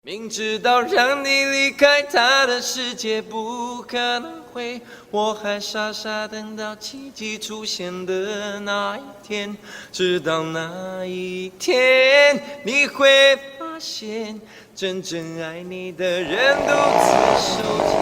明知道让你离开他的世界不可能会，我还傻傻等到奇迹出现的那一天。直到那一天，你会发现，真正爱你的人独自守着。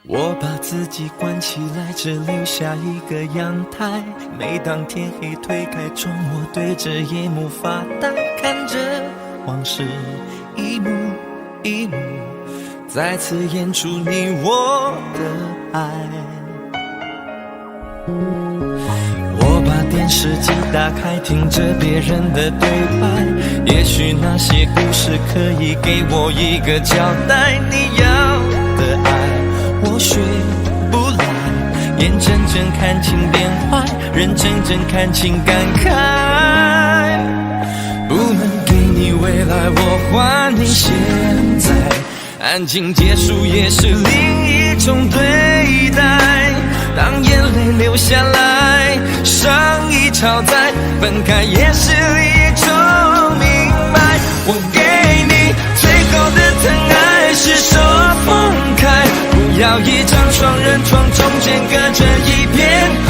我把自己关起来，只留下一个阳台。每当天黑推开窗，我对着夜幕发呆，看着往事一幕一幕再次演出你我的爱。我把电视机打开，听着别人的对白，也许那些故事可以给我一个交代。你要的爱我学不来，眼睁睁看情变坏，人睁睁看情感慨。不能给你未来，我还你现在。安静结束也是另一种对待。当眼泪流下来，伤已超载，分开也是另一种明白。我给你最后的疼爱，是手放开。不要一张双人床，中间隔着一片海。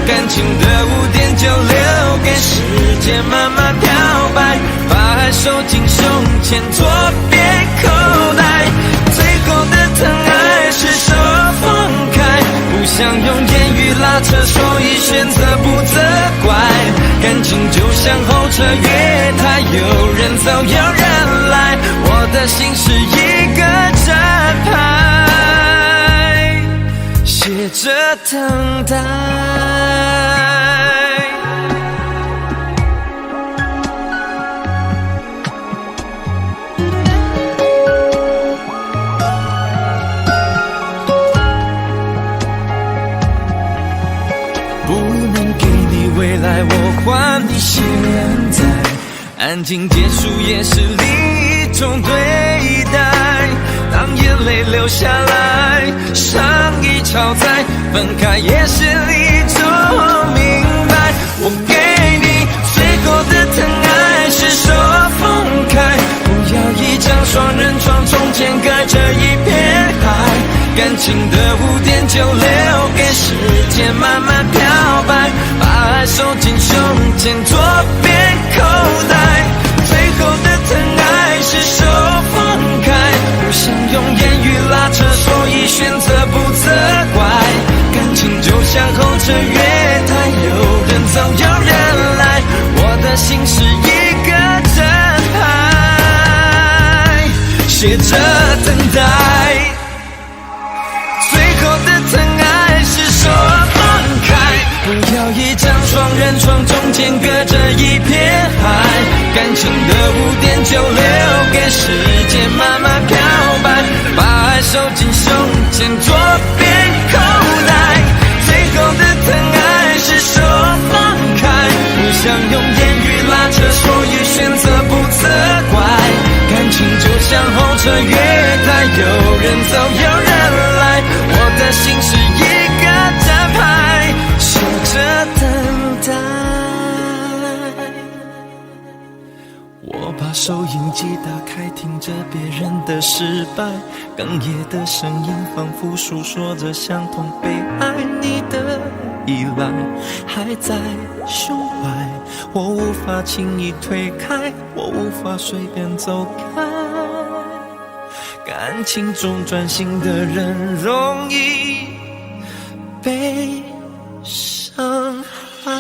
感情的污点就留给时间慢慢漂白，把爱收进胸前左边口袋。最后的疼爱是手放开，不想用言语拉扯，所以选择不责怪。感情就像候车月台，有人走有人来，我的心是一个站牌，写着等待。不能给你未来，我还你现在。安静结束也是另一种对待。当眼泪流下来，伤已超载，分开也是另一种明白。我给你最后的疼爱，是手放开。不要一张双人床，中间隔着一片海。感情的污点就留给时间慢慢漂白，把爱收进胸前左边口袋。最后的疼爱是手放开，不想用言语拉扯，所以选择不责怪。感情就像候车月台，有人走有人来，我的心是一个站牌，写着等待。最后的疼爱是手放开，不要一张双人床，中间隔着一片海。感情的污点就留给时间慢慢漂白，把爱收进胸前左边口袋。最后的疼爱是手放开，不想用言语拉扯，所以选择不责怪。感情就像候车月台，有人走有人来，我的心是一个站牌，守着等待。我把收音机打开，听着别人的失败，哽咽的声音仿佛诉说着相同被爱。你的依赖还在胸怀，我无法轻易推开，我无法随便走开。感情中专心的人容易被伤害。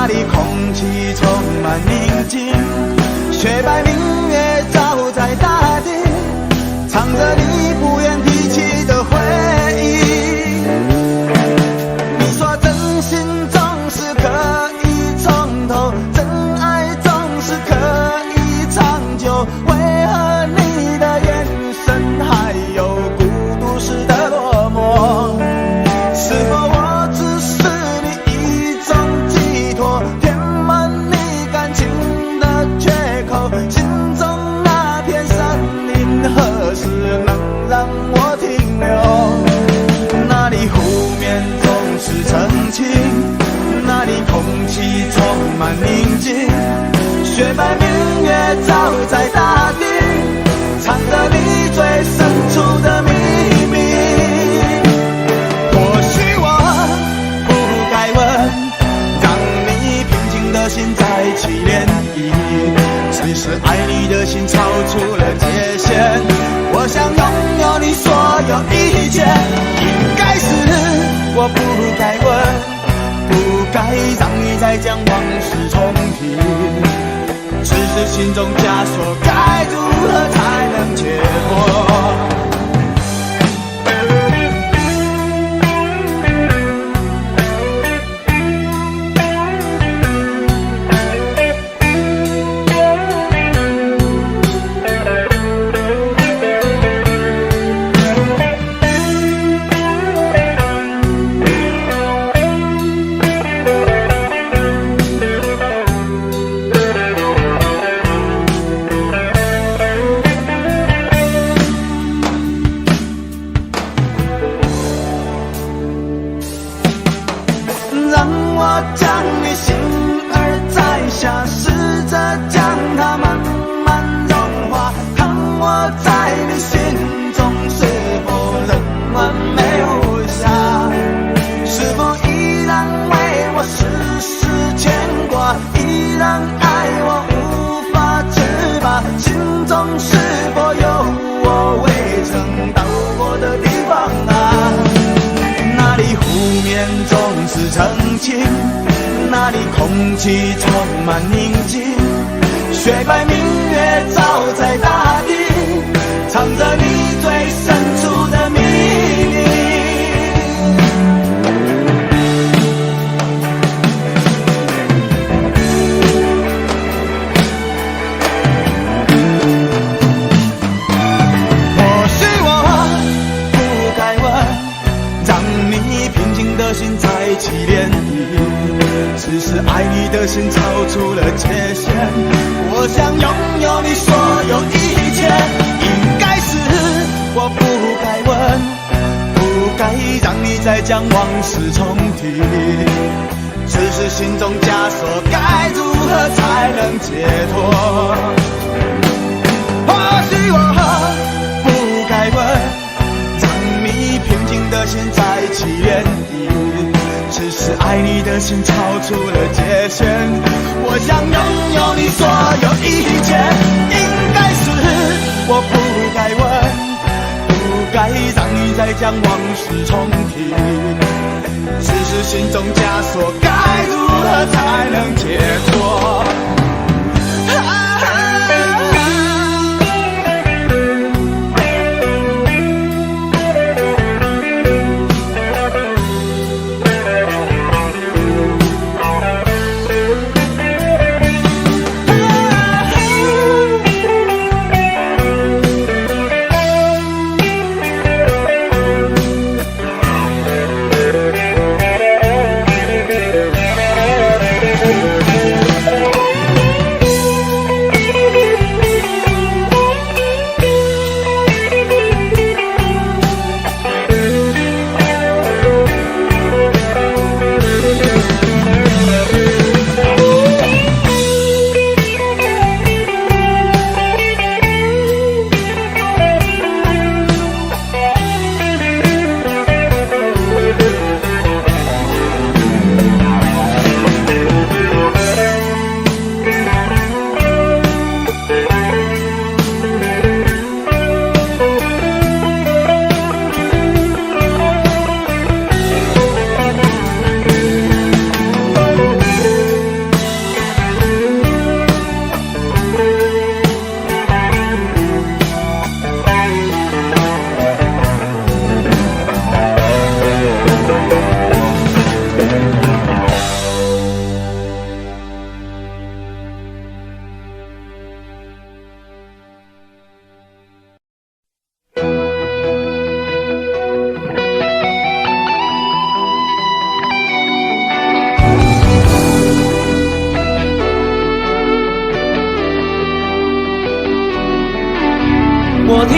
里空气充满宁静，雪白明月照在大地，唱着你不愿提起的回忆。你说真心总是可以从头，真爱总是可以长久，为何你的眼神还有孤独时的落寞？是否我只是你一种寄托，填满你感情的缺口？心中那片森林何时能让我停留？那里湖面总是澄清，那里空气充满宁静，雪白明月照在大地，藏着你最深处的秘密。或许我不该问，让你平静的心再起涟漪，只是爱你的心超出了界限，我想拥有你所有一切。应该是我不该问，不该让你再将往事重提，只是心中枷锁该如何才能解脱？那里空气充满宁静，雪白明月照在大地，藏着你最深处的秘密。或许我不该问，让你平静的心再起涟漪，只是爱你的心超出了界限，我想拥有你所有一切。应该是我不该问，不该让你再将往事重提，只是心中枷锁该如何才能解脱？或许我不该问，让你平静的心再起涟漪，只是爱你的心超出了界限，我想拥有你所有一切。应该是我不该问，不该让你再将往事重提，只是心中枷锁该如何才能解脱？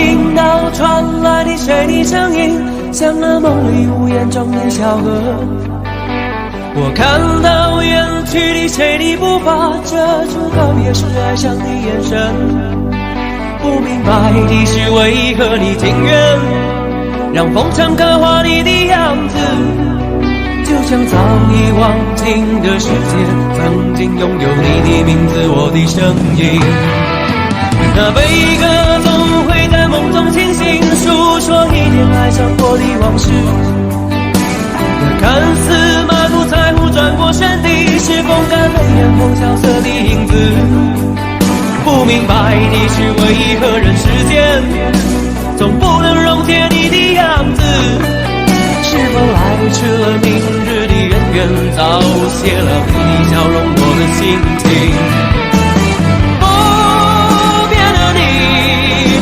听到传来的谁的声音，像那梦里无言中的小河。我看到远去的谁的步伐，遮住告别时哀伤的眼神。不明白的是为何你情愿让风尘刻画你的样子，就像早已忘情的世界曾经拥有你的名字，我的声音。那悲歌总会在梦中清醒，诉说一点爱上过的往事。那看似满不在乎转过身的，是风干泪眼后萧瑟的影子。不明白的是为何人世间总不能溶解你的样子，是否来迟了明日的人缘，早谢了你的笑容我的心情。不变的你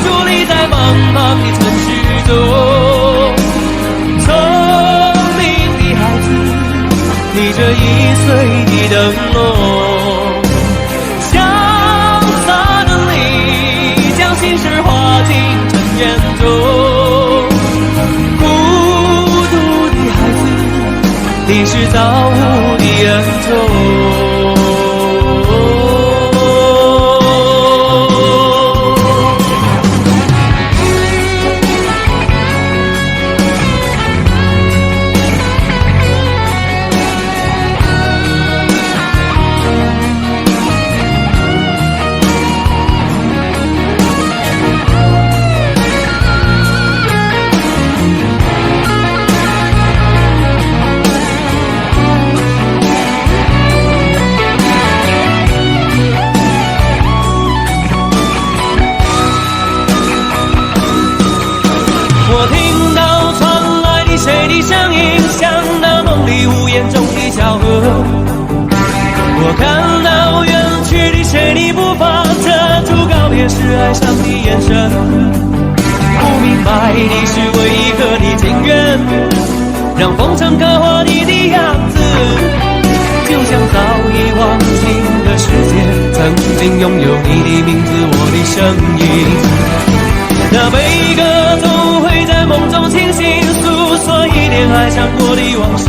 伫立在茫茫的城市中，聪明的孩子你这1岁的灯笼，潇洒的你将心事化进尘缘中，你是造物的恩宠。我听到传来的谁的声音，像那梦里无言中的小河。我看到远去的谁的步伐，遮住告别时哀伤的眼神。不明白的是为何你情愿让风尘刻画你的样子，就像早已忘情的世界曾经拥有你的名字，我的声音。那悲歌总会在梦中清醒，诉说一点爱上过的往事。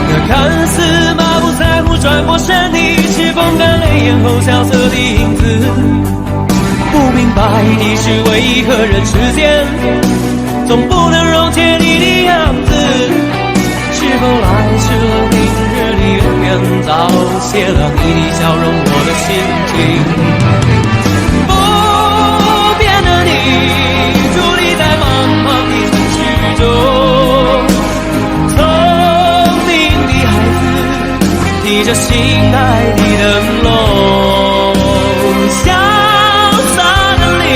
那看似满不在乎转过身的，是风干泪眼后萧瑟的影子。不明白的是为何人世间总不能溶解你的样子，是否来迟了明日的人缘，早谢了你的笑容我的心情。你伫立在茫茫的城市中，聪明的孩子提着心爱的灯笼，潇洒的你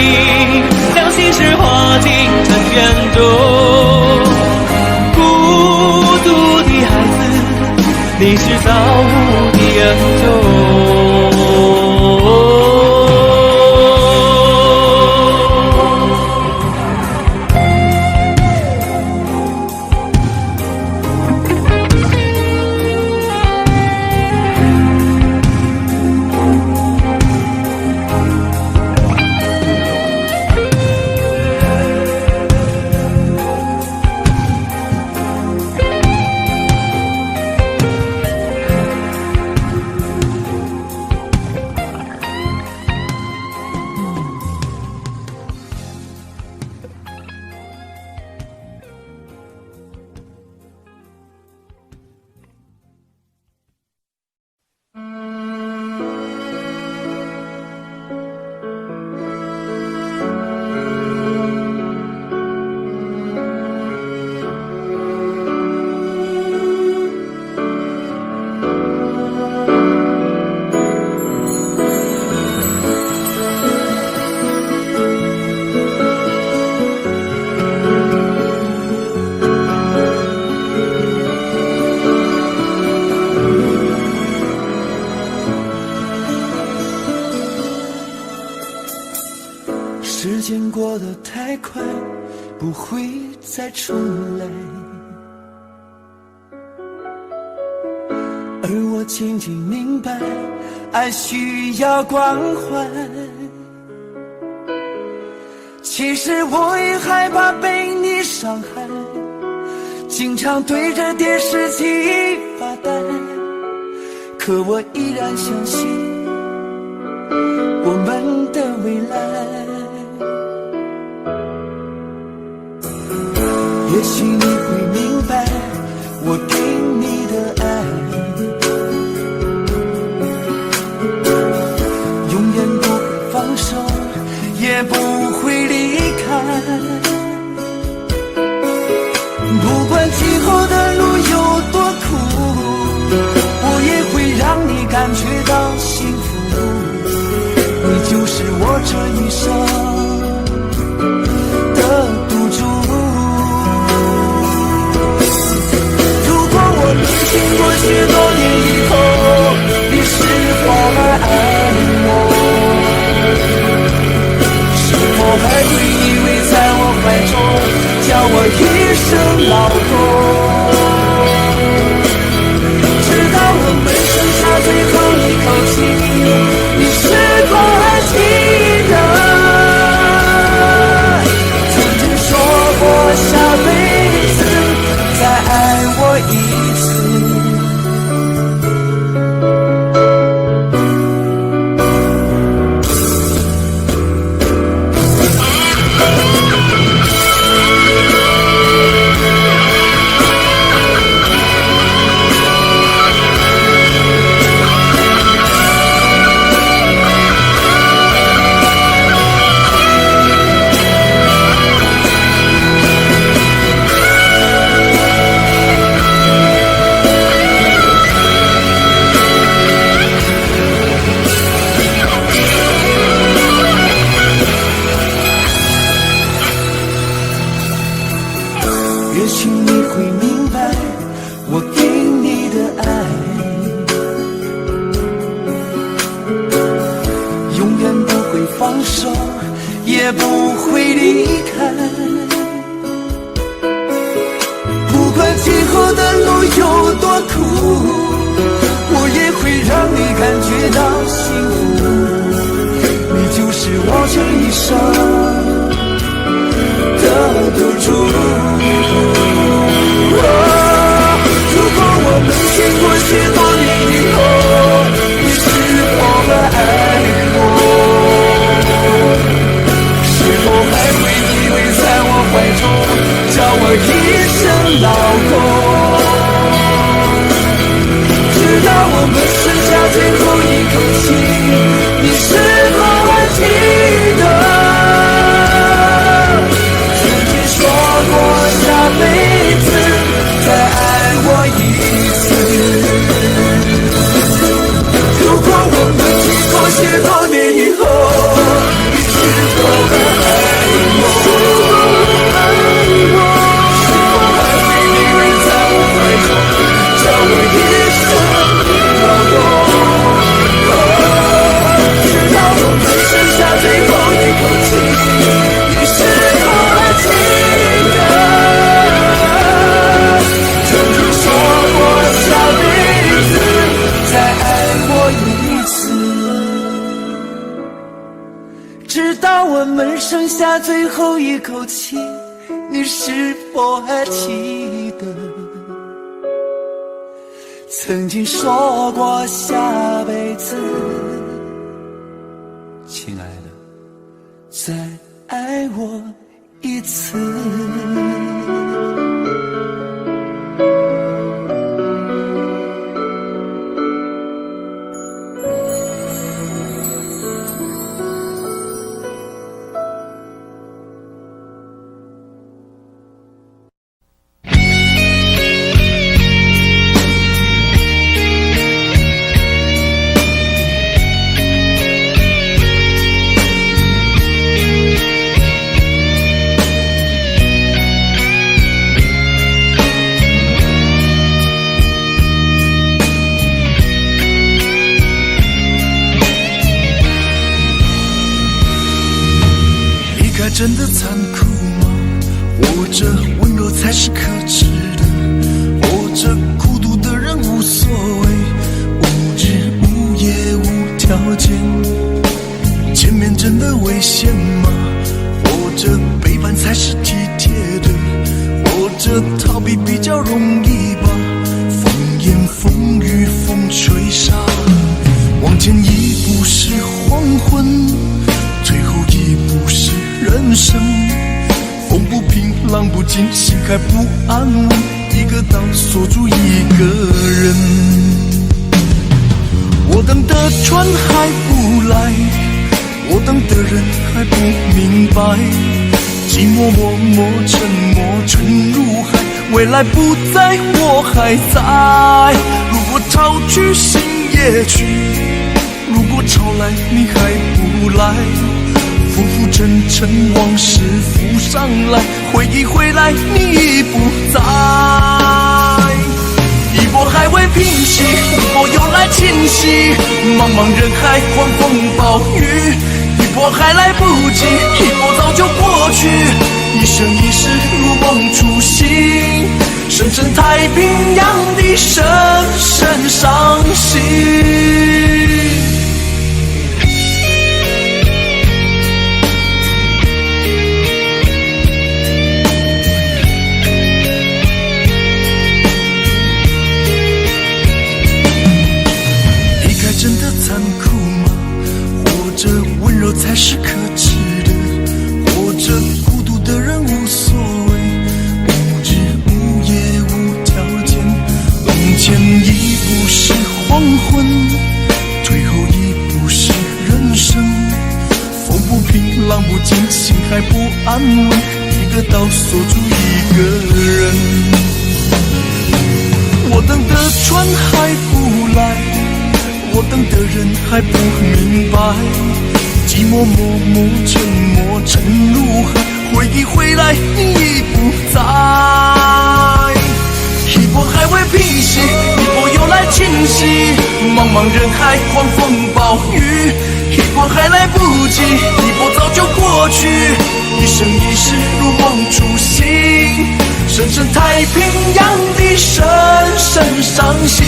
将心事化进尘缘中，孤独的孩子你是造物的恩宠。时间过得太快，不会再重来。而我渐渐明白，爱需要关怀。其实我也害怕被你伤害，经常对着电视机发呆，可我依然相信我们的未来。也许你会明白我给你的爱，永远不会放手，也不会离开。不管今后的路有多苦，我也会让你感觉到幸福。你就是我这一生的赌注。如果我们经过许多年以后，你是否还爱我？是否还会依偎在我怀中，叫我一声老公？直到我们剩下最后一口气，你是否还记得曾经说过下辈子再爱我一次？也许你会明白我给你的爱，永远不会放手，也不会离开。不管今后的路有多苦，我也会让你感觉到幸福。你就是我这一生的赌注。如果我们经过许多年以后，你是否还爱我？是否还会依偎在我怀中，叫我一声老公？直到我们剩下最后一口气，你是否还记得说过下辈子再爱我一次？如果我们经过许多年以后，你是否还爱我？是否还会依偎在我怀中，叫我一声老公？直到我们剩下最后一口气，你是否还记得曾经说过下辈子再爱我一次？直到我们剩下最后一口气，你是否还记得曾经说过下辈子，亲爱的，再爱我一次？真的残酷吗？活着温柔才是可耻的，活着孤独的人无所谓，无日无夜无条件。前面真的危险吗？活着背叛才是体贴的，活着逃避比较容易吧，风言风语风吹沙，往前一步是黄昏，退后一步是人生，风不平浪不静，心还不安稳，一个岛锁住一个人。我等的船还不来，我等的人还不明白，寂寞默默沉默沉入海，未来不在我还在。如果潮去心也去，如果潮来你还不来，浮浮沉沉往事浮上来，回忆回来你已不在。一波还未平息，一波又来侵袭，茫茫人海狂风暴雨，一波还来不及，一波早就过去，一生一世如梦初醒，深深太平洋的深深伤心。真的残酷吗？活着温柔才是可耻的，活着孤独的人无所谓，无日无夜无条件，往前一步是黄昏，退后一步是人生，风不平浪不静，心还不安稳，一个岛锁住一个人。我等的船还不来，我等的人还不明白，寂寞默默沉默沉入海，回忆回来你已不在。一波还未平息，一波又来侵袭，茫茫人海狂风暴雨，一波还来不及，一波早就过去，一生一世如梦初醒，深深太平洋的深深伤心。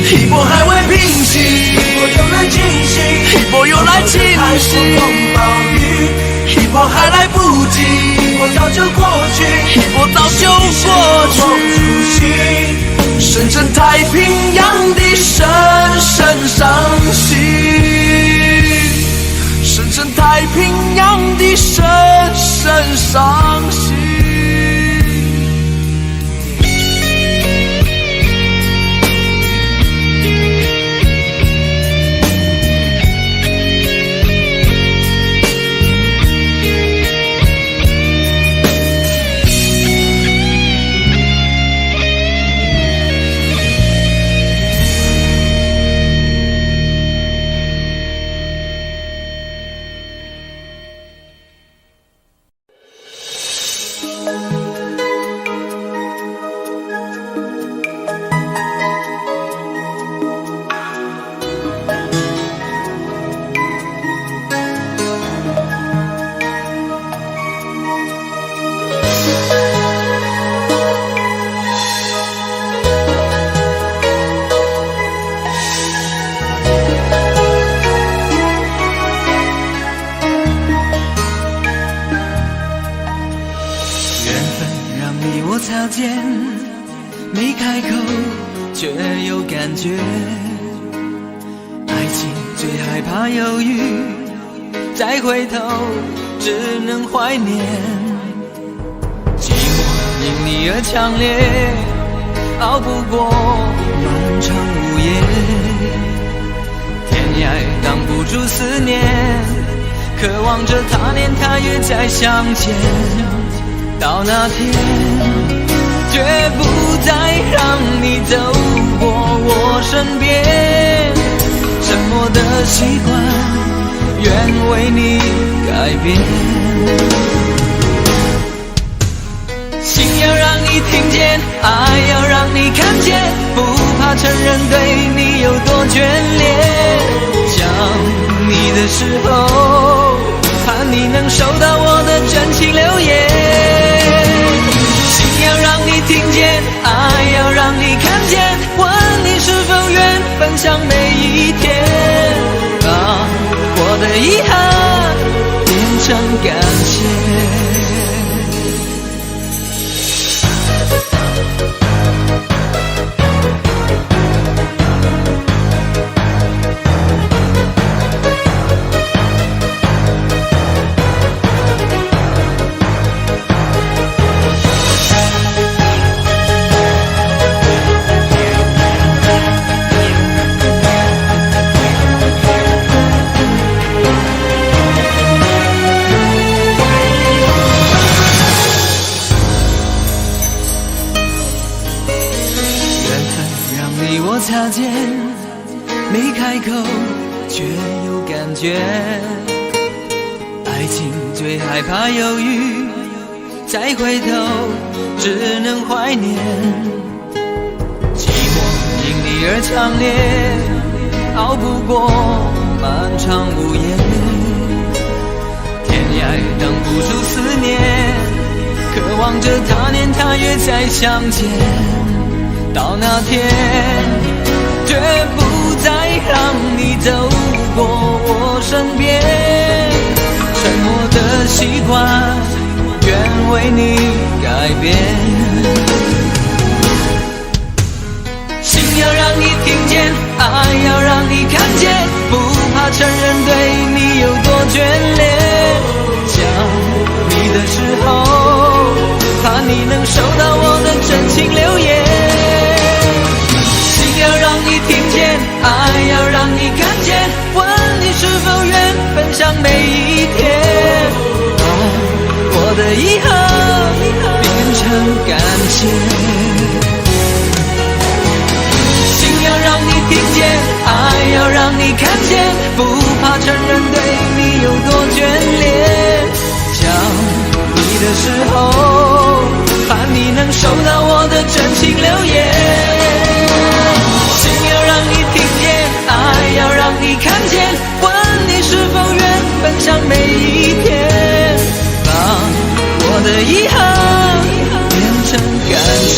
一波还未平息，一波又来侵袭，一波又来侵袭，暴雨，一波还来不及，一波早就过去，一波早就过去，深深太平洋的深深伤心，深深太平洋的深深伤心。擦肩，没开口却有感觉。爱情最害怕犹豫，再回头只能怀念。寂寞因你而强烈，熬不过漫长午夜。天涯挡不住思念，渴望着他年他月再相见。到那天绝不再让你走过我身边，沉默的习惯愿为你改变。心要让你听见，爱要让你看见，不怕承认对你有多眷恋。想你的时候，盼你能收到我的真情留言。心要让你听见，爱要让你看见，问你是否愿分享每一天，把我的遗憾变成感谢。擦肩，没开口却有感觉。爱情最害怕犹豫，再回头只能怀念。寂寞因你而强烈，熬不过漫长午夜。天涯挡不住思念，渴望着他年他月再相见。到那天，绝不再让你走过我身边。沉默的习惯，愿为你改变。心要让你听见，爱要让你看见，不怕承认对你有多眷恋。想你的时候，怕你能收到我的真情留言。要让你听见，爱要让你看见，问你是否愿分享每一天，把我的遗憾变成感谢。心要让你听见，爱要让你看见，不怕承认对你有多眷恋。想你的时候，盼你能收到我的真情留言。心要让你听见，爱要让你看见，问你是否愿分享每一天，把我的遗憾变成感谢。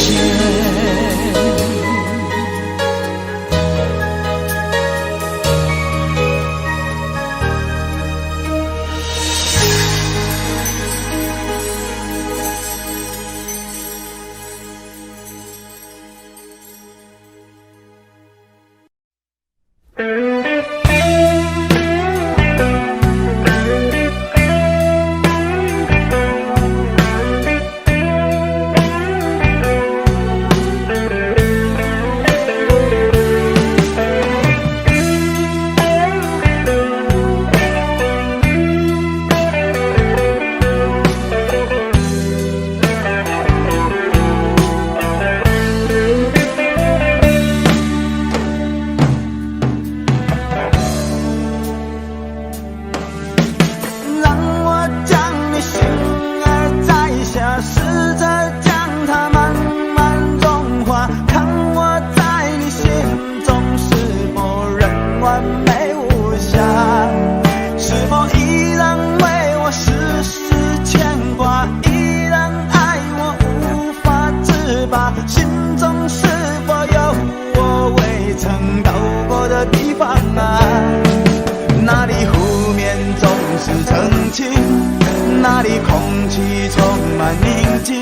那里空气充满宁静，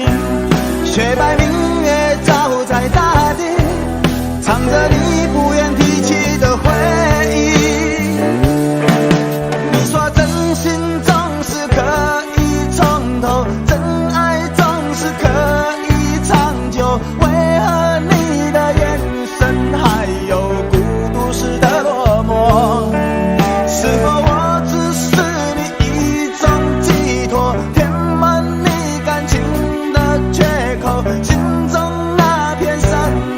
雪白明月照在大地，唱着你不愿提起的回忆。你说真心总是可以从头，真爱总是可以长久，为何你的眼神还有孤独时的落寞？是否我只是你一种寄托，填满你感情的缺口？心中那片森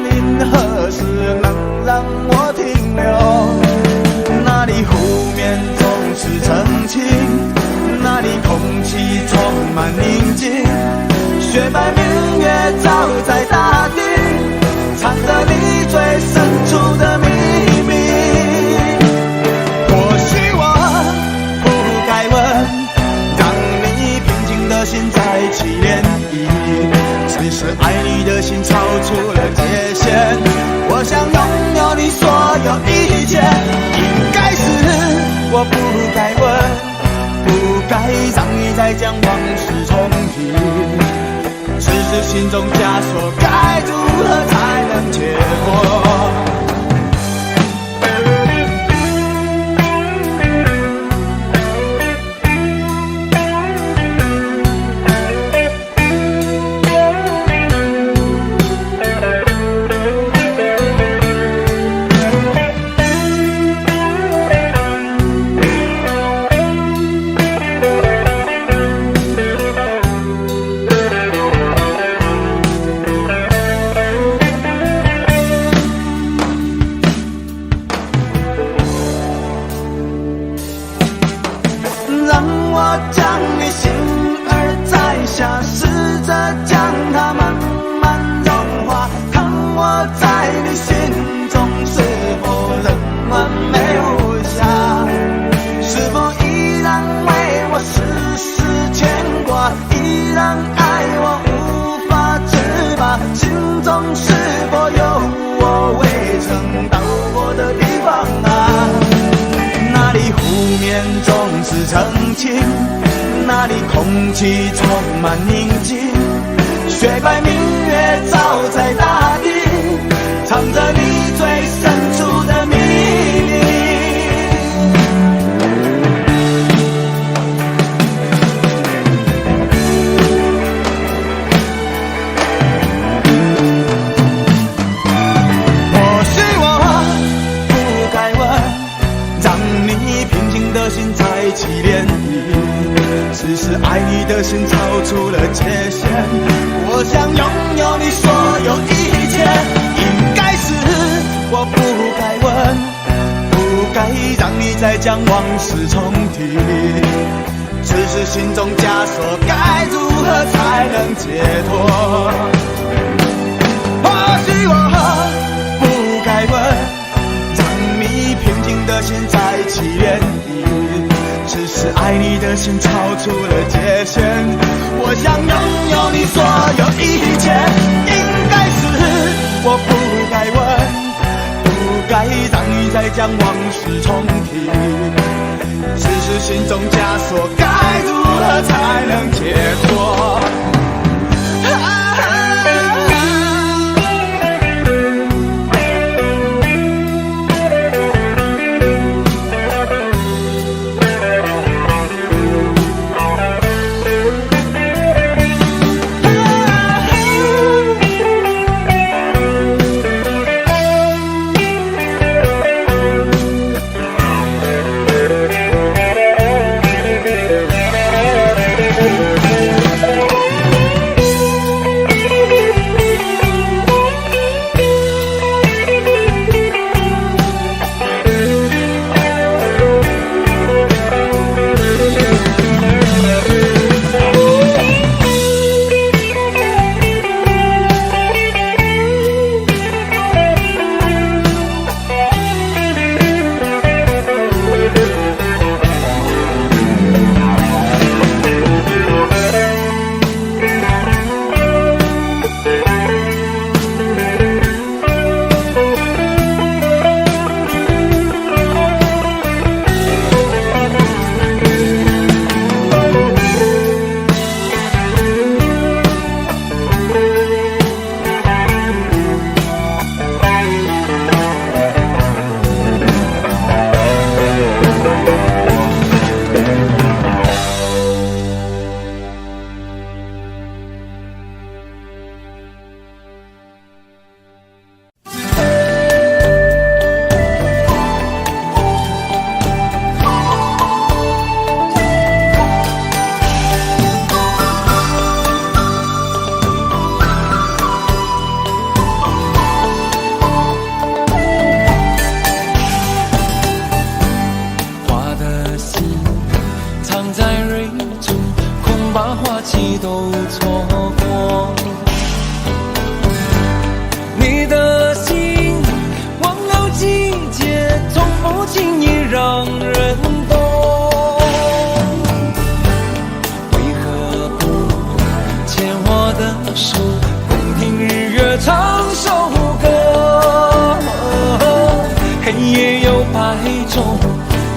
林何时能让我停留？那里湖面总是澄清，那里空气充满宁静，雪白明月照你的心超出了界限。我想拥有你所有一切，应该是我不该问，不该让你再将往事重提。只是心中枷锁，该如何才能解脱？那里空气充满宁静，雪白明月照在大地，藏着你最深处的秘密。或许我不该问，让你平静的心再起涟漪。只是爱你的心超出了界限，我想拥有你所有一切，应该是我不该问，不该让你再将往事重提。只是心中枷锁，该如何才能解脱？或许我不该问，让你平静的心再起涟漪。只是爱你的心超出了界限，我想拥有你所有一切，应该是我不该问，不该让你再将往事重提。只是心中枷锁，该如何才能解脱？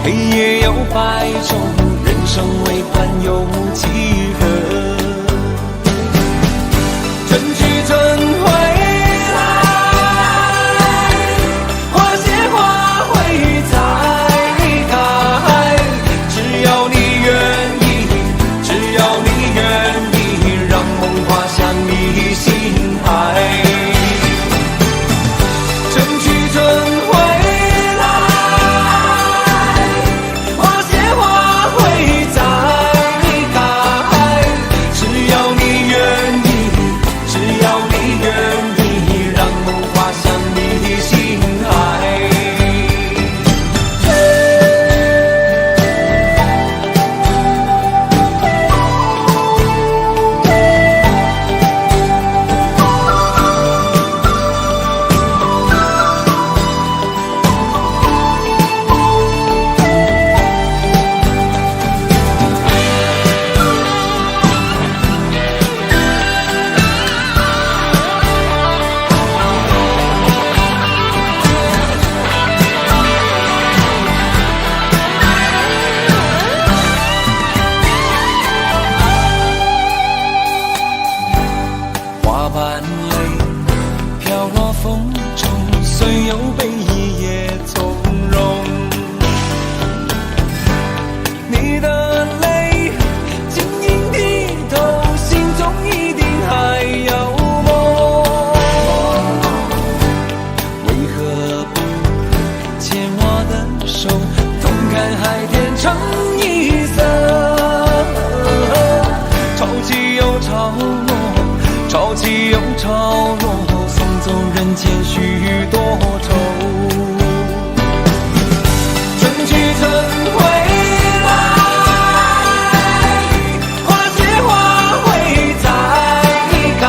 黑夜有白昼，人生为欢有几何？春去春回来，花谢花会再开。只要你愿意，只要你愿意，让梦滑向你心海。春去春回来，花谢花会再开。只要你愿意，只要你愿意，让梦滑向你心海。花瓣泪飘落风中，虽有悲意也从容。你的泪晶莹剔透，心中一定还有梦。为何不牵我的手，同看海天成一色？潮起又潮落，潮起又潮落，送走人间许多愁。春去春回来，花谢花会再开。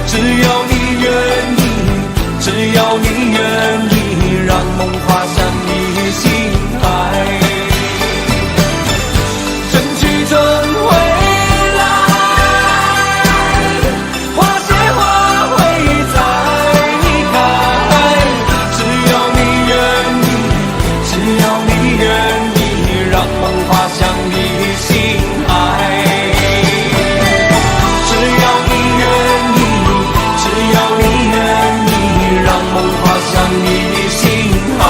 只要你愿意，只要你愿意，让梦滑向你心海。春去春回来，花谢花会再开。只要你愿意，只要你愿意，让梦滑向你心海。只要你愿意，只要你愿意，让梦滑向你心海。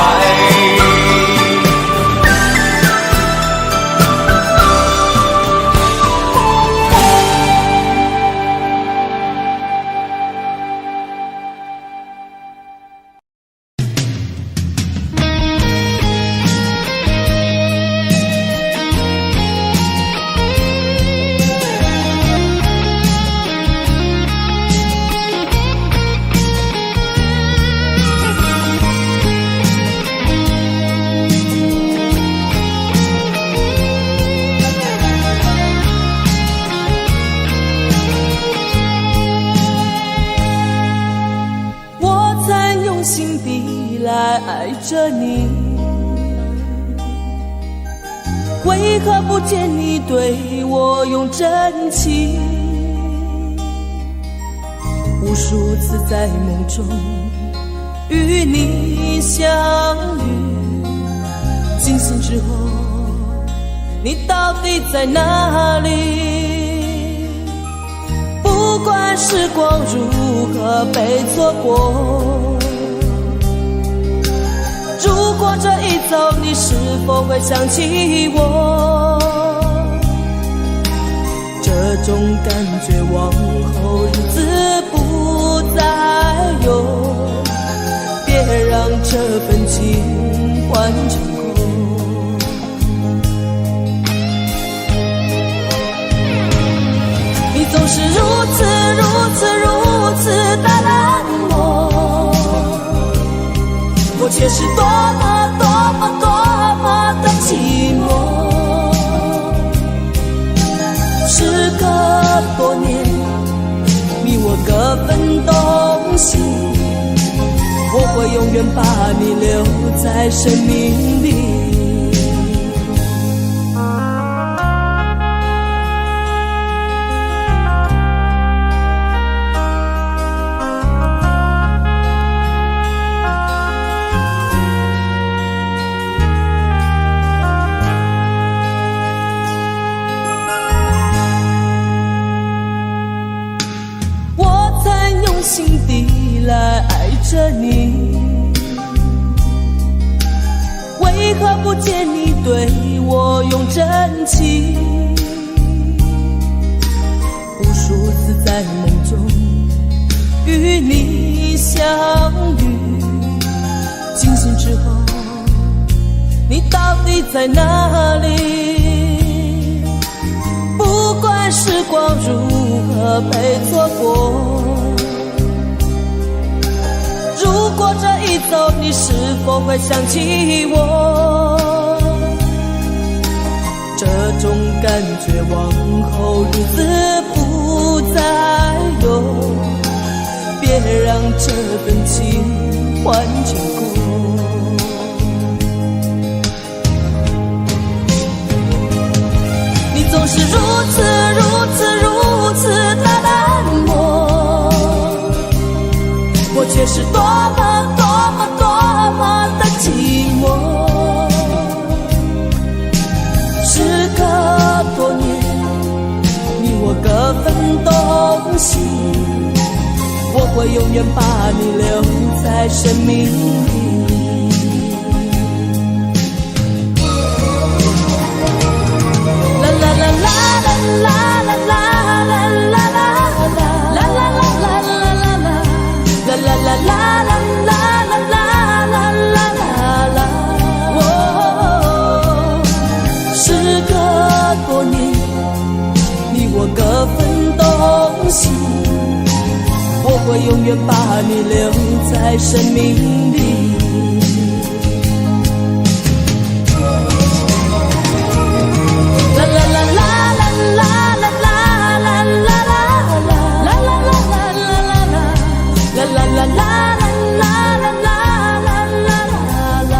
我在用心地来爱着你，为何不见你对我用真情？无数次在梦中与你相遇，惊醒之后，你到底在哪里？不管时光如何被错过，如果这一走，你是否会想起我？这种感觉往后日子不再有，别让这份情换成空。你总是如此的冷漠，我却是多么的寂寞。时隔多年，你我各分东西，我会永远把你留在生命里。心地来爱着你。为何不见你对我用真情？无数次在梦中与你相遇，惊醒之后，你到底在哪里？不管时光如何被错过，如果这一走，你是否会想起我？这种感觉往后日子不再有，别让这份情换结果。你总是如此的冷漠，我却是多么的寂寞。时隔多年，你我各分东西，我会永远把你留在生命里。啦啦啦啦啦啦啦啦啦啦啦啦啦啦啦啦啦啦。各分东西，我会永远把你留在生命里。啦啦啦啦啦啦啦啦啦啦啦啦啦啦啦啦啦啦啦。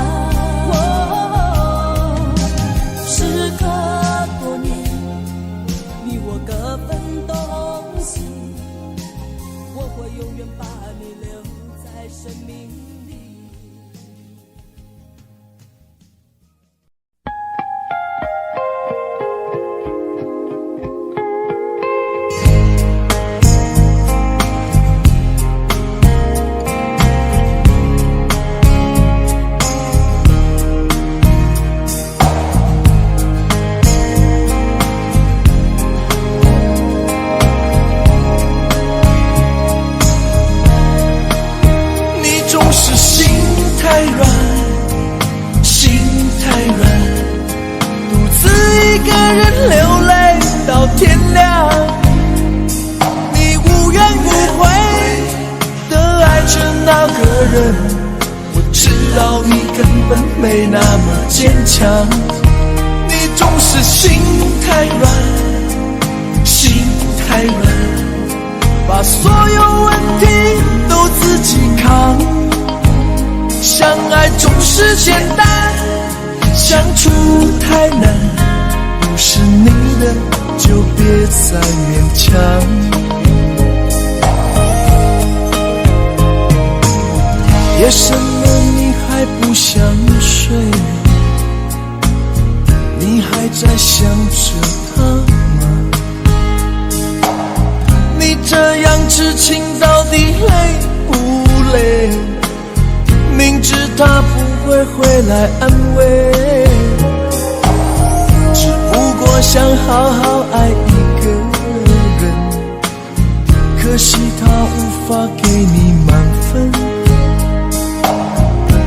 我知道你根本没那么坚强，你总是心太软，心太软，把所有问题都自己扛。相爱总是简单，相处太难，不是你的就别再勉强。夜深了你还不想睡，你还在想着他吗？你这样痴情到底累不累？明知他不会回来安慰，只不过想好好爱一个人，可惜他无法给你满分，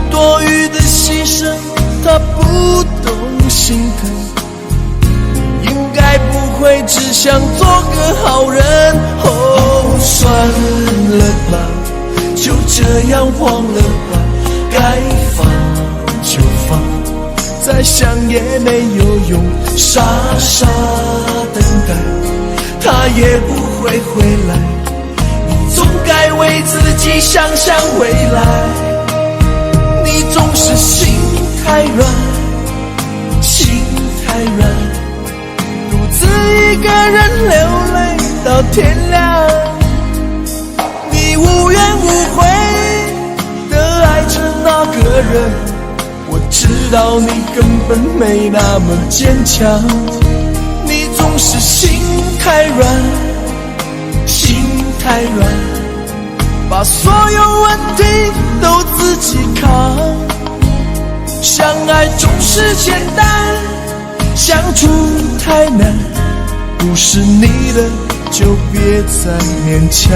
多余的牺牲他不懂心疼，应该不会只想做个好人。哦，算了吧，就这样忘了吧，该放就放，再想也没有用，傻傻等待他也不会回来，你总该为自己想想未来。你总是心太软，心太软，独自一个人流泪到天亮。你无怨无悔地爱着那个人，我知道你根本没那么坚强。你总是心太软，心太软，把所有问题都自己扛。相爱总是简单，相处太难，不是你的就别再勉强。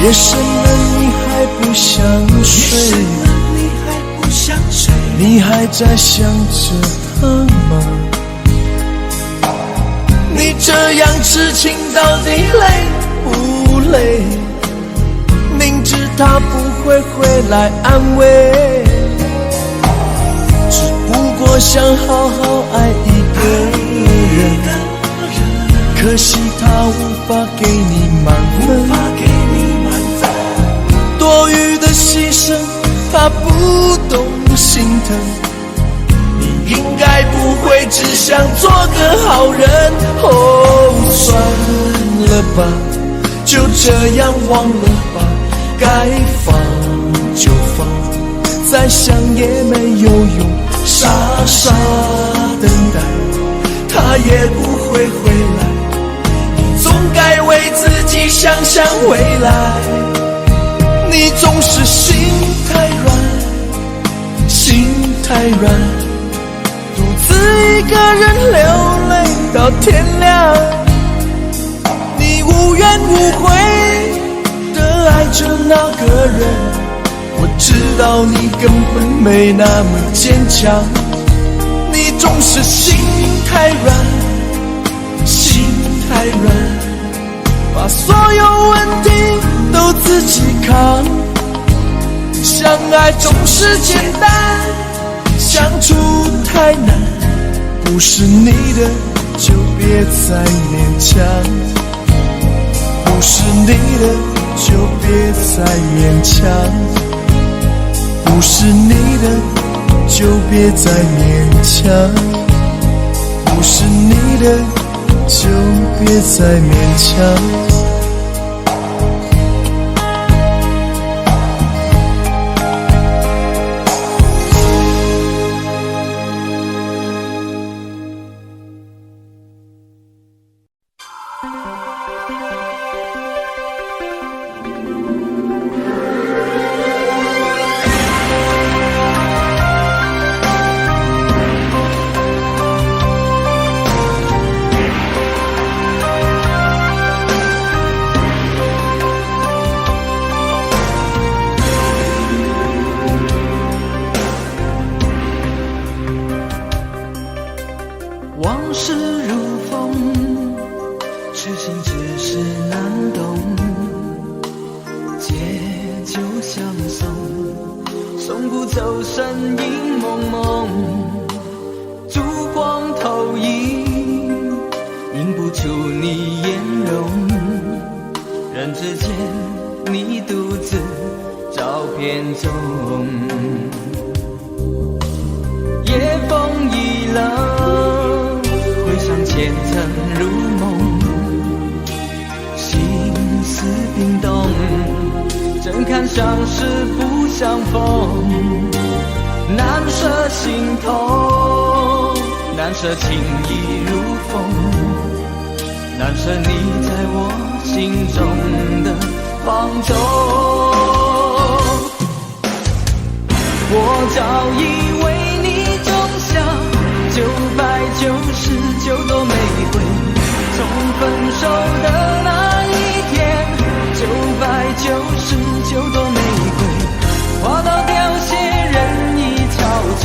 夜深了你还不想睡，你还在想着他吗？你这样痴情到底累不累？明知他不会回来安慰，只不过想好好爱一个人，可惜他无法给你满分，多余的牺牲他不懂心疼，你应该不会只想做个好人。哦，算了吧，就这样忘了吧，该放就放，再想也没有用，傻傻等待他也不会回来，你总该为自己想想未来。你总是心太软，心太软，独自一个人流泪到天亮。你无怨无悔地爱着那个人，我知道你根本没那么坚强。你总是心太软，心太软，把所有问题都自己扛。相爱总是简单，相处太难，不是你的就别再勉强，不是你的就别再勉强，不是你的就别再勉强，不是你的就别再勉强。往事如风，痴心只是难懂，借酒相送，送不走身影蒙蒙，烛光投影，映不出你颜容，人之间你独自照片中，夜风已冷，回想前尘如梦，心思冰冻，怎堪相识不相逢，难舍心痛，难舍情意如风，难舍你在我心中的放纵。我早已为你种下999朵玫瑰，从分手的那一天，999朵玫瑰花到凋谢，人已憔悴，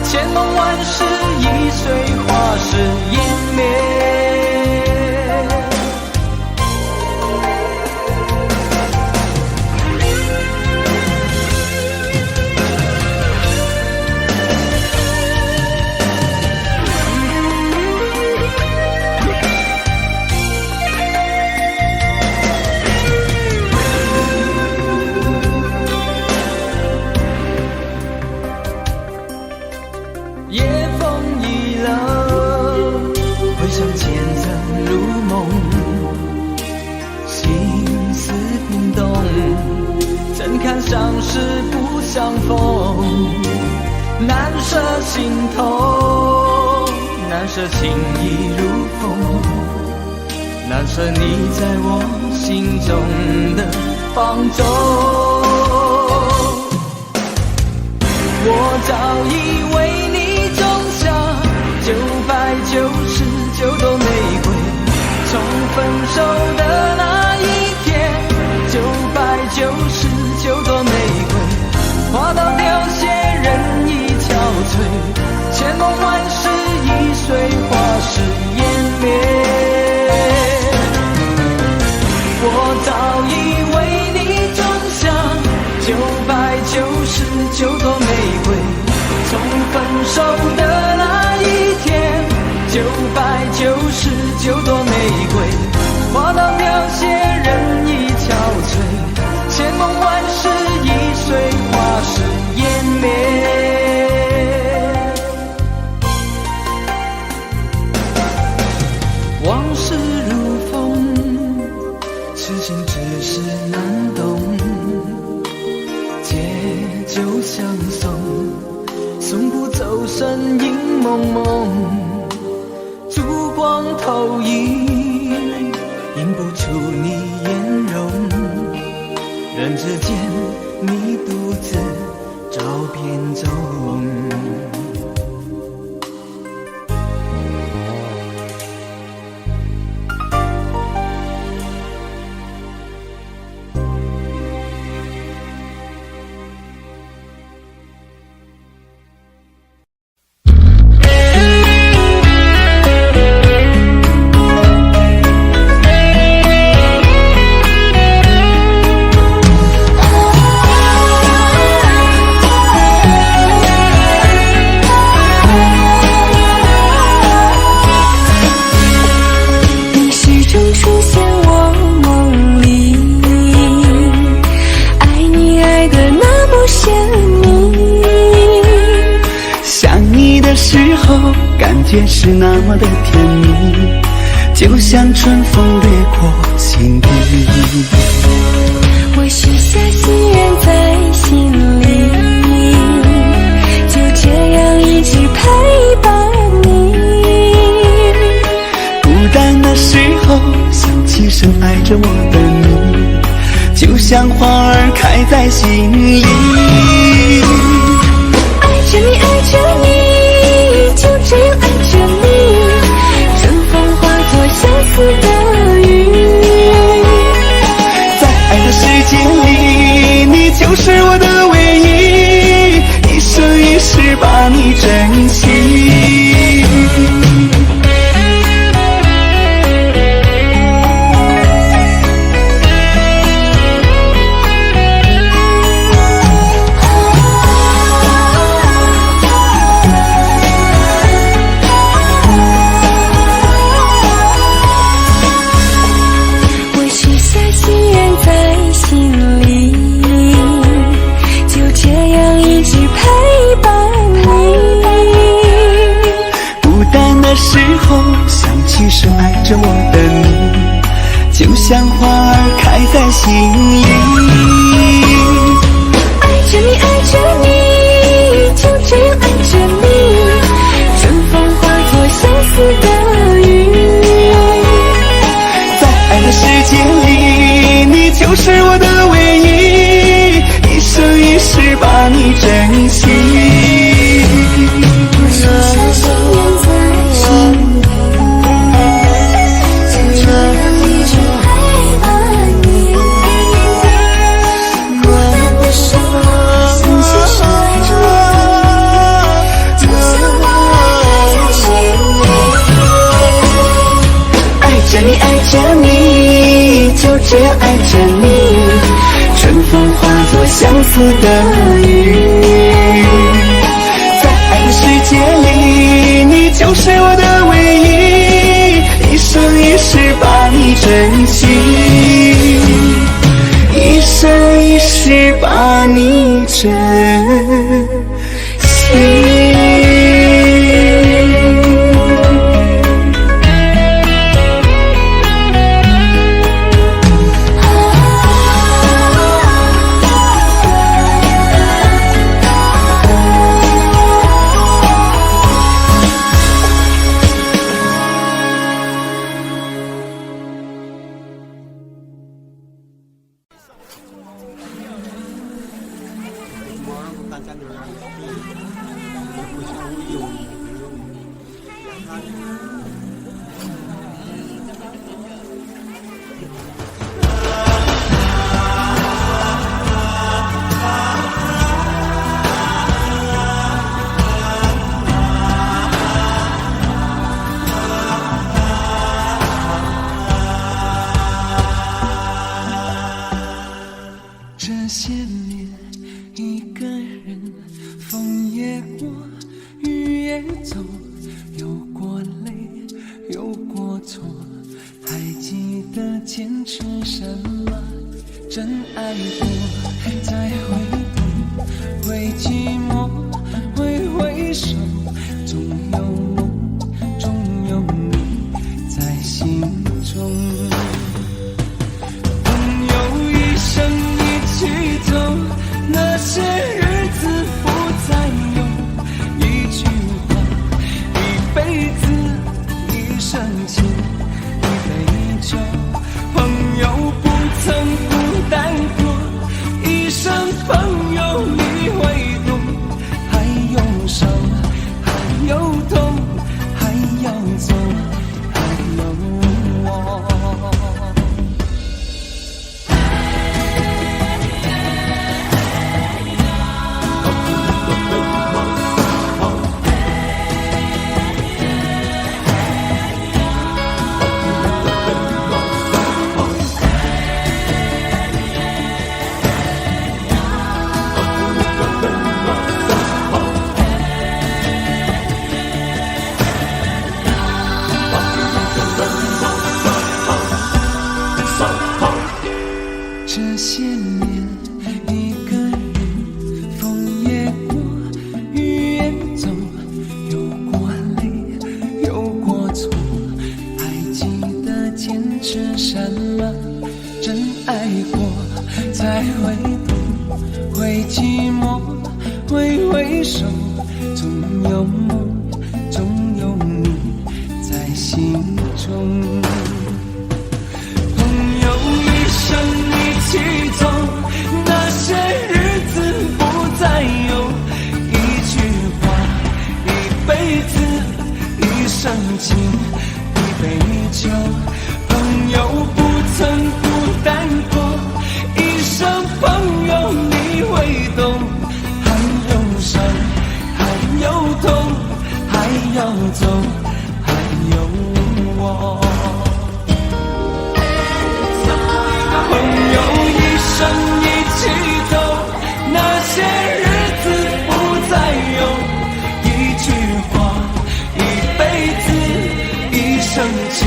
千梦万世易碎，花事湮灭。相逢，难舍心头，难舍情意如风，难舍你在我心中的放纵。我早已为你种下999朵玫瑰，从分手的那一天，999朵玫瑰花到凋谢，人已憔悴，千梦万世已随花事湮灭。我早已为你种下999朵玫瑰，从分手的那一天，999朵玫瑰花到凋谢，人已憔悴，千梦万世已随花事湮灭。往事如风，痴心只是难懂，借酒相送，送不走身影蒙蒙，烛光投影，映不出你颜容，人之间你独自照片中。觉是那么的甜蜜，就像春风掠过心底。我许下心愿在心里，就这样一直陪伴你。孤单的时候想起深爱着我的你，就像花儿开在心里。爱着你，爱着你，就这样爱着你，春风化作相思的雨。在爱的世界里，你就是我的唯一，一生一世把你珍惜。时候想起深爱着我的你，就像花儿开在心里。爱着你，爱着你，就这样爱着你，春风化作相思的雨。在爱的世界里，你就是我的唯一，一生一世把你珍惜。这样爱着你，春风化作相思的雨。在爱的世界里，你就是我的唯一，一生一世把你珍惜，一生一世把你珍惜。干点儿不相互有益的用这些年一个人，风也过，雨也走，有过泪，有过错，还记得坚持什么？真爱过，再回头，会寂寞，会回首，总有梦，总有你在心中。朋友一生一起走，那些日子不再有，一句话，一辈子，一生情，一杯酒。朋友不曾孤单过，一生朋友你会懂，还有伤，还有痛，还要走，还有我。这些年一个人，风也过，雨也走，有过泪，有过错，还记得坚持什么？真爱过，才会懂，会寂寞，会回首，总有梦，总有你在心中。朋友一生一起走，那些日子不再有，一句话，一辈子，一生情，一杯酒。朋友不曾孤单过，一生朋友你会懂，还有伤，还有痛，还要走，还有我。朋友一生一起走，那些日子不再有，一句话，一辈子，一生情，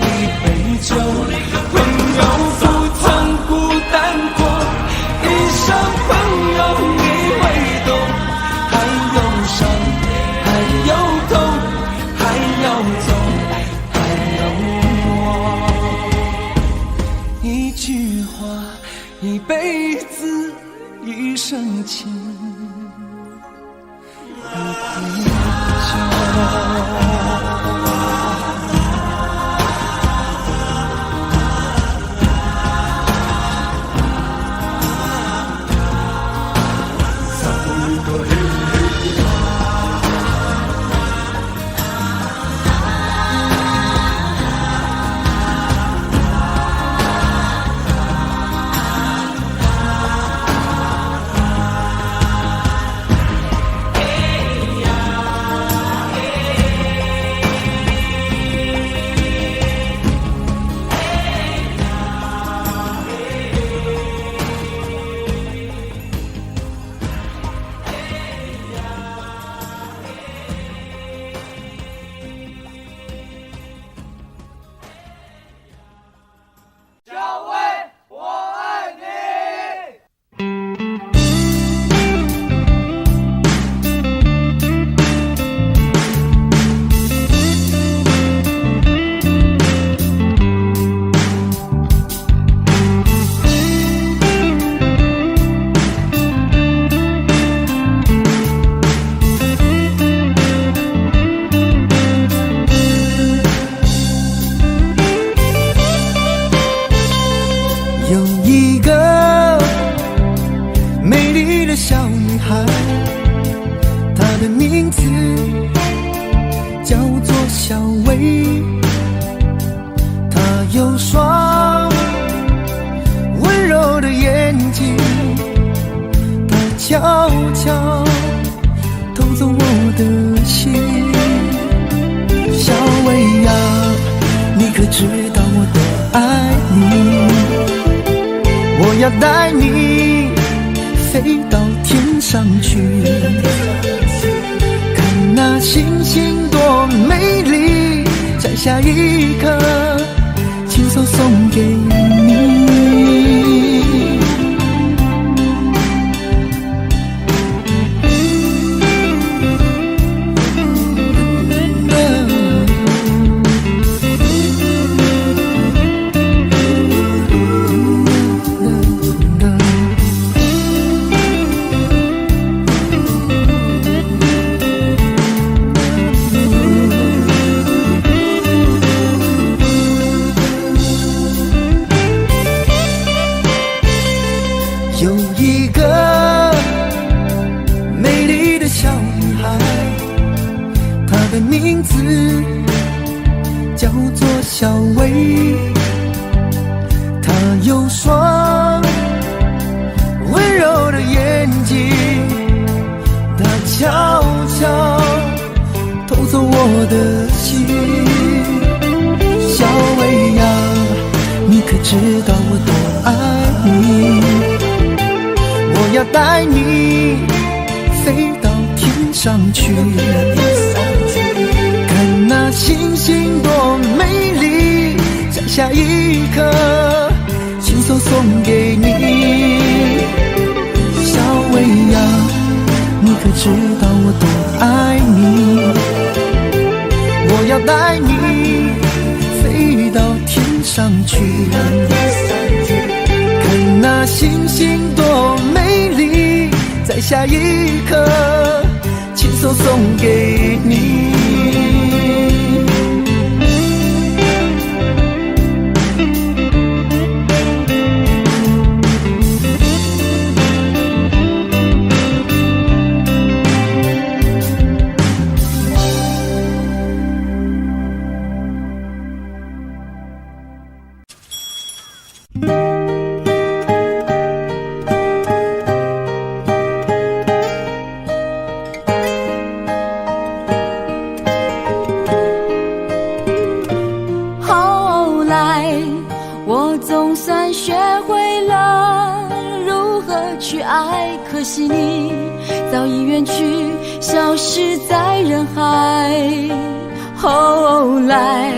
一杯酒。朋友不曾孤单过，一生朋友你会懂，还有伤，还有痛，还要走，还有我。一句话，一辈子，一生情，一杯酒。孩，她的名字叫做小薇，她有双温柔的眼睛，她悄悄偷走我的心。小薇呀，你可知道我多爱你？我要带你飞到天上去，看那星星多美丽，摘下一颗亲手送给你。有一个美丽的小女孩，她的名字叫做小薇，她有双温柔的眼睛，她悄悄偷走我的心。小薇呀，你可知道我多爱你？我要带你飞到天上去，看那星星多美丽，摘下一颗亲手送给你。小薇呀，你可知道我多爱你？我要带你飞到天上去，看那星星多美丽，摘下一颗亲手送给你。可惜你早已远去，消失在人海。后来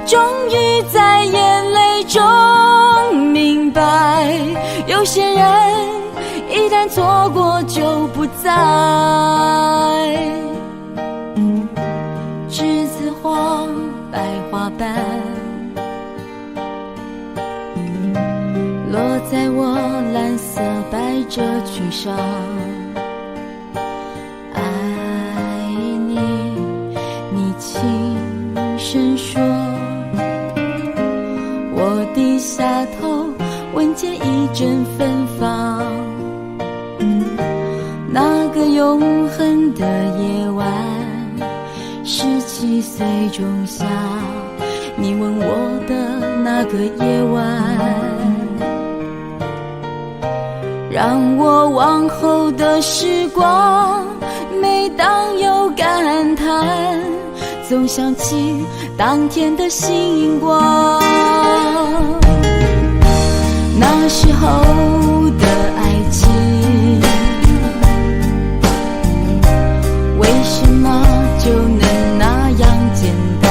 终于在眼泪中明白，有些人一旦错过就不再。栀子花白花瓣落在我蓝色百褶裙上，爱你，你轻声说。我低下头，闻见一阵芬芳。那个永恒的夜晚，17岁仲夏，你吻我的那个夜晚，让我往后的时光，每当有感叹，总想起当天的星光。那时候的爱情，为什么就能那样简单？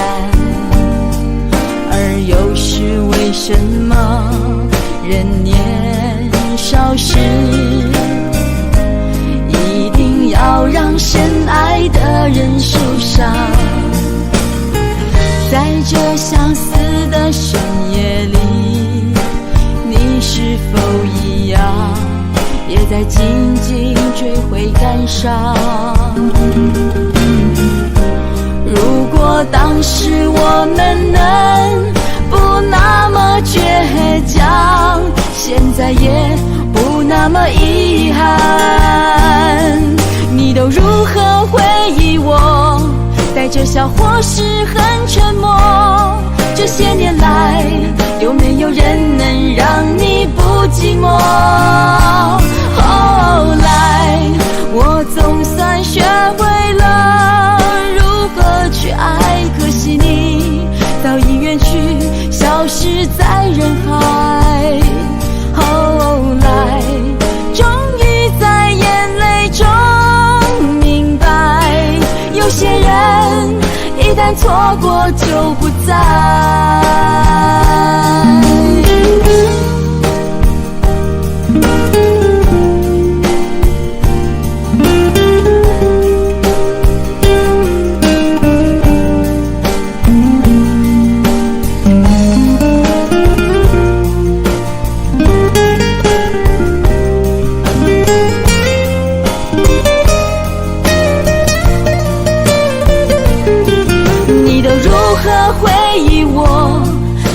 而又是为什么人年少时，一定要让深爱的人受伤？在这相似的深夜里，你是否一样，也在静静追悔感伤？如果当时我们能不那么倔强，现在也不那么遗憾。笑或是很沉默。这些年来，有没有人能让你不寂寞？后来，我总算学会了如何去爱，可惜你早已远去，消失在人海。后来，终于在眼泪中明白，有些人一旦错过就不再。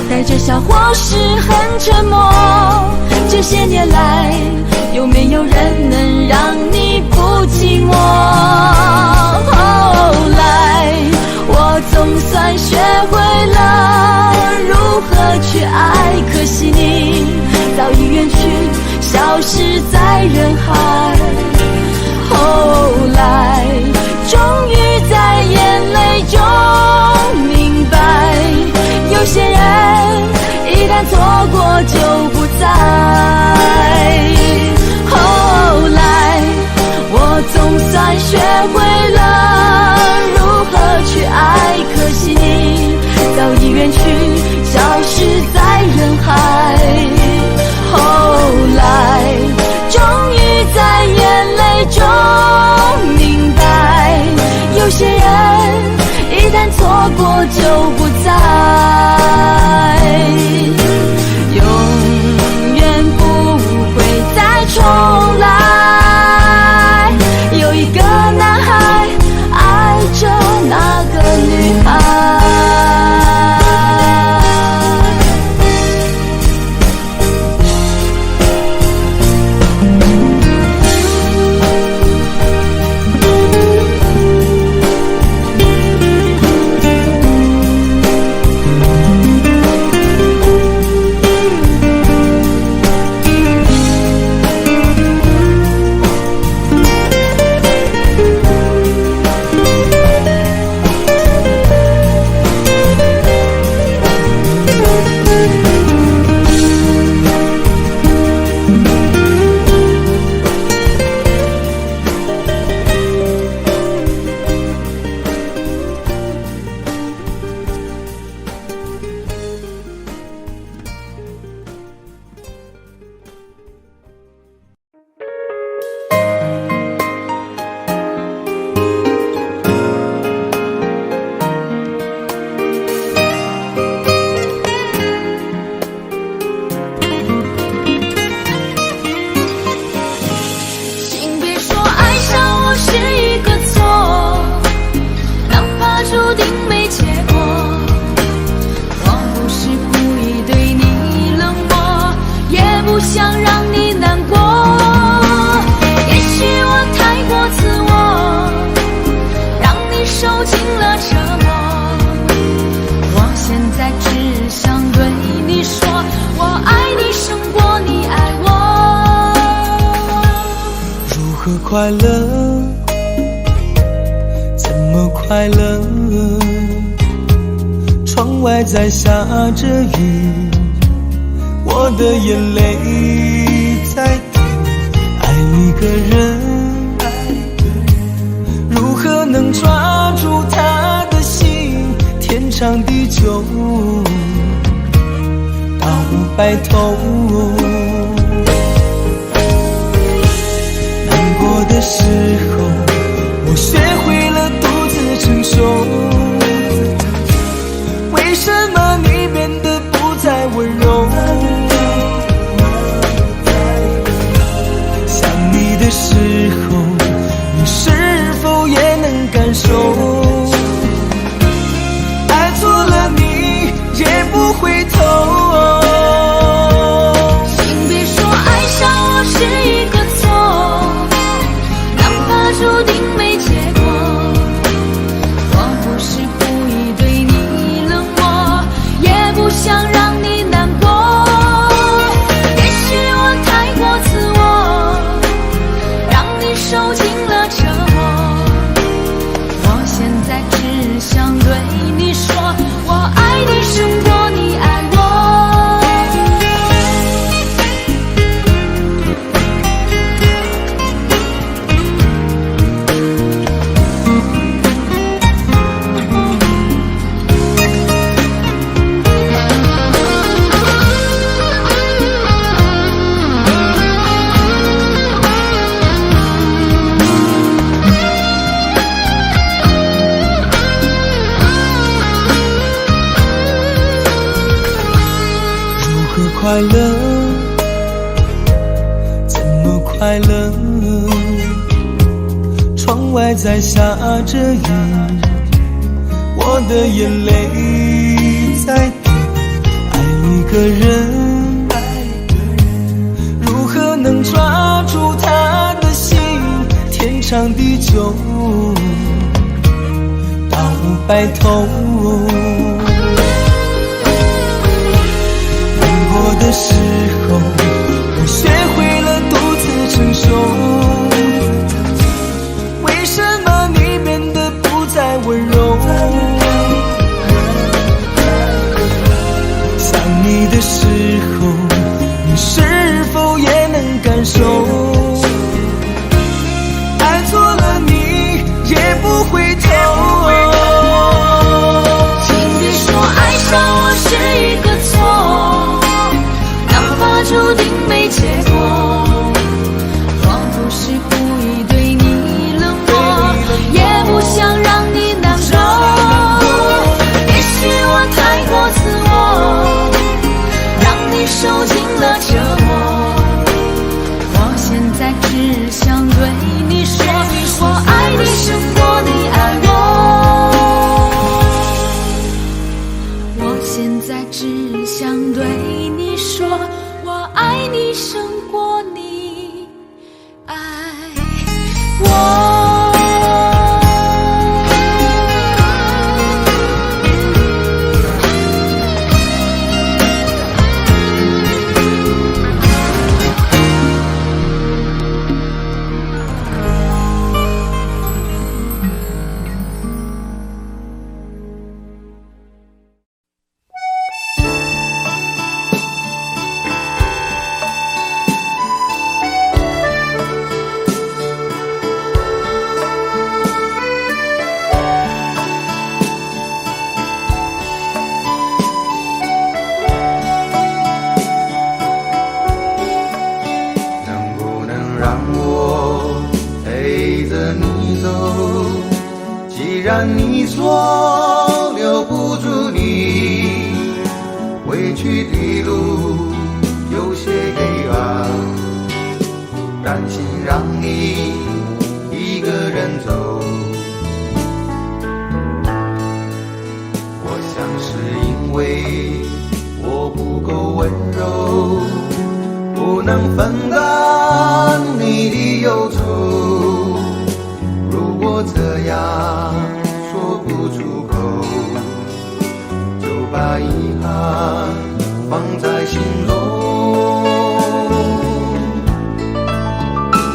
带着笑或是很沉默，这些年来，有没有人能让你不寂寞？后来，我总算学会了如何去爱，可惜你早已远去，消失在人海。后来，终于在眼泪中明白，有些人一旦错过就不再。后来，我总算学会了如何去爱，可惜你早已远去，消失在人海。后来，终于在眼泪中明白，有些人一旦错过就不再，永远不会再重来。有一个男孩爱着那个女孩。快乐，怎么快乐？窗外在下着雨，我的眼泪在滴。爱一个人，如何能抓住他的心？天长地久，到白头。过的时候，我学会了独自承受。为什么你变得不再温柔？想你的时候，你是否也能感受？爱错了你也不回头。请别说爱上我是一个错，注定没结果，我不是受尽了折磨。我现在只想对你说，我爱你胜过你爱我。快乐，怎么快乐？窗外在下着雨，我的眼泪在滴。爱一个人，如何能抓住他的心？天长地久，到白头。过的时候，我学会了独自承受。为什么你变得不再温柔？想你的时候，你是否也能感受？爱错了你也不回头。请别说爱上我是一个错，注定没结果，我不是故意对你冷漠，也不想让你难过。也许我太过自我，让你受尽了折磨。我现在只想对你说，我爱你胜过你爱我。我现在只想对你说，我爱你胜过你爱我。既然你说留不住你，回去的路有些黑暗，担心让你一个人走。我想是因为我不够温柔，不能分担你的忧愁。如果这样说不出口，就把遗憾放在心中，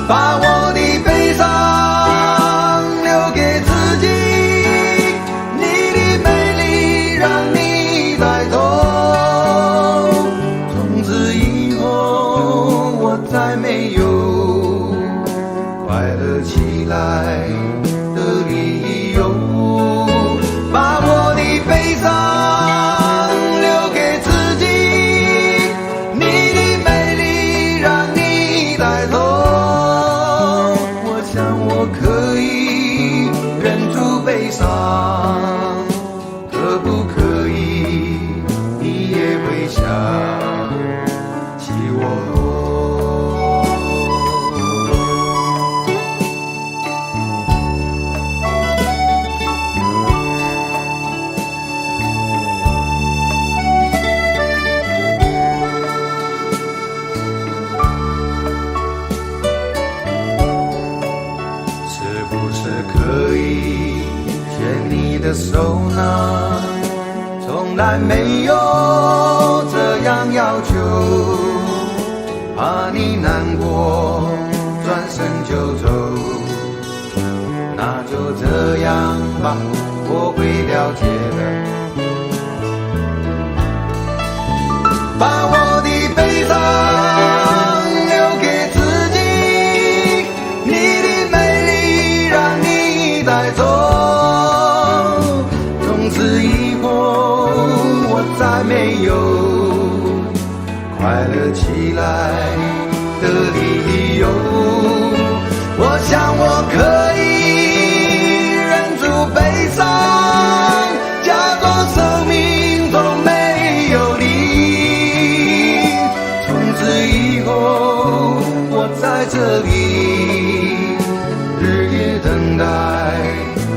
把我的悲伤留给自己，你的美丽让你带走。从此以后我再没有快乐起来的理由，把我的悲伤留给自己，你的美丽让你带走。我想我可以忍住悲伤，可不可以你也会想起我？可以牵你的手呢？从来没有这样要求，怕你难过，转身就走。那就这样吧，我会了解的。把我的悲伤留给自己，你的美丽让你带走。从此以后，我再没有快乐起来的理由。我想我可以忍住悲伤，假装生命中没有你。从此以后，我在这里日夜等待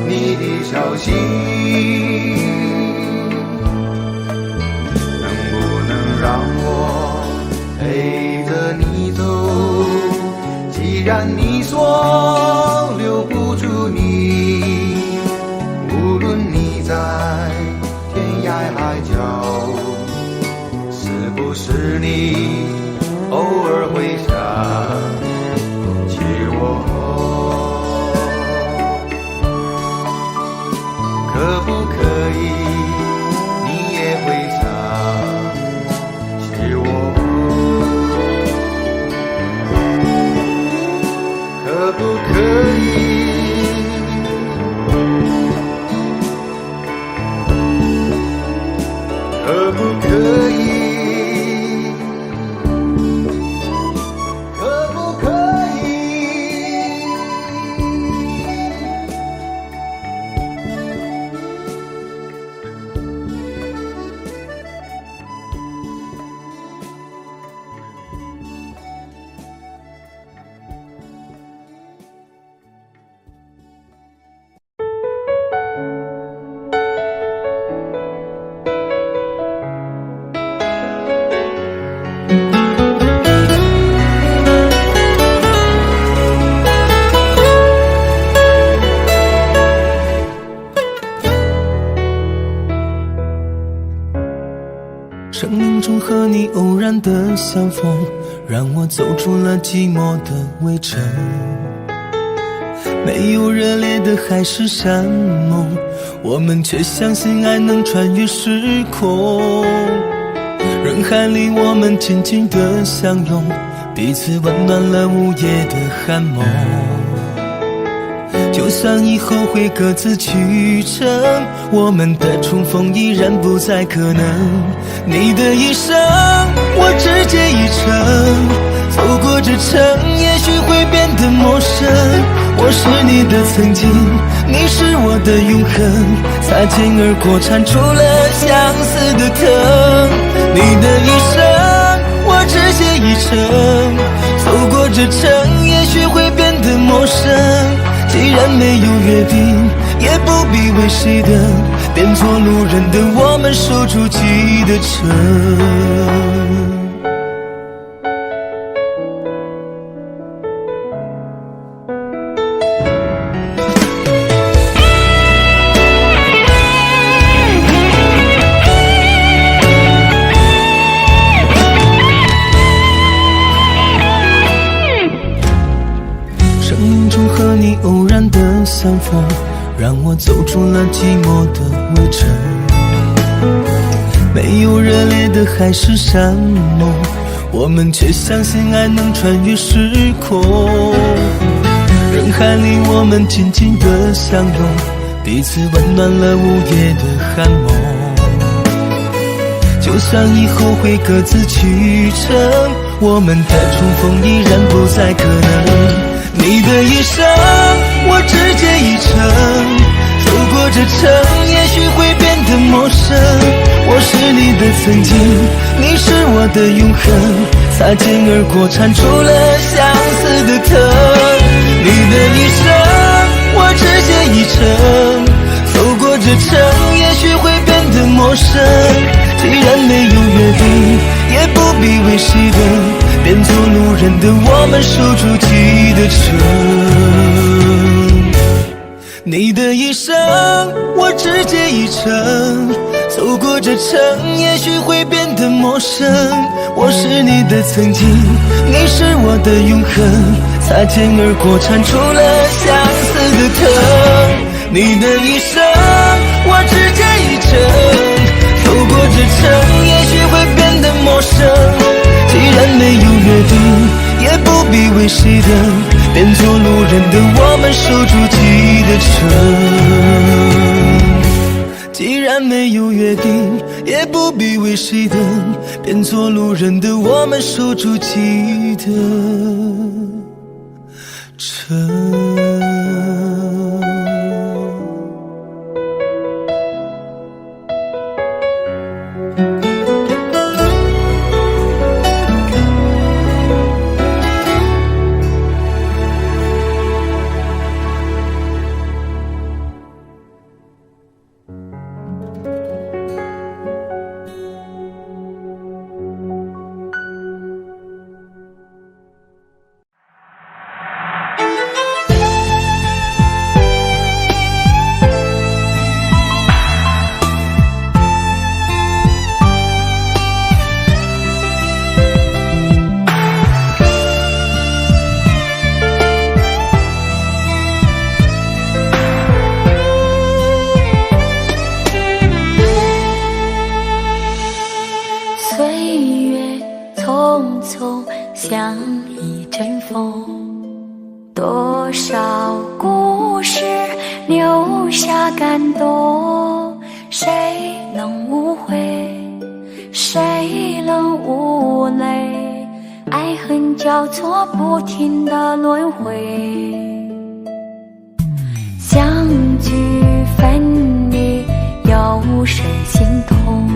你的消息。能不能让我陪着你走？既然你说留不住你，无论你在天涯海角，是不是你偶尔会想起我？可不可以你也会想起我？可不可以？可不可以？可不可以？生命中和你偶然的相逢，让我走出了寂寞的围城。没有热烈的海誓山盟，我们却相信爱能穿越时空。人海里我们紧紧的相拥，彼此温暖了午夜的寒梦。就算以后会各自去程，我们的重逢依然不再可能。你的一生，我只借一程，走过这程，也许会变得陌生。我是你的曾经，你是我的永恒，擦肩而过，缠出了相思的疼。你的一生，我只写一程，走过这程，也许会变得陌生。既然没有约定，也不必为谁等，变作路人的我们守住记忆的城。偶然的相逢，让我走出了寂寞的围城。没有热烈的海誓山盟，我们却相信爱能穿越时空。人海里我们紧紧的相拥，彼此温暖了午夜的寒梦。就算以后会各自去程，我们的重逢依然不再可能。你的一生，我只借一程，走过这程，也许会变得陌生。我是你的曾经，你是我的永恒，擦肩而过，缠出了相思的藤。你的一生，我只借一程，走过这程，也许会变得陌生。既然没有约定，也不必为谁等，变作路人的我们守住记忆的城。你的一生，我只借一程，走过这程，也许会变得陌生。我是你的曾经，你是我的永恒，擦肩而过，缠出了相思的藤。你的一生，我只这一程，走过这程，也许会变得陌生。既然没有约定，也不必为谁等，变做路人的我们守住记忆的城。既然没有约定，也不必为谁等，变做路人的我们守住记忆的城。像一阵风，多少故事留下感动，谁能无悔，谁能无泪，爱恨交错不停的轮回，相聚分离有谁心痛，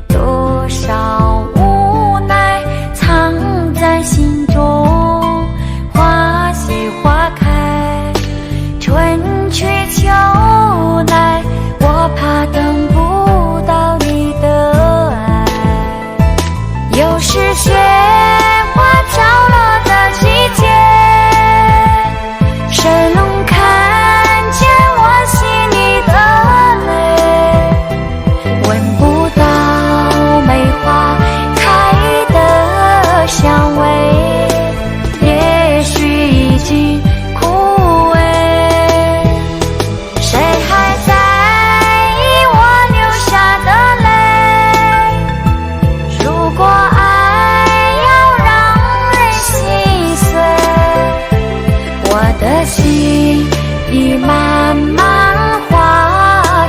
多少无奈藏在心中，花谢花开，春去秋来，我怕等不到你的爱。又是雪花飘落的季节，谁能看见我心里的泪？闻不到梅花开的香味，也许已经枯萎，谁还在意我流下的泪？如果爱要让人心碎，我的心已慢慢化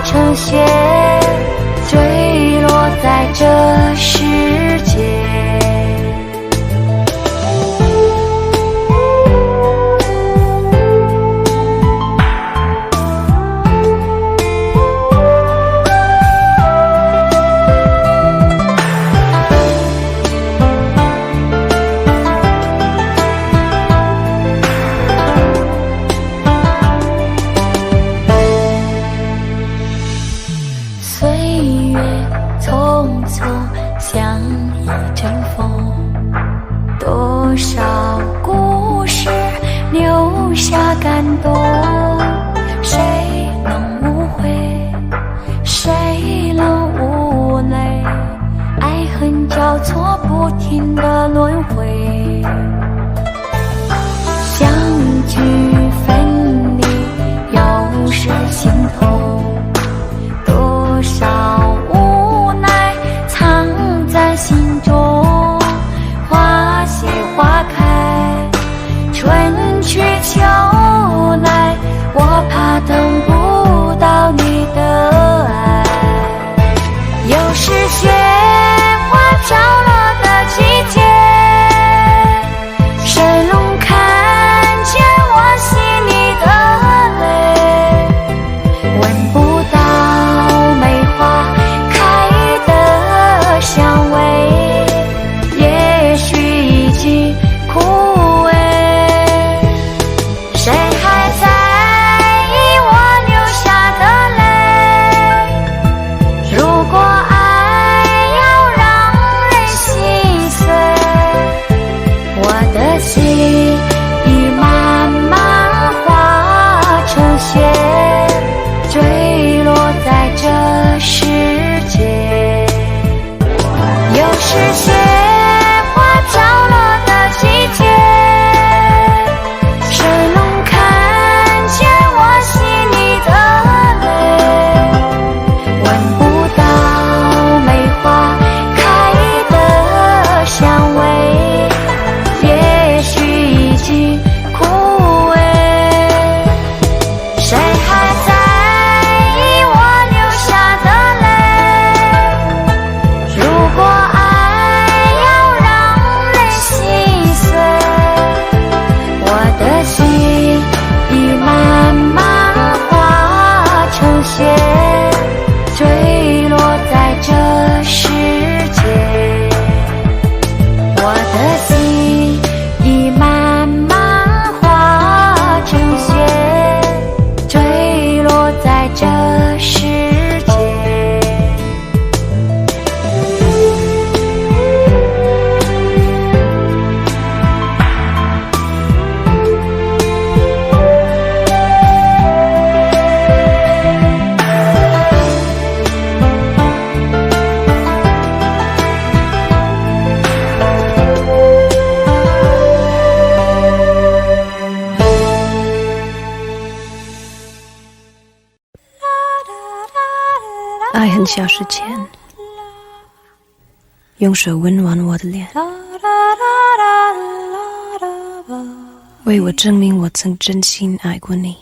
成雪，坠落在这世界。岁月匆匆像一阵风，多少故事留下感动，谁能无悔，谁能无泪，爱恨交错不停的轮回，相聚分离有谁心痛，多少无奈藏在心中，花谢花开，春去秋来，我怕等不到你的爱。又是雪花飘落的季节，很小时前用手温暖我的脸，为我证明我曾真心爱过你。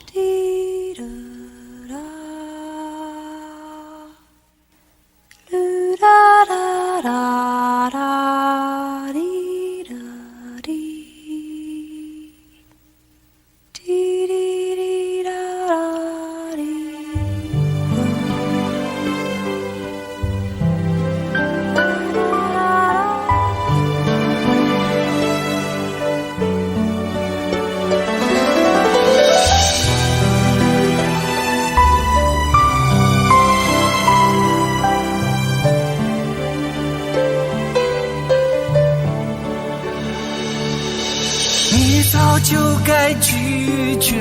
你早就该拒绝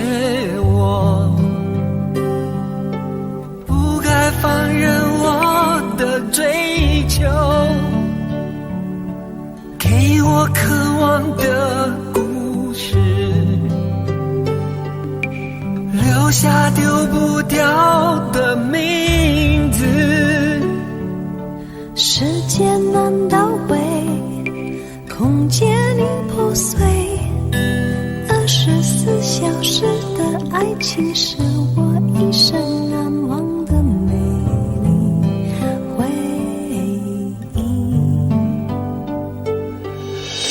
我，不该放任我的追求，给我渴望的故事，留下丢不掉的名字。时间难倒回，空间已破碎，24小时的爱情是我一生难忘的美丽回忆。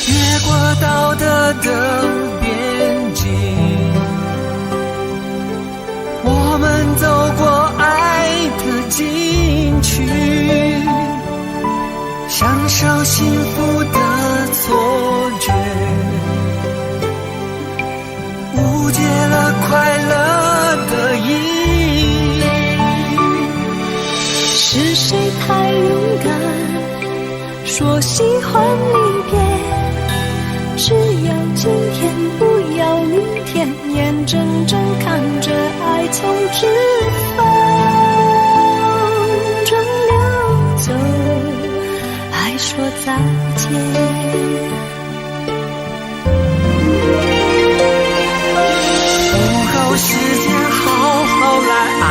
越过道德的边境，我们走过爱的禁区，享受幸福的错觉，误解了快乐的意义。是谁太勇敢，说喜欢离别？只要今天，不要明天，眼睁睁看着爱从指缝中流走，还说再见。时间好好来爱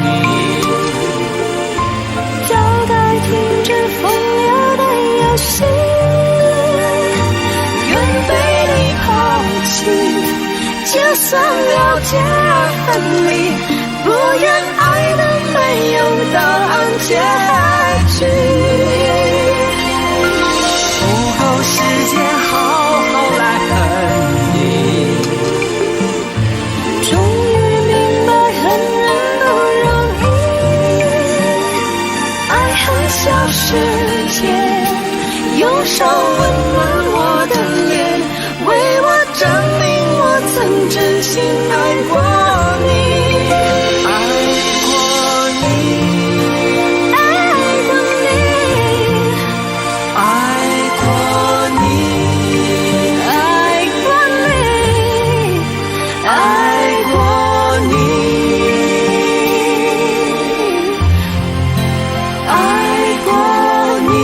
你，早该停止风流的游戏，愿被你抛弃，就算了解而分离，不愿爱的没有答案结局。不够时间好好来恨你，小世界，用手温暖我的脸，为我证明我曾真心爱过你，爱过你，爱过你，爱过你，爱过你，爱过你。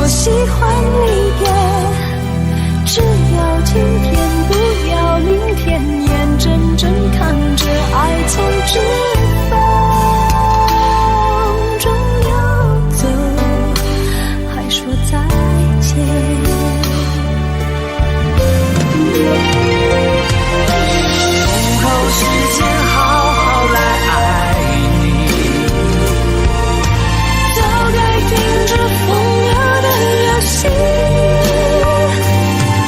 喜欢离别，只要今天，不要明天，眼睁睁看着爱从指缝中流走，还说再见。不够时间好好来爱你，早该停止风流的游戏，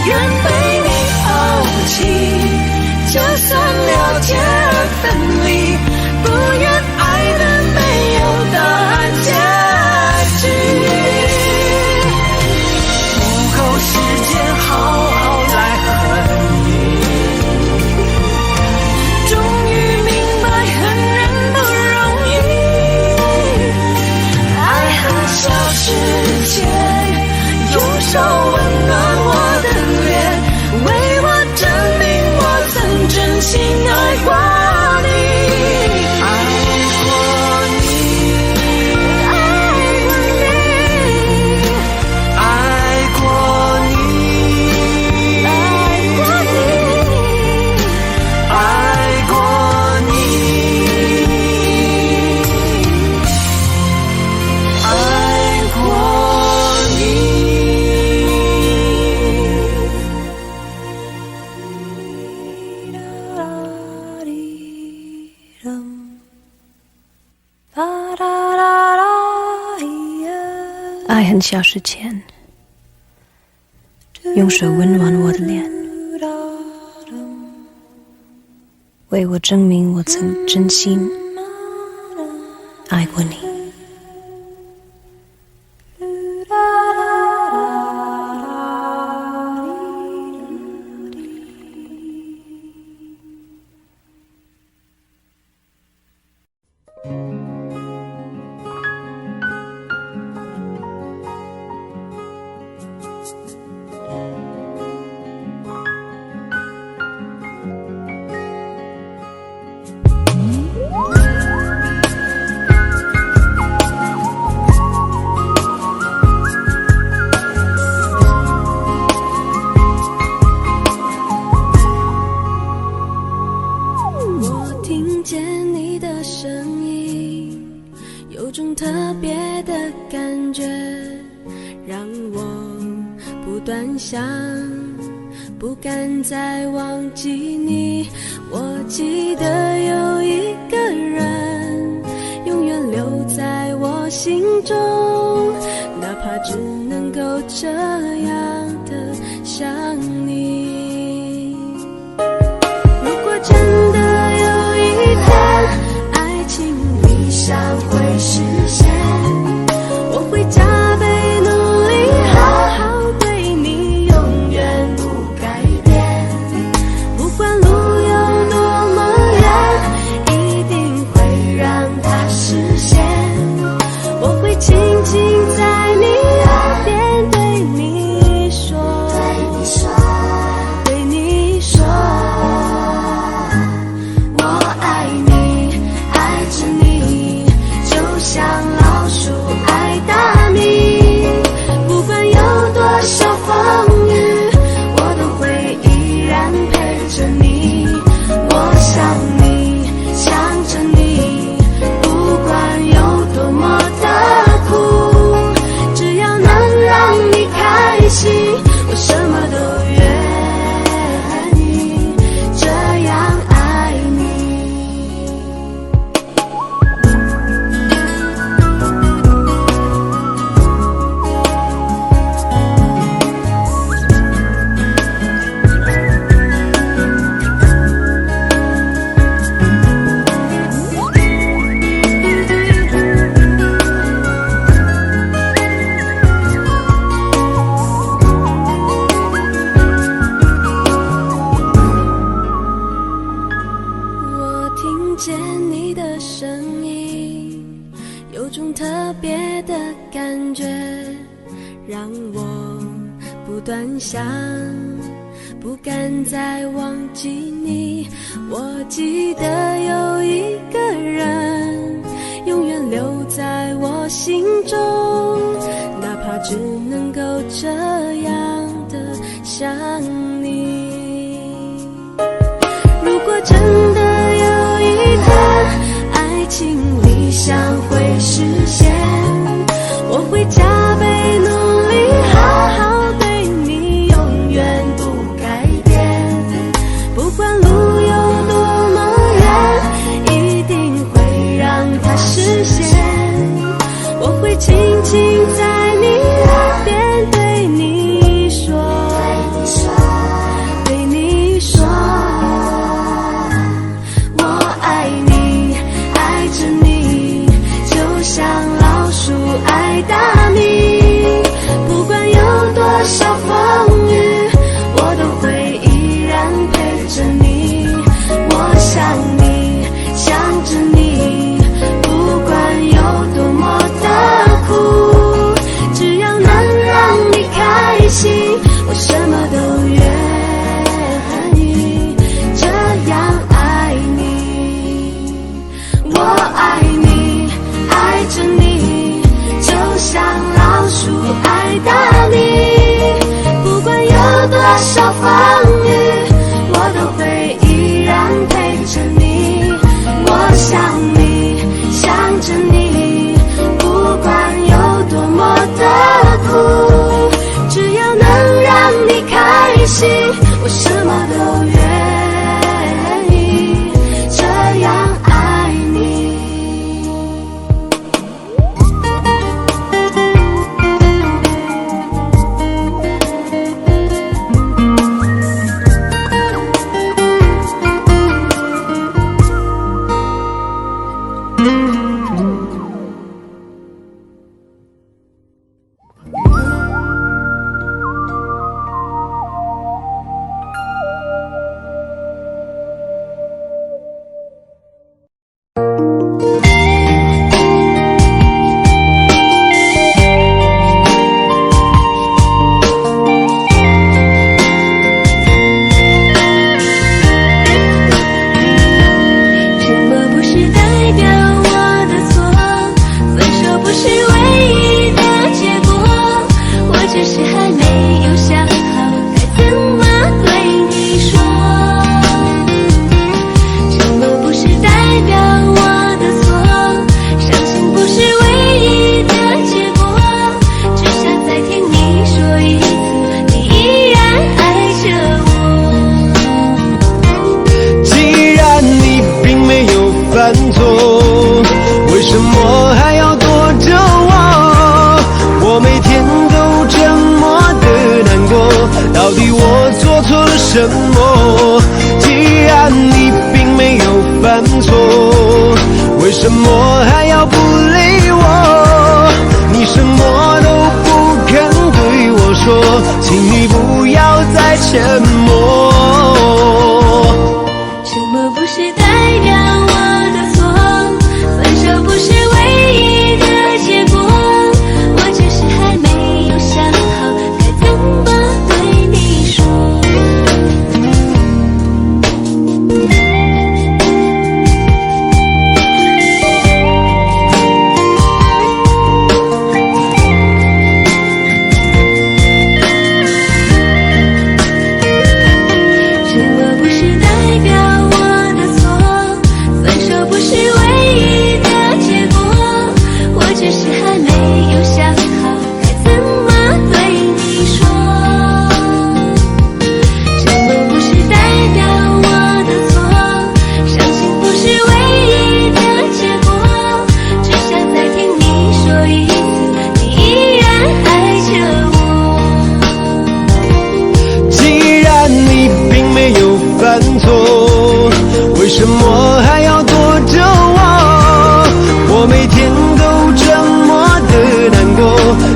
愿被你抛弃，就算了解而分离，不愿爱的没有答案结局。不够时间好好来恨你，终于明白恨很小时前，用手温暖我的脸，为我证明我曾真心爱过你。想，不敢再忘记你。我记得有一个人，永远留在我心中，哪怕只能够这样的想你。如果真的有一天，爱情理想会实现，我会加倍努力，好好对你，永远不改变。不管路有多么远，一定会让它实现。我会轻轻在你耳边对你说，对你说，我爱你，爱着你，就像老鼠爱大米。不管有多少风雨，我都会依然陪着你。我想你，想着你，不管有多么的苦，只要能让你开心，我什么都愿意，这样爱你。我听见你的声音，有种特别的感觉，让我不断想，不敢再忘记你。我记得有一个人，永远留在我心中，哪怕只能够这样的想你。如果真的有一天，爱情理想会实现，我会加倍努力，好好对你，永远不改变。不管路有多么远，一定会让它实现。我会轻轻在你耳边对你说，对你说，我爱你，爱着你，就像老鼠爱大米。不管有多少风雨，我都会依然陪着你。我想你，想着你，不管有多么的苦，只要能让你开心，我什么都愿意，这样爱你。我爱你，爱着你，就像老鼠爱大米。不管有多少风雨，我都会依然陪着你。我想你，想着你，不管有多么的苦，只要能让你开心，我什么都愿意，这样爱你。什么？既然你并没有犯错，为什么还要不理我？你什么都不肯对我说，请你不要再沉默。沉默不是代表我的错，分手不是唯一的结果，我只是还没有想好该怎么对你说。为什么还要躲着我？我每天都这么的难过，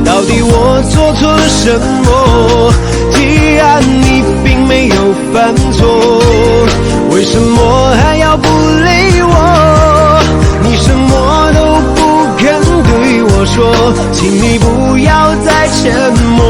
到底我做错了什么？既然你并没有犯错，为什么还要不理我？你什么都不肯对我说，请你不要再沉默。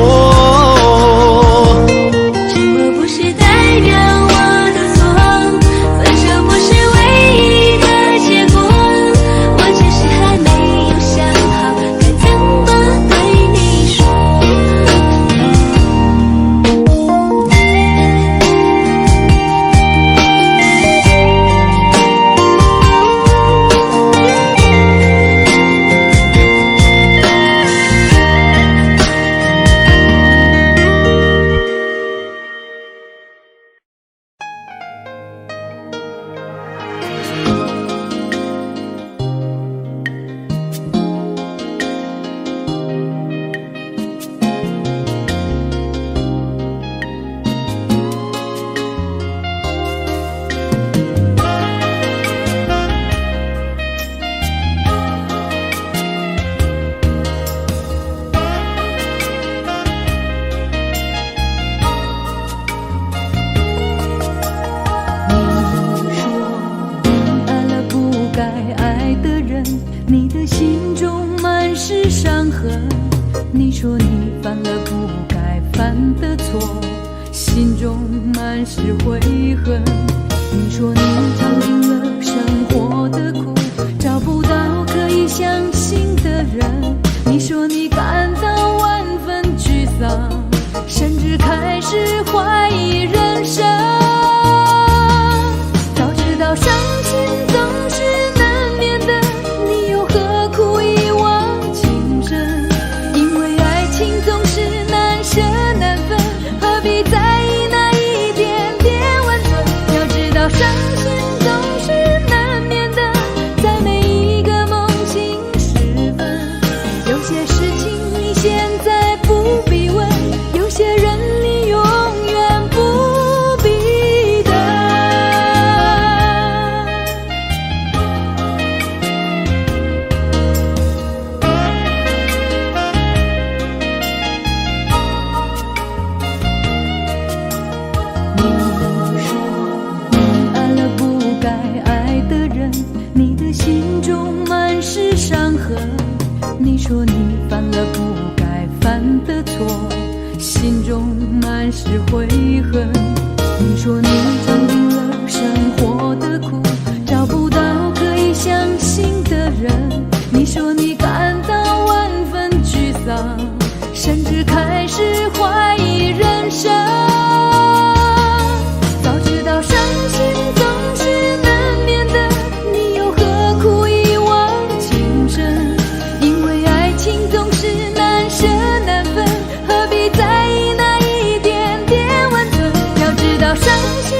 伤心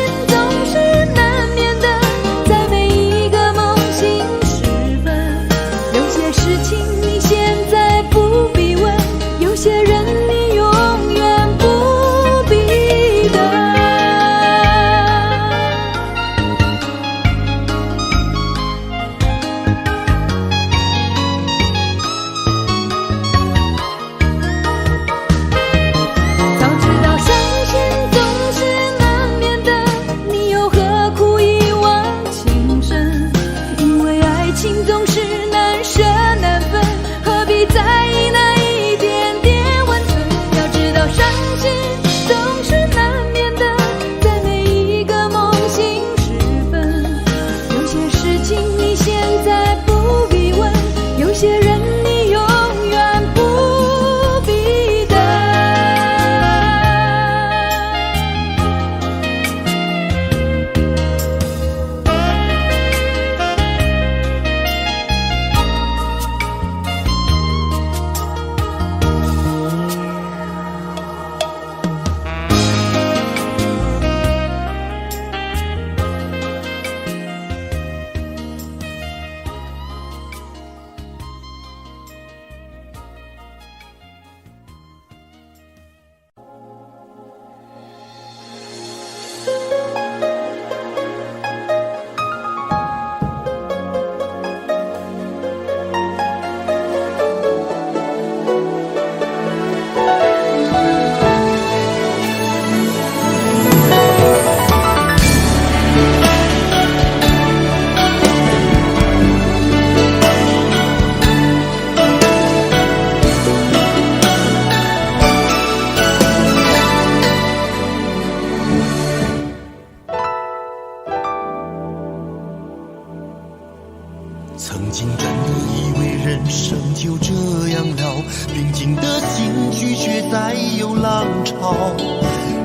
生就这样了，平静的心拒绝再有浪潮。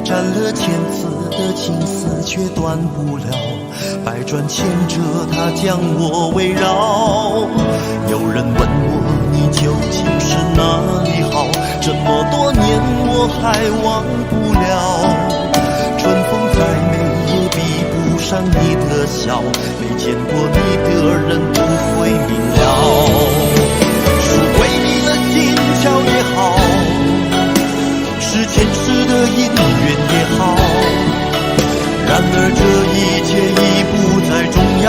斩了千次的情丝却断不了，百转千折它将我围绕。有人问我你究竟是哪里好，这么多年我还忘不了。春风再美也比不上你的笑，没见过你的人不会明了。是鬼迷了心窍也好，是前世的姻缘也好，然而这一切已不再重要。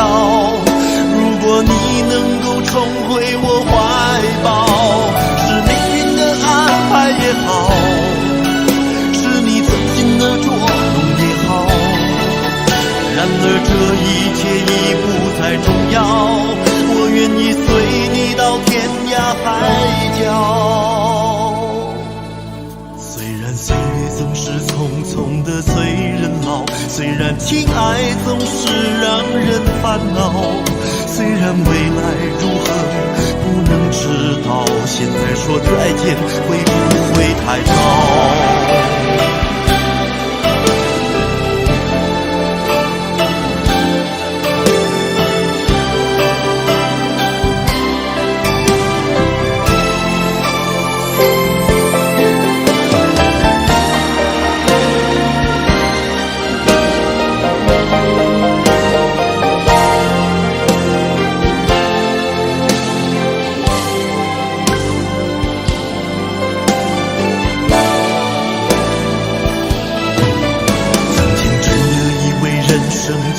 如果你能够重回我怀抱，是命运的安排也好，是你存心的捉弄也好，然而这一切已不再重要。我愿意随你到天涯海角。虽然岁月总是匆匆的催人老，虽然情爱总是让人烦恼，虽然未来如何不能知道，现在说再见会不会太早？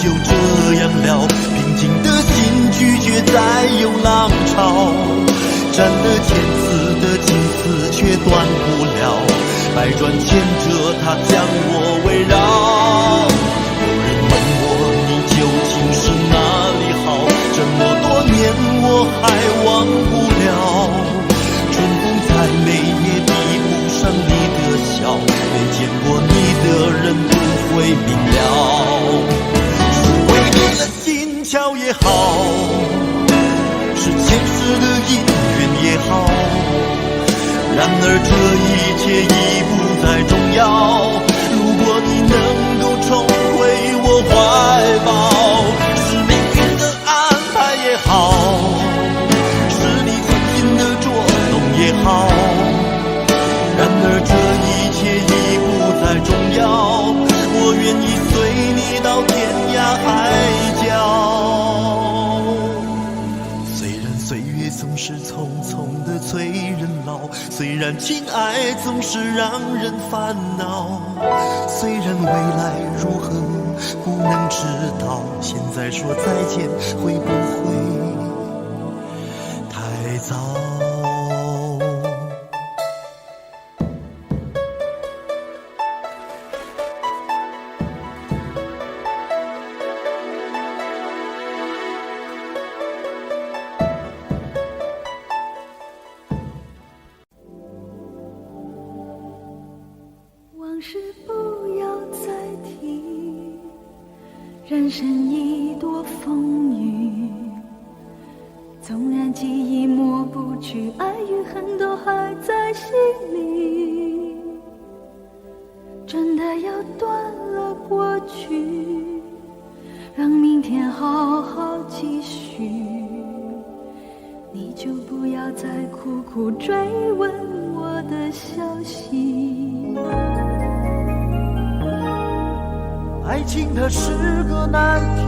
就这样了，平静的心拒绝再有浪潮，斩了千次的情丝却断不了，百转千折它将我围绕。有人问我你究竟是哪里好，这么多年我还忘不了。春风再美也比不上你的笑，没见过你的人不会明了。心窍也好，是前世的姻缘也好，然而这一切已不再重要。如果你能够重回我怀抱，是命运的安排也好，是你存心的捉弄也好，然而这一切已不再重要。我愿意随你到天涯海角。虽然岁月总是匆匆的催人老，虽然情爱总是让人烦恼，虽然未来如何不能知道，现在说再见会不会太早？往事不要再提，人生已多风雨，纵然记忆抹不去，爱与恨都还在心里。真的要断了过去，让明天好好继续，你就不要再苦苦追问我的消息。爱情它是个难题，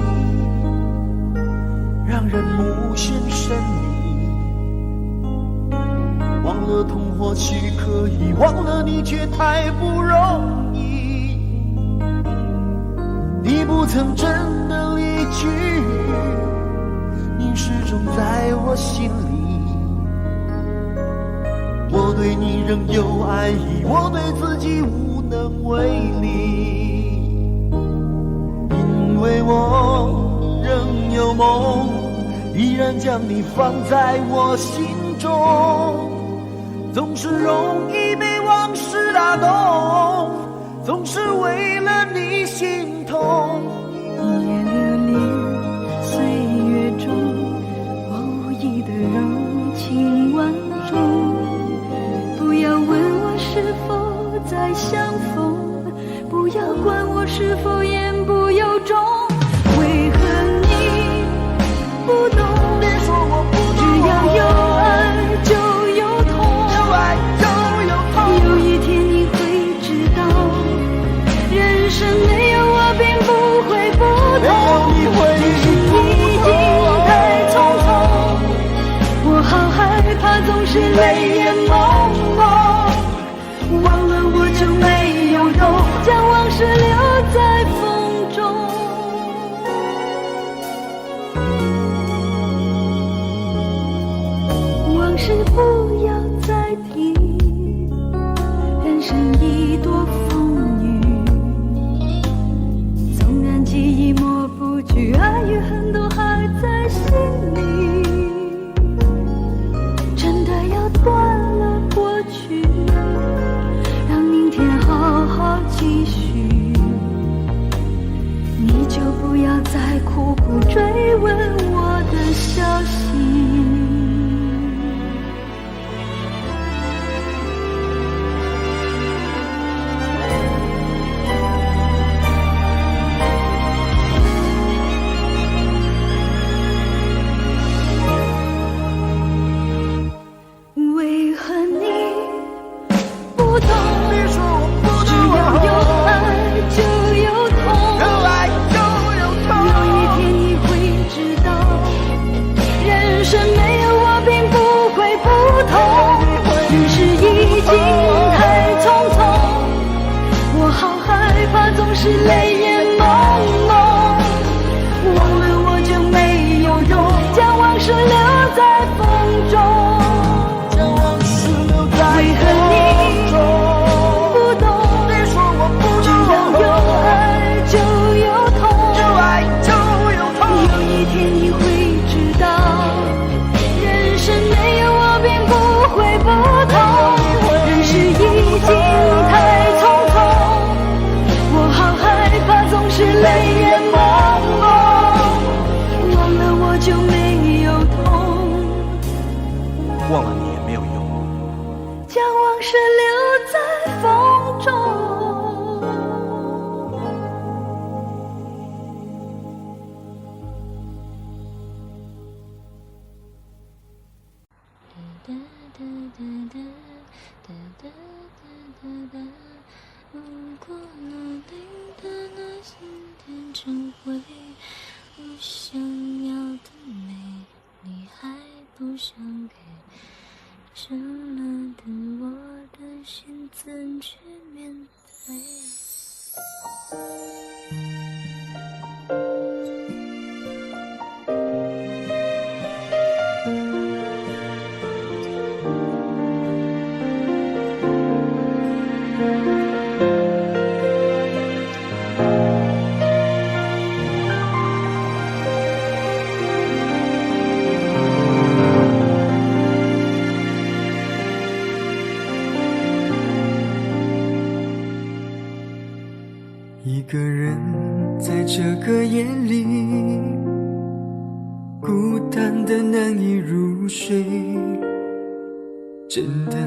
让人目眩神迷。忘了痛或许可以，忘了你却太不容易。你不曾真的离去，你始终在我心里。我对你仍有爱意，我对自己无能为力。因为我仍有梦，依然将你放在我心中，总是容易被往事打动，总是为了你心痛。一夜流连岁月中，我无意的柔情中，为何你不懂？只要有爱就有痛，有一天你会知道，人生没有我并不会不同，只是已经太匆匆，我好害怕总是泪眼朦胧，忘了我就没有用，将往事留在风中。往事不要再提，人生已多风雨，纵然记忆抹不去，爱与恨都还在心里，真的要断了过去，让明天好好继续，你就不要再苦苦追问我的消息。为何你不懂？只要有爱就有痛，有一天你会知道，人生没有我并不会不同，只是已经太匆匆，我好害怕总是泪眼朦胧，忘了我就没有用，将往事留在风中。为何你不懂？只要有爱就有痛，有一天你会知道，人生没有我并不会不同，人世已经太匆匆，我好害怕总是泪眼朦胧，忘了我就没有痛，忘了你也没有用。将往事留在风中。如果努力的那些天成为我想要的美，你还不想给？什么的我的心怎去面对？一个人在这个夜里，孤单的难以入睡，真的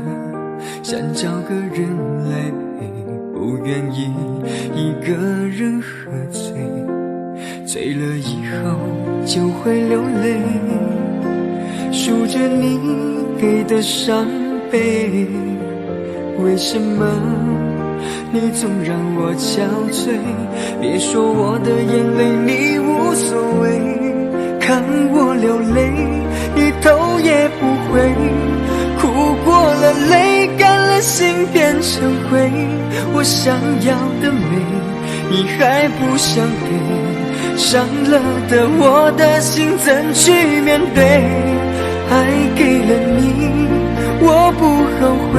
想找个人来陪，不愿意一个人喝醉，醉了以后就会流泪，数着你给的伤悲，为什么你总让我憔悴？别说我的眼泪你无所谓，看我流泪一头也不回，哭过了泪干了心变成灰，我想要的美你还不想给，伤了的我的心怎去面对？爱给了你我不后悔，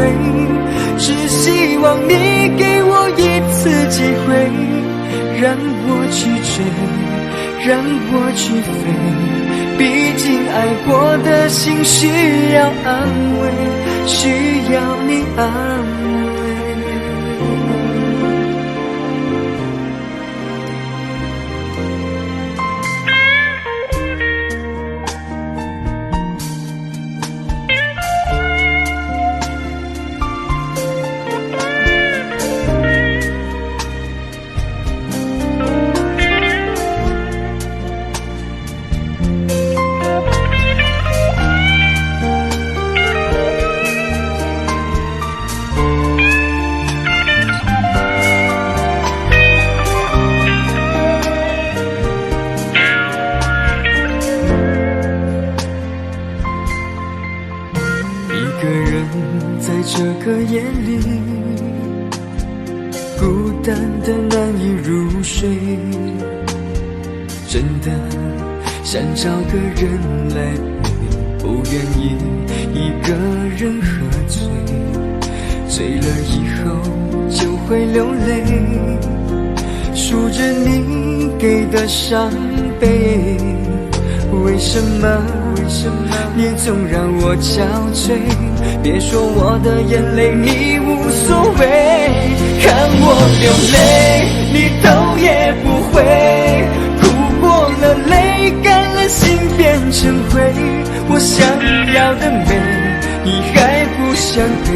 只希望你给我一次机会，让我去追，让我去飞，毕竟爱过的心需要安慰，需要你安慰。个夜里，孤单的难以入睡，真的想找个人来陪，不愿意一个人喝醉，醉了以后就会流泪，数着你给的伤悲，为什么你总让我憔悴？别说我的眼泪你无所谓，看我流泪你头也不回，哭过了泪干了心变成灰，我想要的美你还不想给，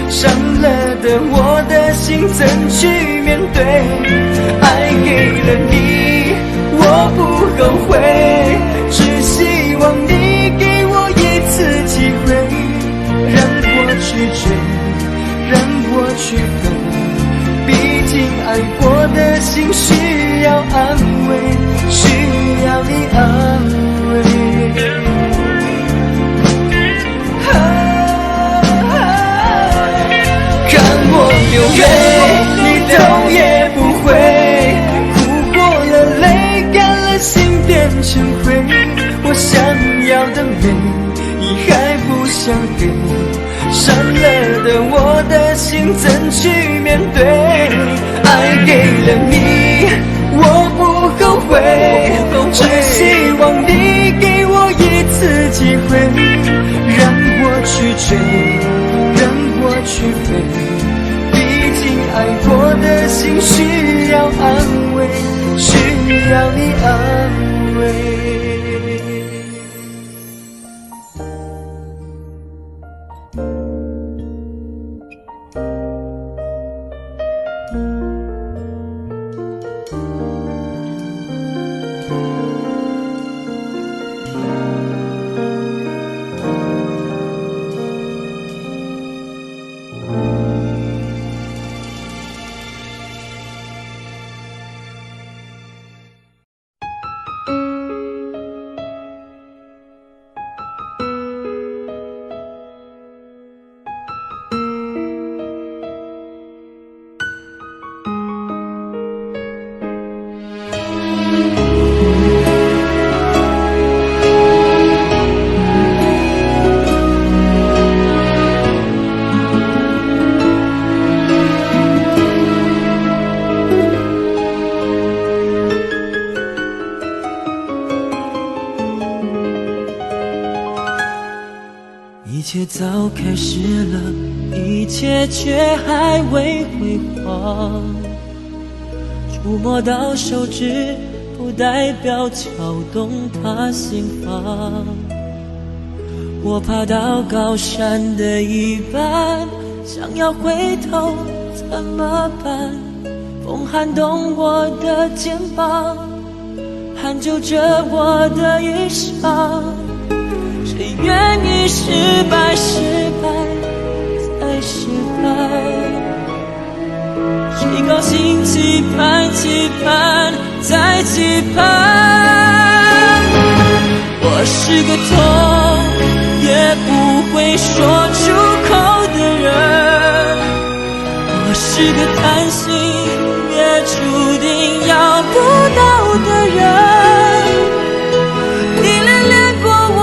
伤了的我的心怎去面对？爱给了你我不后悔，只希望你给我一次机会，让我去追，让我去飞，毕竟爱过的心需要安慰，需要你安慰。看我流泪你头也不回，哭过了泪干了心变成灰，我想要的美你还不想给，伤了的我的心怎去面对？爱给了你我不后悔，只希望你给我一次机会，让我去追，让我去飞，毕竟爱过的心需要安慰，需要你安慰。一切早开始了，一切却还未辉煌。触摸到手指，不代表敲动他心房。我爬到高山的一半，想要回头怎么办？风撼动我的肩膀，hand就着我的衣裳。谁愿意失败，失败再失败？谁高兴期盼，期盼再期盼？我是个痛也不会说出口的人，我是个贪心也注定要不到的人。你恋恋过我，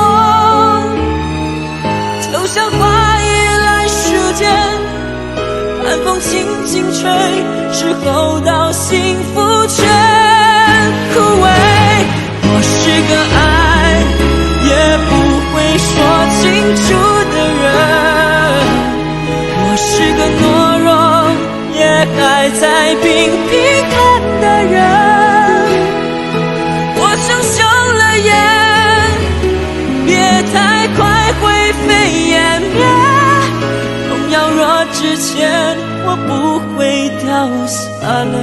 就像花依赖树间，寒风轻轻吹，之后到幸福全枯萎。我是个爱也不会说清楚的人，我是个懦弱也还在拼拼看的人。我想休了眼，别太快灰飞烟灭，痛要若之前我不会掉下泪。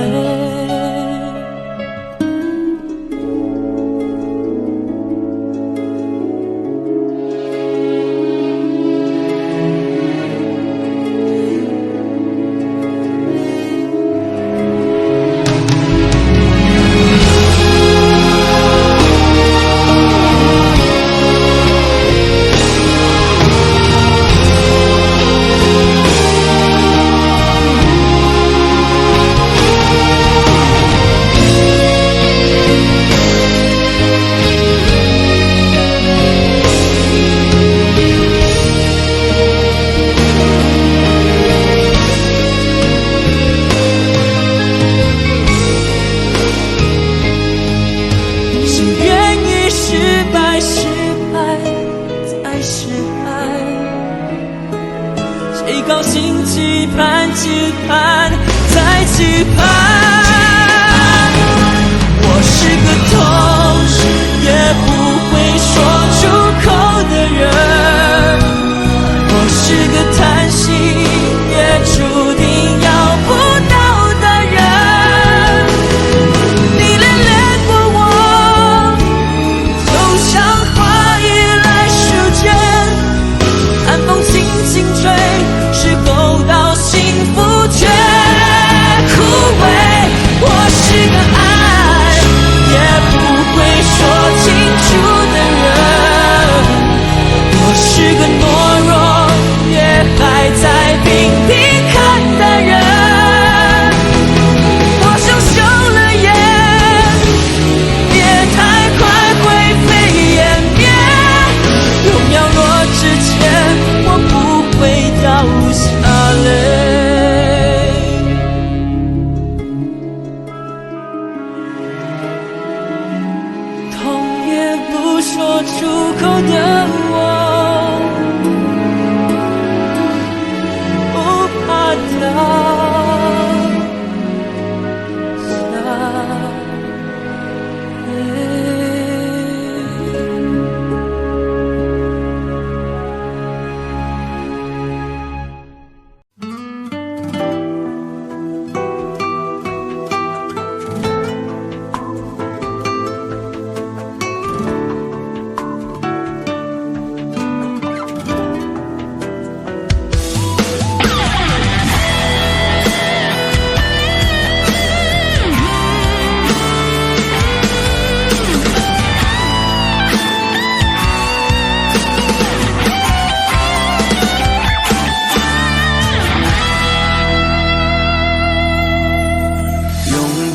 盼，期盼，再期盼。我是个痛，也不会说出口的人，我是个叹息，也注定要不到的人。你恋恋过我，就像花依赖时间，寒风轻轻吹，是够到幸福却枯萎。我是个爱也不会说清楚的人，我是个懦弱也还在频频看的人。我想休了眼，别太快灰飞烟灭，有秒落之前我不会掉下泪。痛也不说出口的我，不怕掉下泪。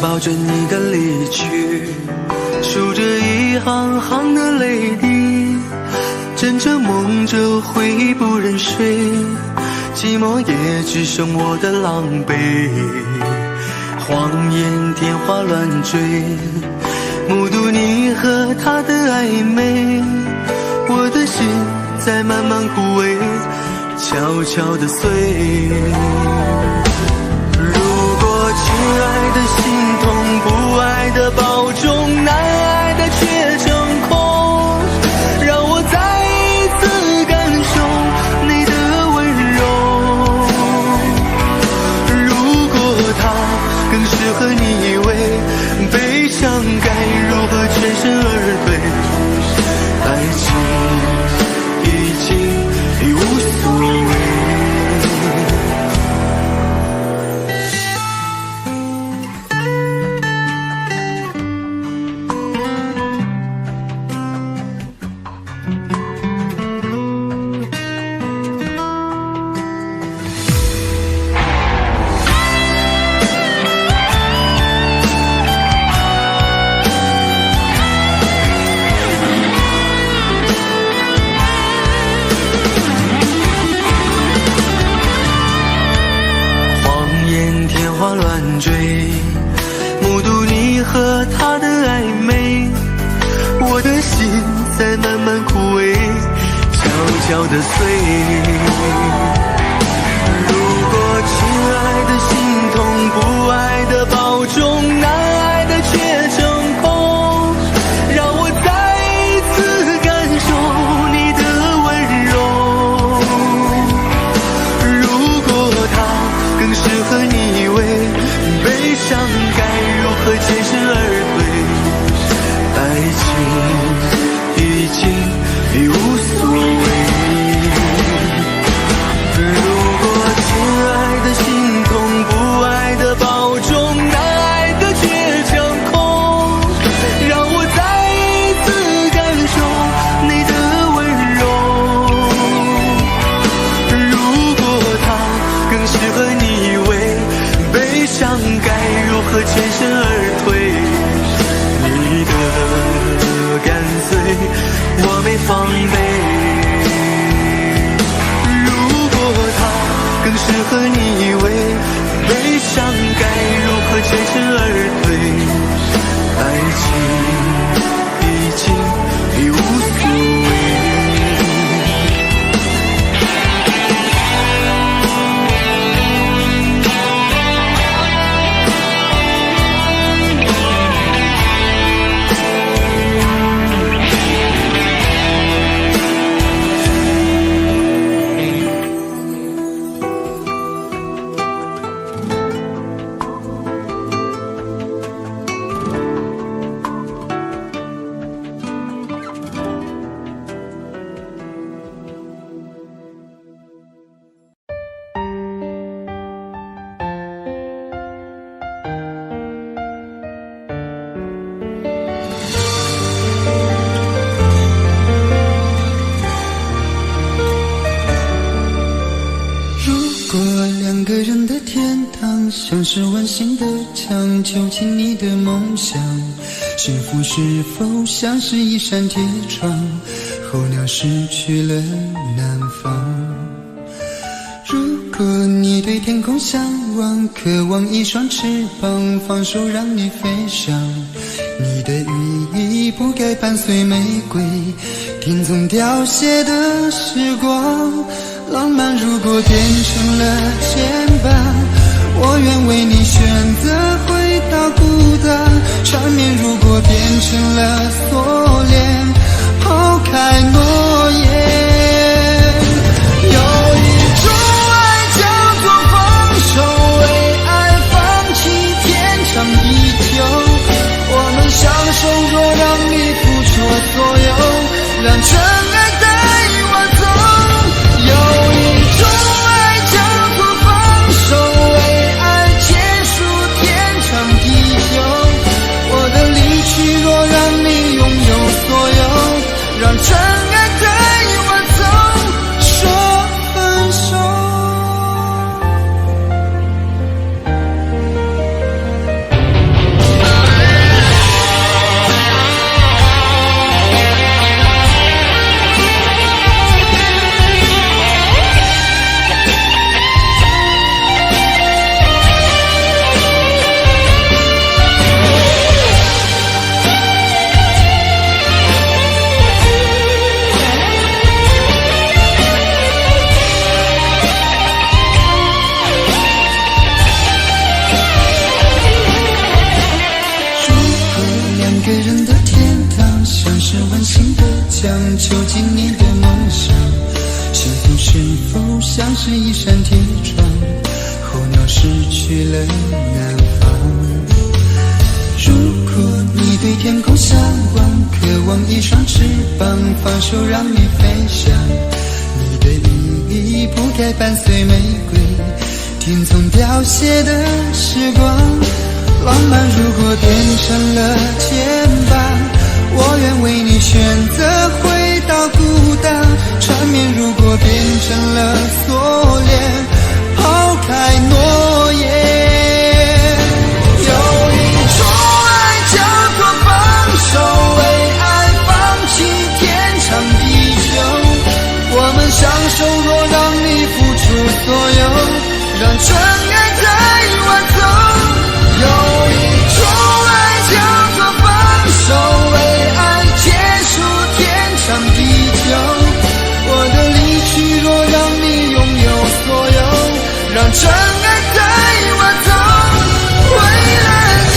抱着你的离去，数着一行行的泪滴，枕着梦着回忆不忍睡，寂寞也只剩我的狼狈。谎言天花乱坠，目睹你和他的暧昧，我的心在慢慢枯萎，悄悄地碎。亲爱的心痛，不爱的保重，难爱的却成空，让我再一次感受你的温柔。如果他更适合你以为，悲伤该如何全身而退？爱情已经无所谓。目睹你和他的暧昧，我的心在慢慢枯萎，悄悄地碎。如果亲爱的心痛，不爱的保重，难爱的却成空，让我再一次感受你的温柔。如果他更适合你以为，悲伤该如何全身而退？爱情已经无所谓。如果亲爱的心痛，不爱的保重，难爱的却成空，让我再一次感受你的温柔。如果他更适合你以为，悲伤该如何全身而退？你的干脆我没防备。如果他更适合你以为，悲伤该如何全身而退？爱情已经无所谓。堂，像是温馨的墙，囚禁你的梦想。幸福是否像是一扇铁窗，候鸟失去了南方。如果你对天空向往，渴望一双翅膀，放手让你飞翔。你的羽翼不该伴随玫瑰，听从凋谢的时光。浪漫如果变成了牵绊，我愿为你选择回到孤单。缠绵如果变成了锁链，抛开诺言。有一种爱叫做放手，为爱放弃天长地久。我们相守，若让你付出所有，让真爱带我走。有一种爱叫做放手，为爱结束天长地久。我的离去，若让你拥有所有，让真爱带我走，说分手。囚禁你的梦想，幸福是否像是一扇铁窗，候鸟失去了南方。如果你对天空向往，渴望一双翅膀，放手让你飞翔。你的羽翼不该伴随玫瑰，听从凋谢的时光。浪漫如果变成了牵绊，我愿为你选择回到孤单。缠绵如果变成了锁链，抛开诺言。有一种爱叫做放手，为爱放弃天长地久。我们相守，若让你付出所有，让真爱带我走。有一种爱叫做放手，为爱结束天长地久。我的离去，若让你拥有所有，让真爱带我走。为了你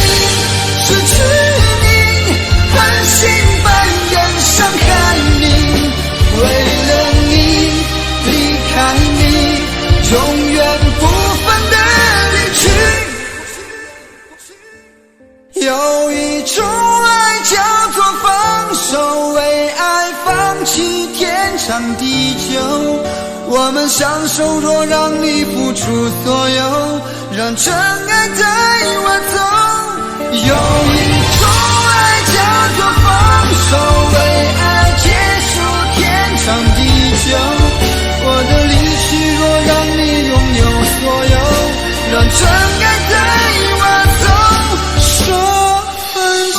失去你，狠心扮演伤害你。为了你离开你，永远不分的离去。有一种爱叫做放手，为爱放弃天长地久。我们相守，若让你付出所有，让真爱带我走。有一种爱叫做放手，为爱结束天长地久。我的离去，若让你拥有所有，让真爱带我走，说分手。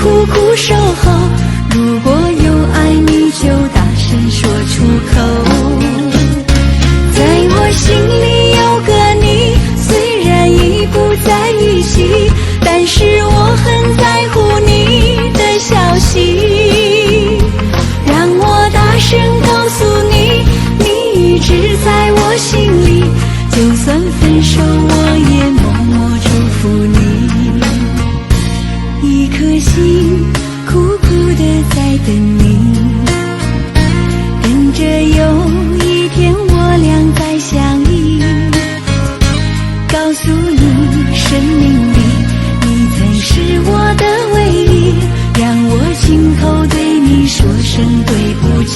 苦苦守候。如果有爱你就大声说出口。在我心里有个你，虽然已不在一起，但是我很在乎你的消息。让我大声告诉你，你一直在我心里，就算分手我也默默祝福你。一颗心苦苦地在等你，等着有一天我俩再相依。告诉你，生命里你曾是我的唯一，让我亲口对你说声对不起。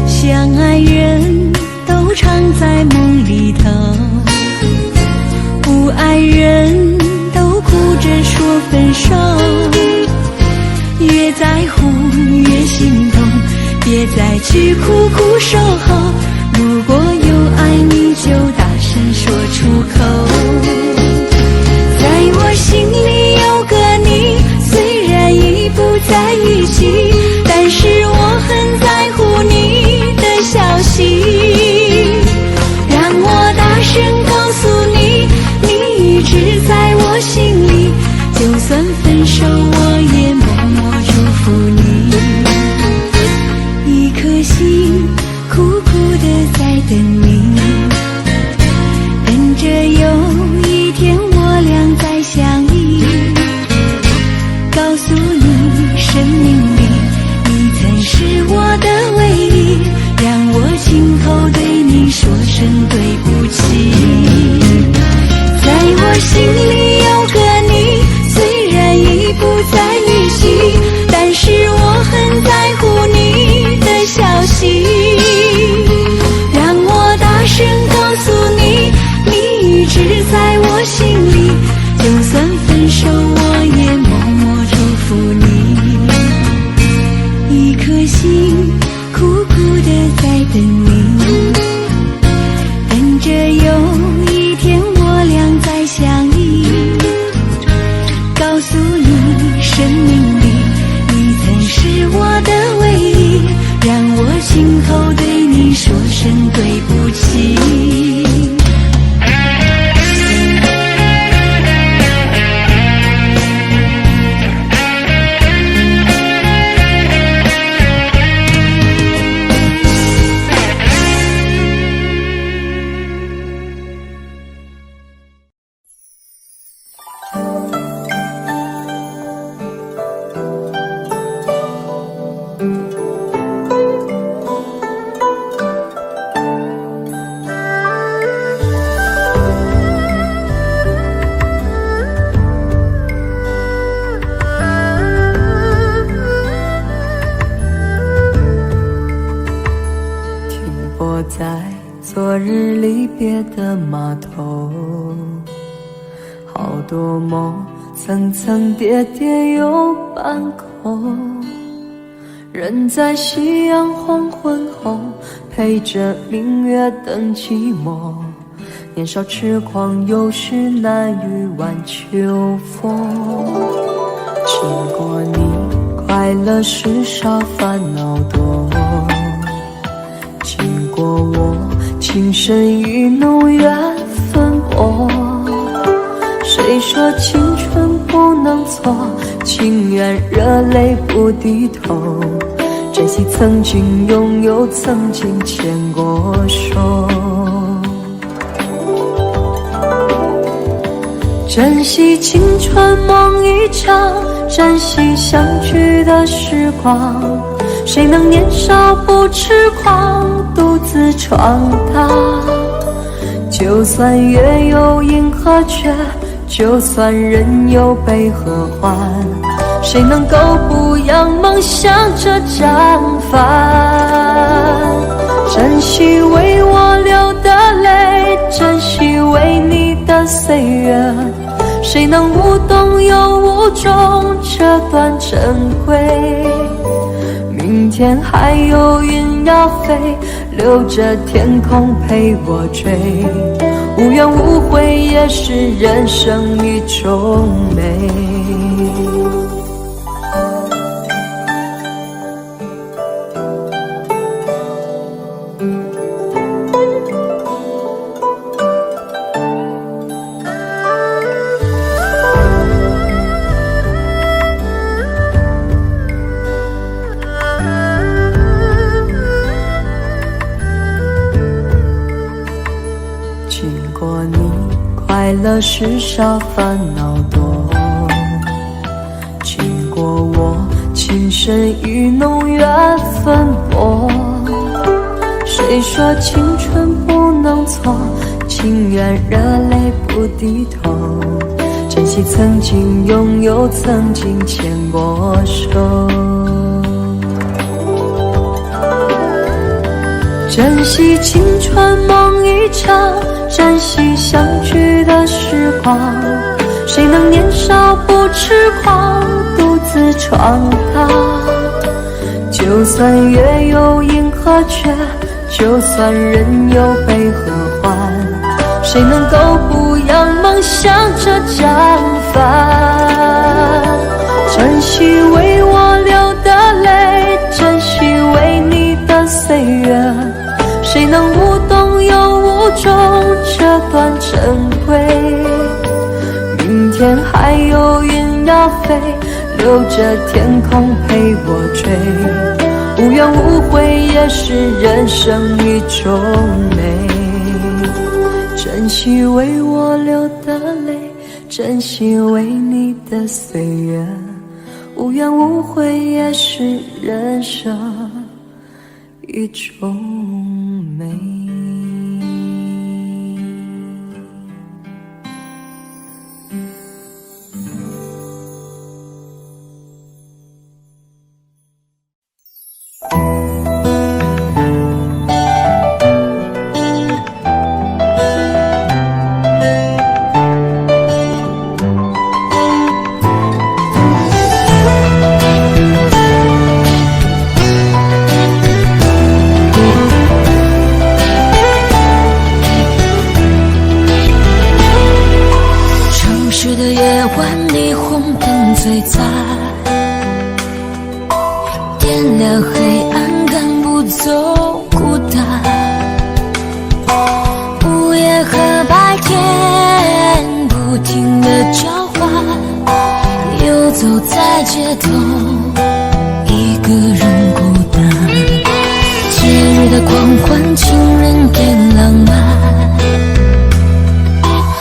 相爱人都常在梦里头，不爱人都哭着说分手。越在乎越心痛，别再去苦苦守候。如果有爱你就大声说出口。在我心里有个你，虽然已不在一起，但是我很在乎你的消息。让我大声告诉你，你一直在我心里，就算分手我也默默祝福你。一颗心苦苦地在等你，等着有一天我俩再相依。告诉你，生命里你曾是我的唯一，让我亲口对你说声对不起。在我心里有个你，虽然已不在一起，但是我很在乎你的消息。让我大声告诉你，你一直在我心里，就算分手我也默默祝福你。一颗心苦苦地在等你，等着有一天我俩再相依。告诉你，生命里你曾是我的唯一，让我亲口对你说声对不起。在昨日离别的码头，好多梦层层叠叠又半空，人在夕阳黄昏后，陪着明月等寂寞。年少痴狂，有时难御晚秋风。经过你，快乐时少，烦恼多。经过我，情深意浓，缘分薄。谁说青春不能错？情愿热泪不低头。珍惜曾经拥有，曾经牵过手。珍惜青春梦一场，珍惜相聚的时光。谁能年少不痴狂，独自闯荡？就算月有阴和缺，就算人有悲和欢，谁能够不扬梦想这张帆？珍惜为我流的泪，珍惜为你的岁月，谁能无动又无衷这段珍贵？明天还有云要飞，留着天空陪我追，无怨无悔也是人生一种美。快乐时少，烦恼多。经过我情深意浓，缘分薄。谁说青春不能错？情愿热泪不低头。珍惜曾经拥有，曾经牵过手。珍惜青春梦一场，珍惜相聚的时光。谁能年少不痴狂，独自闯荡？就算月有阴和缺，就算人有悲和欢，谁能够不让梦想着绽放？珍惜为我流的泪，珍惜为你的岁月，谁能无动又无衷这段珍贵？明天还有云要飞，留着天空陪我追，无怨无悔也是人生一种美。珍惜为我流的泪，珍惜为你的岁月，无怨无悔也是人生一种美。点亮黑暗，赶不走孤单。午夜和白天不停地交换，游走在街头，一个人孤单。节日的狂欢，情人变浪漫，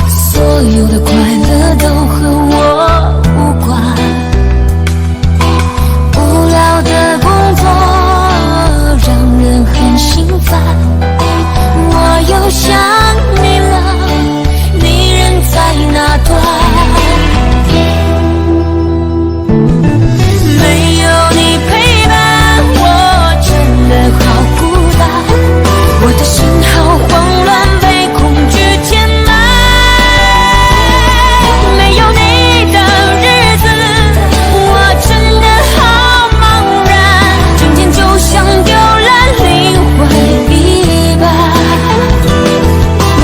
所有的快乐都和我无关。无聊的工作让人很心烦，我又想你了，你人在哪端？没有你陪伴，我真的好孤单，我的心好慌乱，被恐惧填满。没有你的日子，我真的好茫然，今天就像丢了灵魂一般。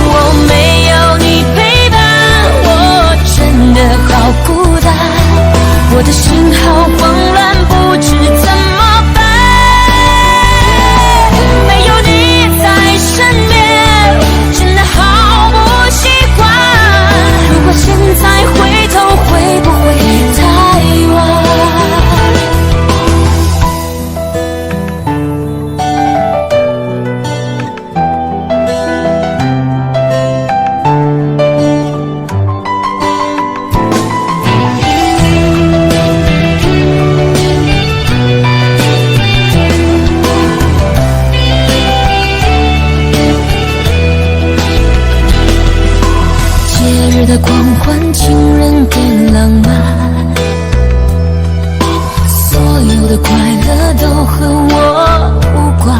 我没有你陪伴，我真的好孤单，我的心好慌乱，不知怎么办。没有你在身边，真的好不习惯。如果现在回头，会不会太晚？节日的狂欢，情人变浪漫，所有的快乐都和我无关。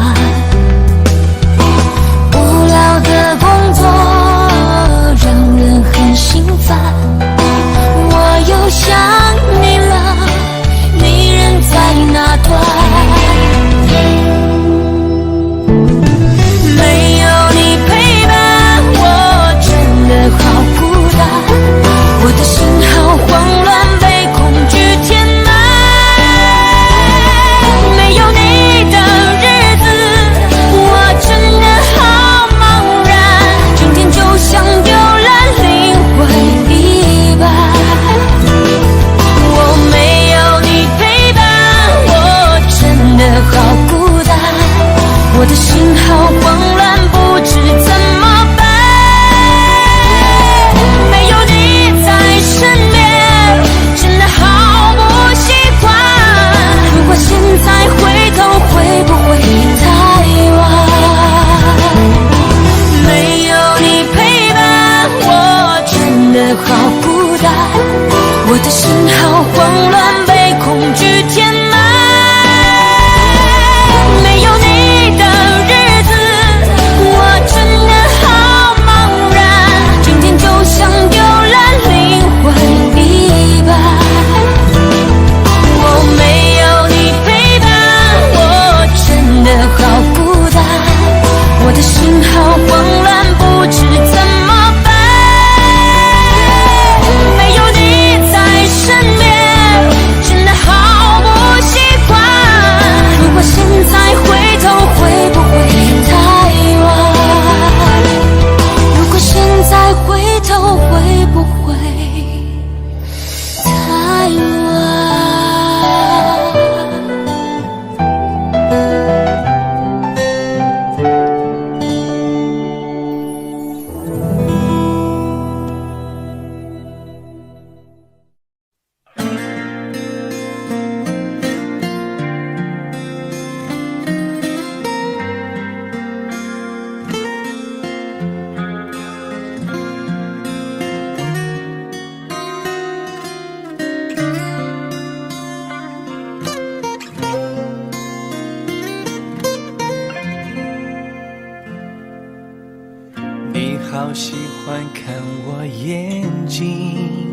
好喜欢看我眼睛，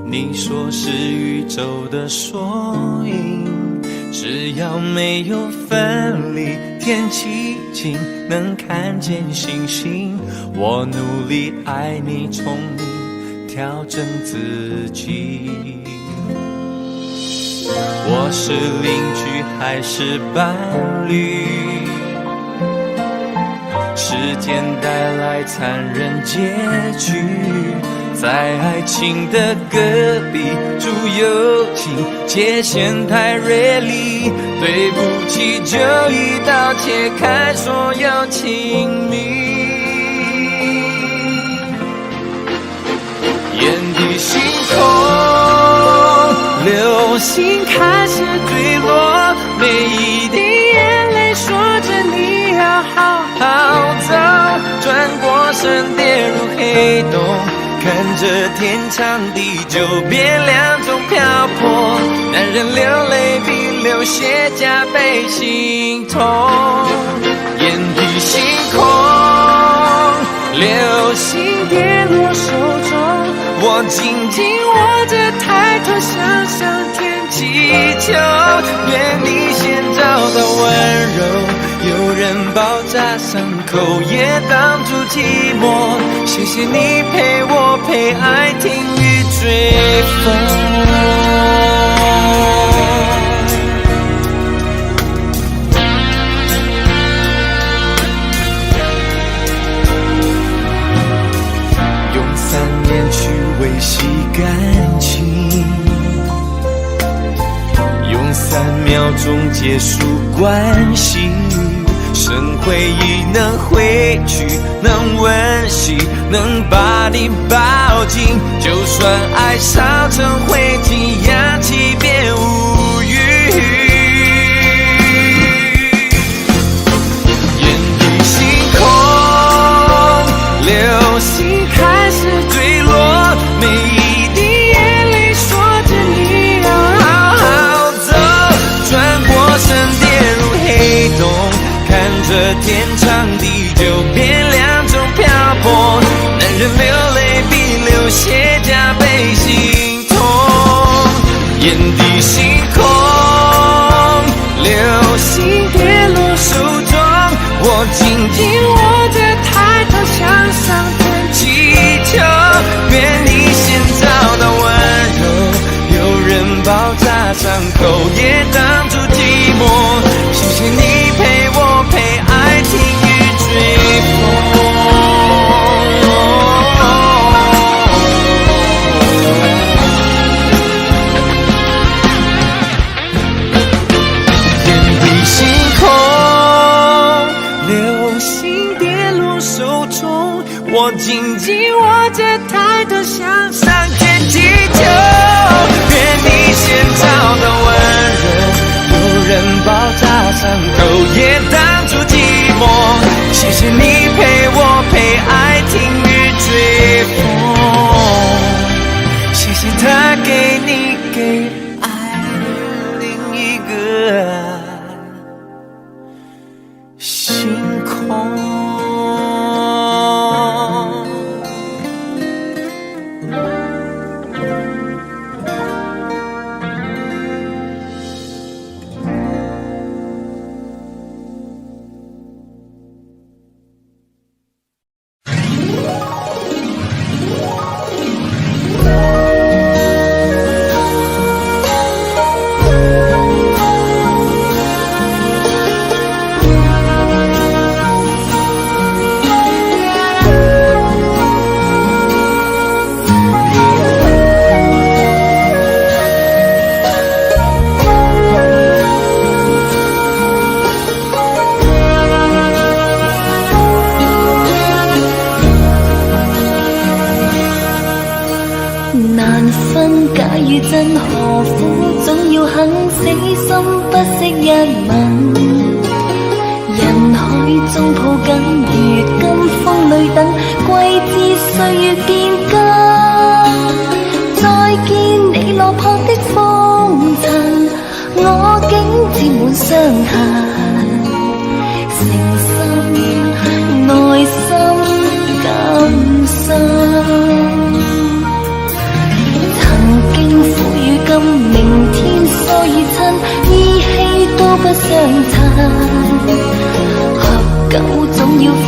你说是宇宙的缩影，只要没有分离，天气晴，能看见星星。我努力爱你，宠你，调整自己。我是邻居还是伴侣？时间带来残忍结局，在爱情的隔壁住友情，界限太锐利，对不起就一刀切开所有亲密。眼底星空，流星开始坠落，每一滴眼泪说着你要好好走，转过身跌入黑洞，看着天长地久变两种漂泊，男人流泪比流血加倍心痛。眼底星空，流星跌落手中，我紧紧握着抬头向上天祈求，愿你先找到温柔，有人包扎伤口也挡住寂寞，谢谢你陪我陪爱听雨追风。用3年去维系感情，用3秒钟结束关系，剩回忆能回去，能温习，能把你抱紧，就算爱烧成灰烬，氧气变无语。眼底星空，流星开始坠落，每一滴眼泪说着你要好好走，转过身跌入黑洞，看着天长地久变两种漂泊，男人流泪比流血加倍心痛。眼底星空，流星跌落手中，我紧紧握着抬头向上天祈求，愿你先找到温柔，有人包扎伤口也挡住寂寞，谢谢你陪我陪爱听雨追风。眼底星空，流星跌落手中，我紧紧握着抬头向上天祈求，愿你先找到温柔，有人包扎伤口也挡住寂寞，谢谢你陪我陪爱听雨追风，谢谢他给你给爱另一个星空。難分假與真，何苦總要肯死心不惜一吻？人海中抱緊，如今風裏等，季節歲月變更。再見你落魄的風塵，我竟沾滿傷痕。誠心內心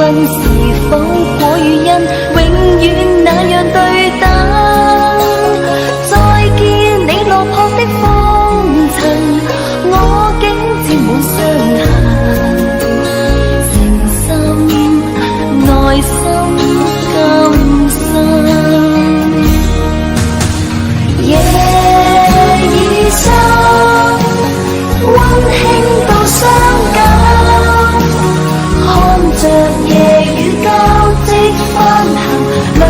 分是否果與因，永遠那樣對等。再見你落魄的風塵，我竟沾滿傷痕。誠心內心今生，夜已深，溫馨到傷感，看着夜雨交織翻行，淚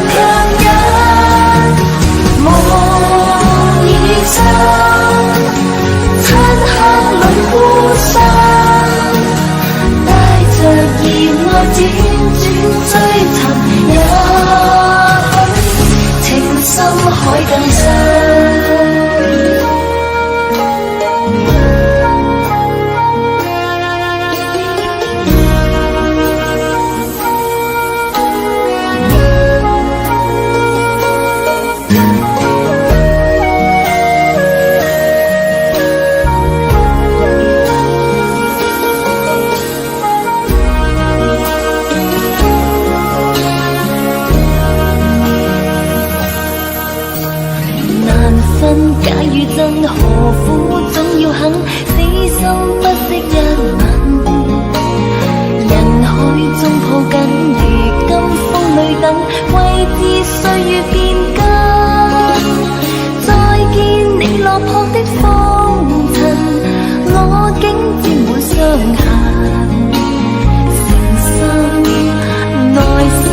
強忍。夢已深，漆黑裏孤身，帶着熱愛輾轉追尋，也許情深海更深。假與真，何苦總要狠？死心不息一吻，人海中抱緊，如今風裏等，為知歲月變更。再見你落魄的風塵，我竟沾滿傷痕。誠心內心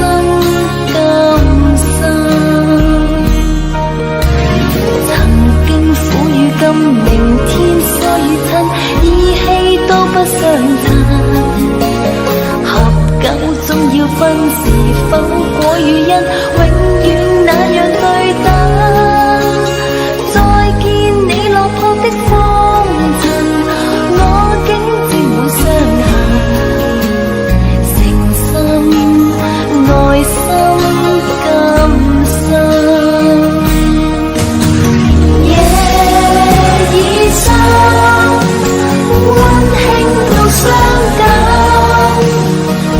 今生。今明天所與親，意氣都不相襯。合久總要分，是否果與因，永遠那樣對等。再見你落魄的風塵，我竟沾滿傷痕。誠心內心今生。溫馨到傷感，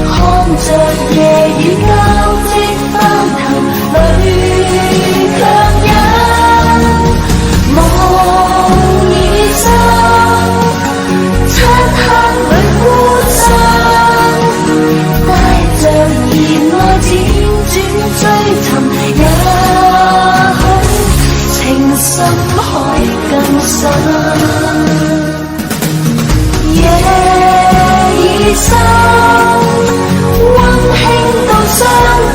看着夜雨交織翻騰，淚強忍。夢已深，漆黑裏孤身，帶着熱愛輾轉追尋，也許情深海更深。夜已深，溫馨到傷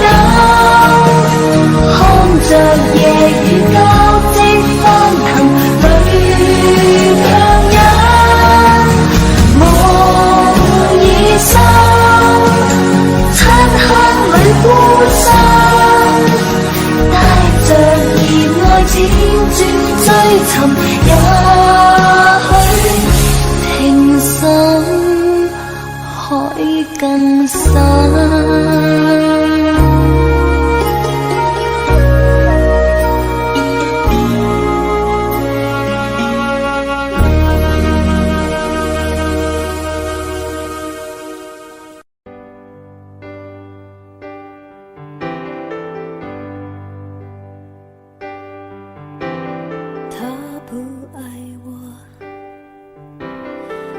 感，看着夜雨交織翻騰，淚強忍。夢已深，漆黑裏孤身，帶着熱愛輾轉追尋，也許情深海更深。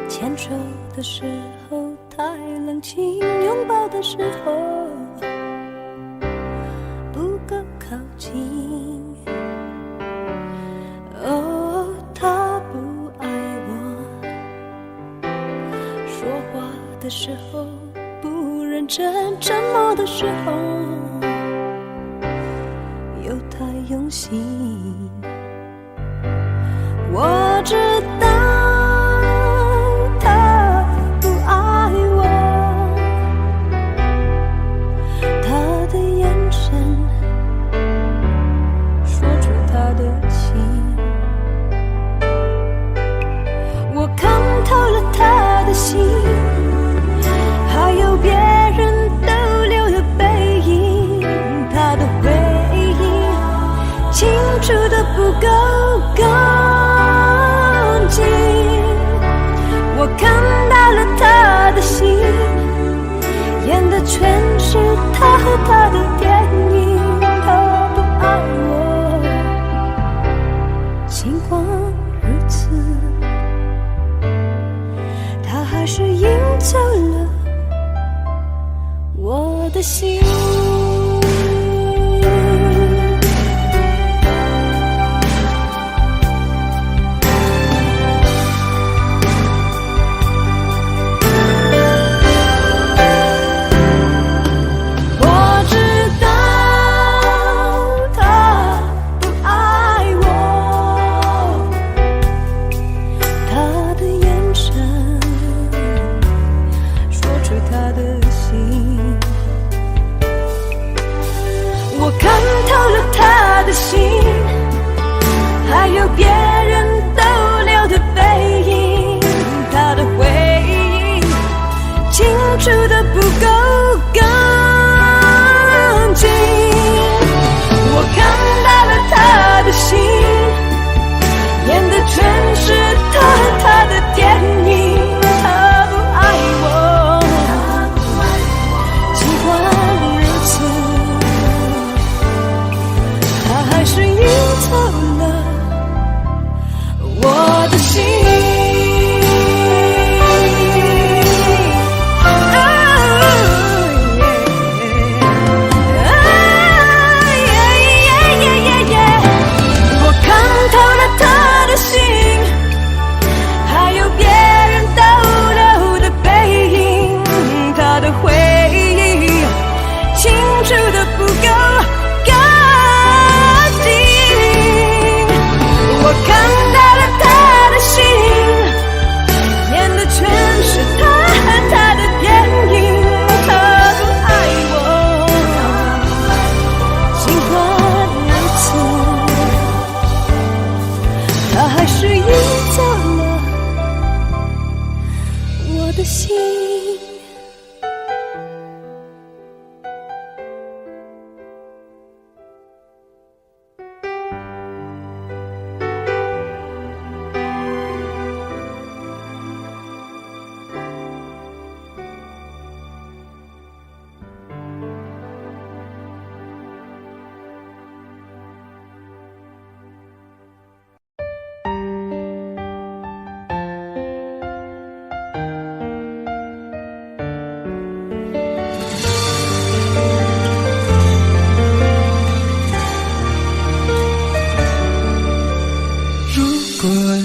牵手的时候太冷清，拥抱的时候不够靠近。哦，他不爱我，说话的时候不认真，沉默的时候又太用心。我知道还有别人逗留的背影，他的回忆清楚的不够干净。是他和他的电影，他不爱我，尽管如此，他还是赢走了我的心。还有别人逗留的背影，他的回忆清楚的不够干净。我看到了他的心，演的全是他和他的电影。他不爱我，尽管如此，他还是赢走了我的心。我看透了他的心，还有别人逗留的背影，他的回忆清楚的不够干净。我看到了他的心，演的全是他和他的电影。他不爱我，尽管如此，他还是赢走了我的心。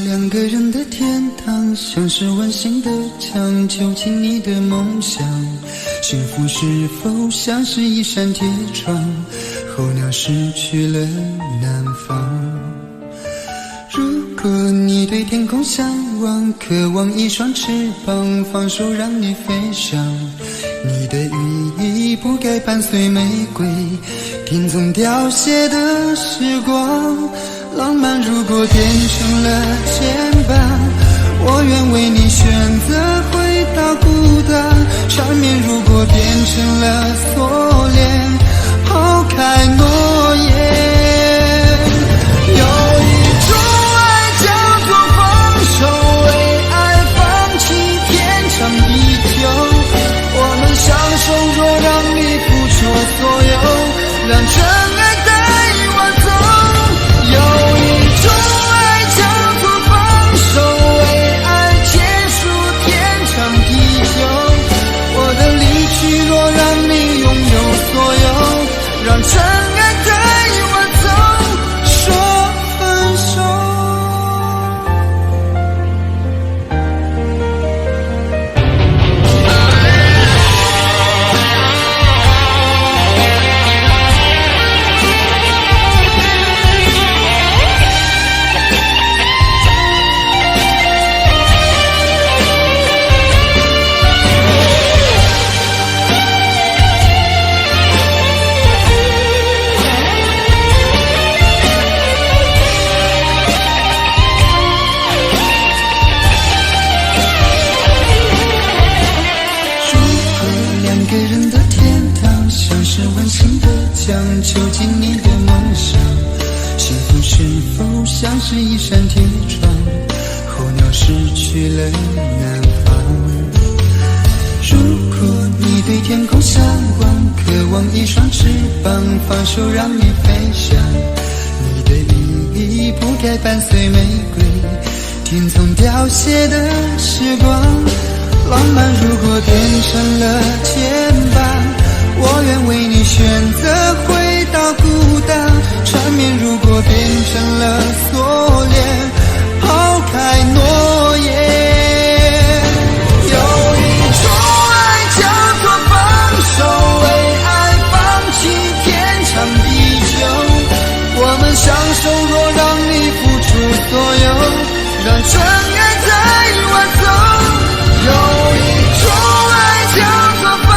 两个人的天堂，像是温馨的墙，囚禁你的梦想。幸福是否像是一扇铁窗，候鸟失去了南方。如果你对天空向往，渴望一双翅膀，放手让你飞翔。你的羽翼不该伴随玫瑰，听从凋谢的时光。浪漫如果变成了牵绊，我愿为你选择回到孤单。缠绵如果变成了锁链，抛开诺言。有一种爱叫做放手，为爱放弃天长地久。我们相守，若让你付出所有，让真爱带我走。有一种爱叫做放手，为爱结束天长地久。我的离去若让你拥有所有，让真爱带我走，说分手。囚禁你的梦想，幸福是否像是一扇铁窗，候鸟失去了南方。如果你对天空向往，一双翅膀，放手让你飞翔。你的意义不该伴随玫瑰，天空凋谢的时光。浪漫如果变成了牵绊，我愿为你选择回到孤单。缠绵如果变成了锁链，抛开诺言。有一种爱叫做放手，为爱放弃天长地久。我们相守，若让你付出所有，让真爱带我走。有一种爱叫做放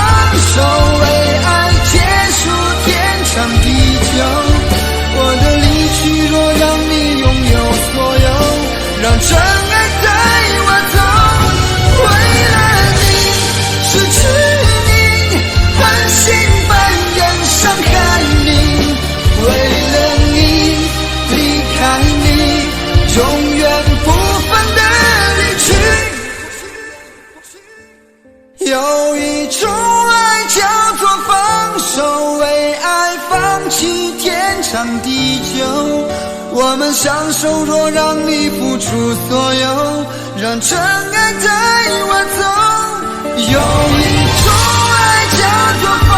手，为爱结束天长地久。我的离去若让你拥有所有，让真爱带我走。为了你失去你，狠心扮演伤害你。为了你离开你，永远不分的离去。有一种爱叫做放手，为爱放弃天长地久。我们相守，若让你付出所有，让真爱带我走。有一种爱叫做放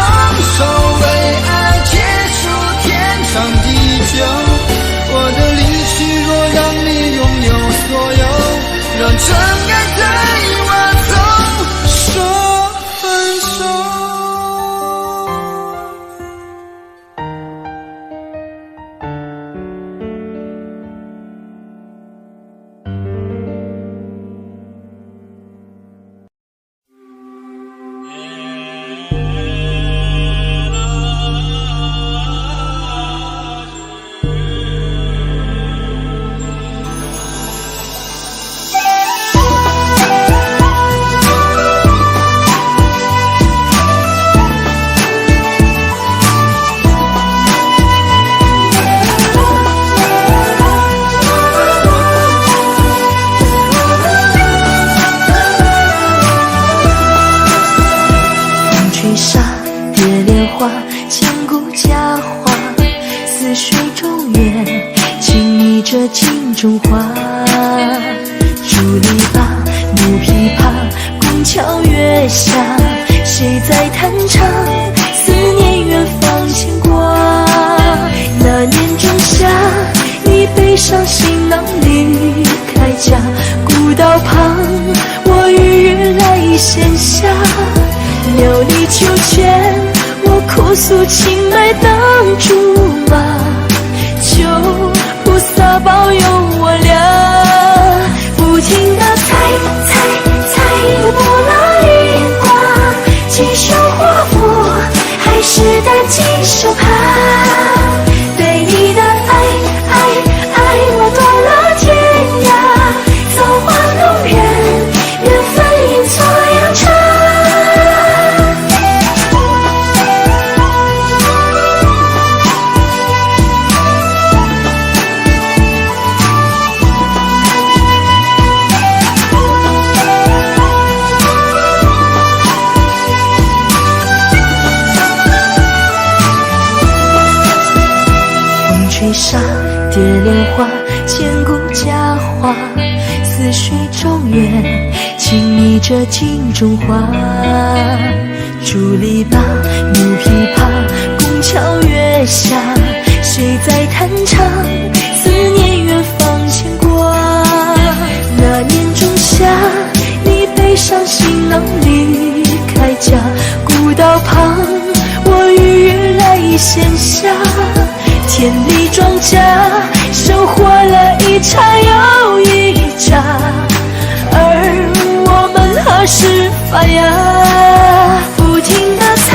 手，为爱结束天长地久。我的离去若让你拥有所有，让真爱带我走。说分手。千古佳话，似水中月，轻昵着镜中花。竹篱笆，木琵琶，拱桥月下，谁在弹唱？思念远方牵挂。那年仲夏，你背上行囊离开家，古道旁，我与月来闲暇，袅你秋千。我哭诉情爱当竹马，求菩萨保佑我俩。不停地猜，又拨了一卦，几手华服，还是单几手帕。对你的爱，我断了天涯，造化弄人，缘分阴错阳差。吹沙蝶莲花，千古佳话，似水中月，轻昵着镜中花。竹篱笆，木琵琶，拱桥月下，谁在弹唱？思念远方牵挂。那年仲夏，你背上行囊离开家，古道旁，我与月来闲暇。田里庄稼，收获了一茬又一茬，而我们何时发芽？不停地猜，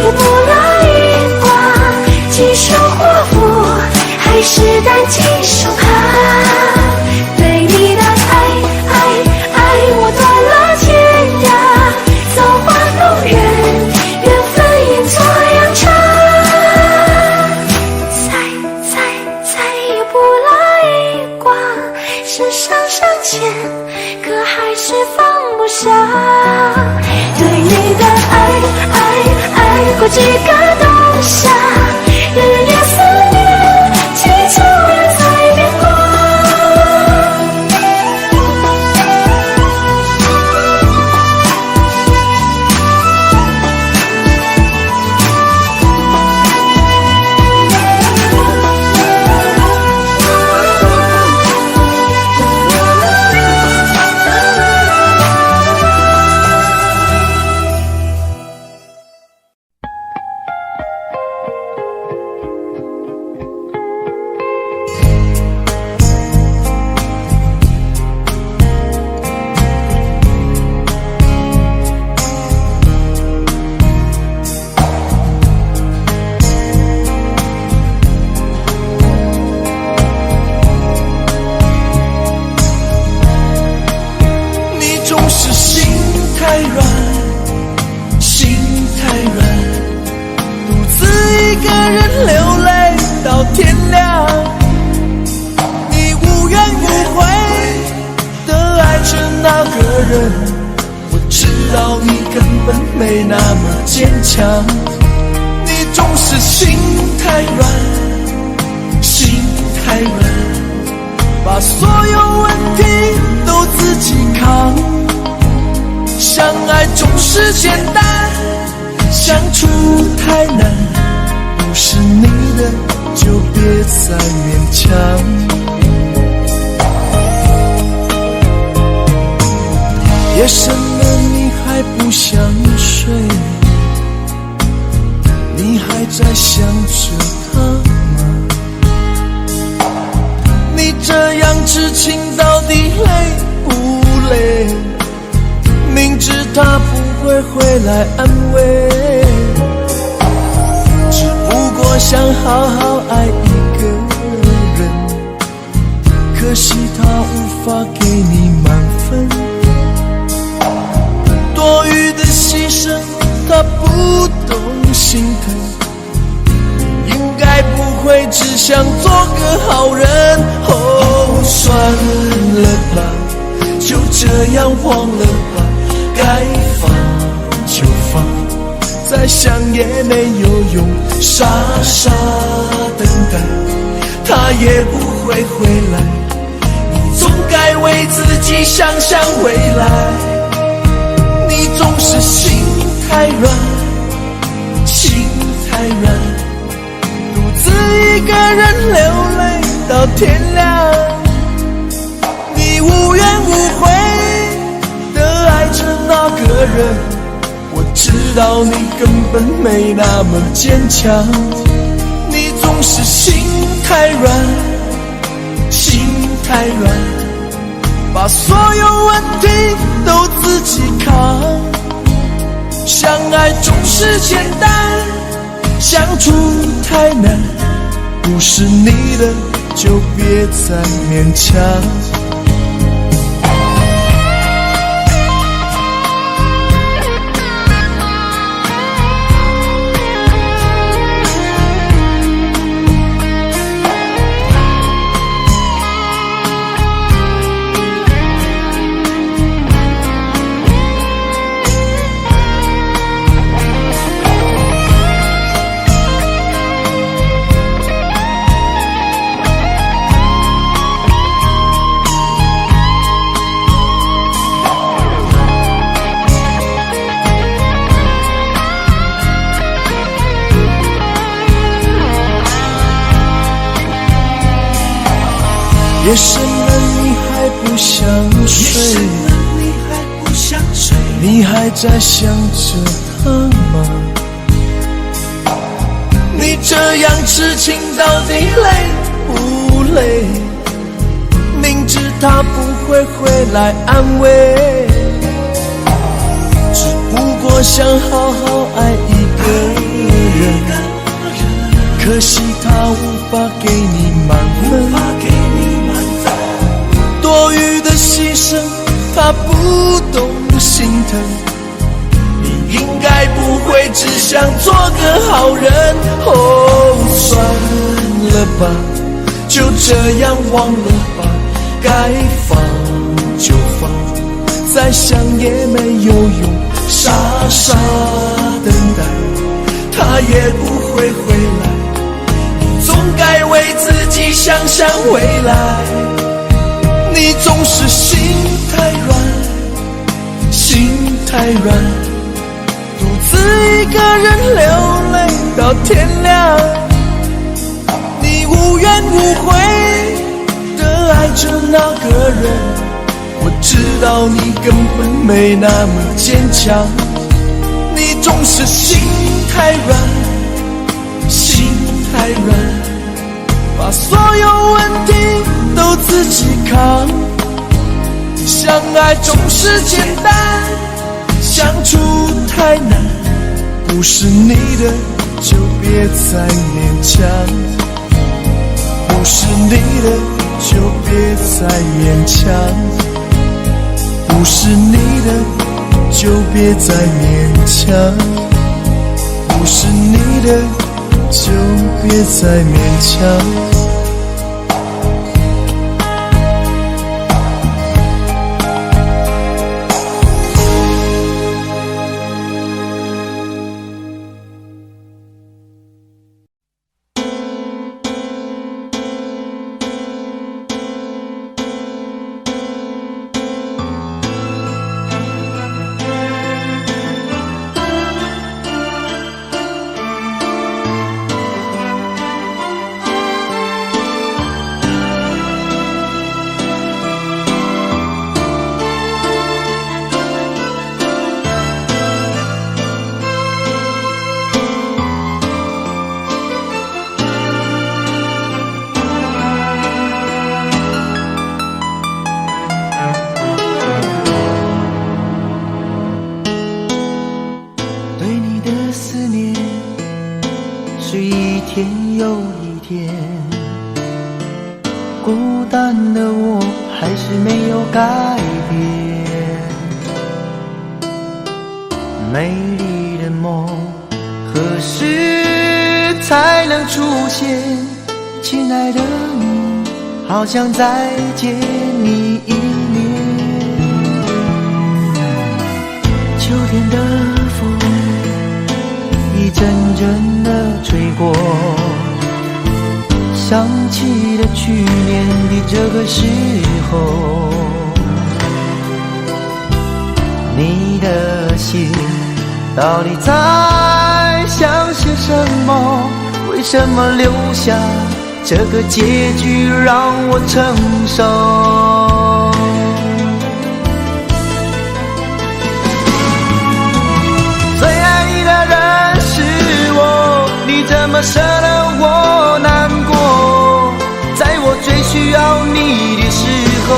又拨了一卦，几手华服，还是单几手帕。对你的爱，我断了天涯，造化弄人，缘分阴错阳差。前，可还是放不下。对你的爱，人，我知道你根本没那么坚强，你总是心太软，心太软，把所有问题都自己扛。相爱总是简单，相处太难，不是你的就别再勉强。夜深了你还不想睡，你还在想着他吗？你这样痴情到底累不累？明知他不会回来安慰，只不过想好好爱一个人，可惜他无法给你满分，多余的牺牲他不懂心疼，应该不会只想做个好人。哦，算了吧，就这样忘了吧，该放就放，再想也没有用，傻傻等待，他也不会回来，你总该为自己想想未来。你总是心太软，心太软，独自一个人流泪到天亮，你无怨无悔的爱着那个人，我知道你根本没那么坚强，你总是心太软，心太软，把所有问题都自己扛。相爱总是简单，相处太难，不是你的就别再勉强。夜深了你还不想睡，你还在想着他吗？你这样痴情到底累不累？明知他不会回来安慰，只不过想好好爱一个人，可惜他无法给你满分，多余的牺牲他不懂心疼，你应该不会只想做个好人。哦，算了吧，就这样忘了吧，该放就放，再想也没有用，傻傻等待，他也不会回来，你总该为自己想想未来。你总是心太软，心太软，独自一个人流泪到天亮，你无怨无悔的爱着那个人，我知道你根本没那么坚强，你总是心太软，心太软，把所有问题都自己扛。相爱总是简单，相处太难，不是你的就别再勉强，不是你的就别再勉强，不是你的就别再勉强，不是你的就别再勉强。思念是一天又一天，孤单的我还是没有改变。美丽的梦何时才能出现？亲爱的你，好想再见你一面。秋天的风一阵阵的吹过，想起了去年的这个时候，你的心到底在想些什么？为什么留下这个结局让我承受？最爱你的人是我，你怎么舍得我难过？在我最需要你的时候，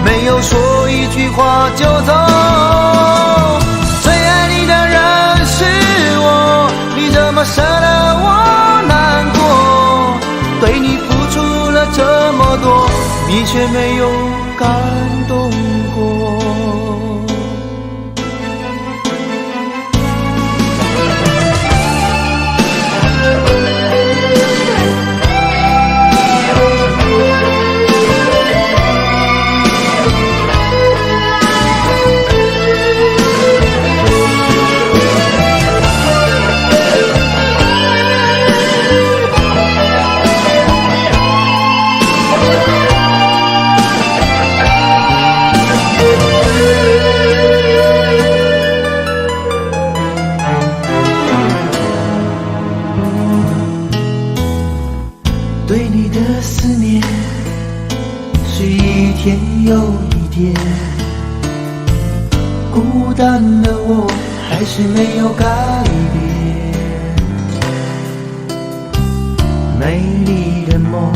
没有说一句话就走。最爱你的人是我，你怎么舍得我难过？对你付出了这么多，你却没有感动过。对你的思念是一天又一天，孤单的我还是没有改变。美丽的梦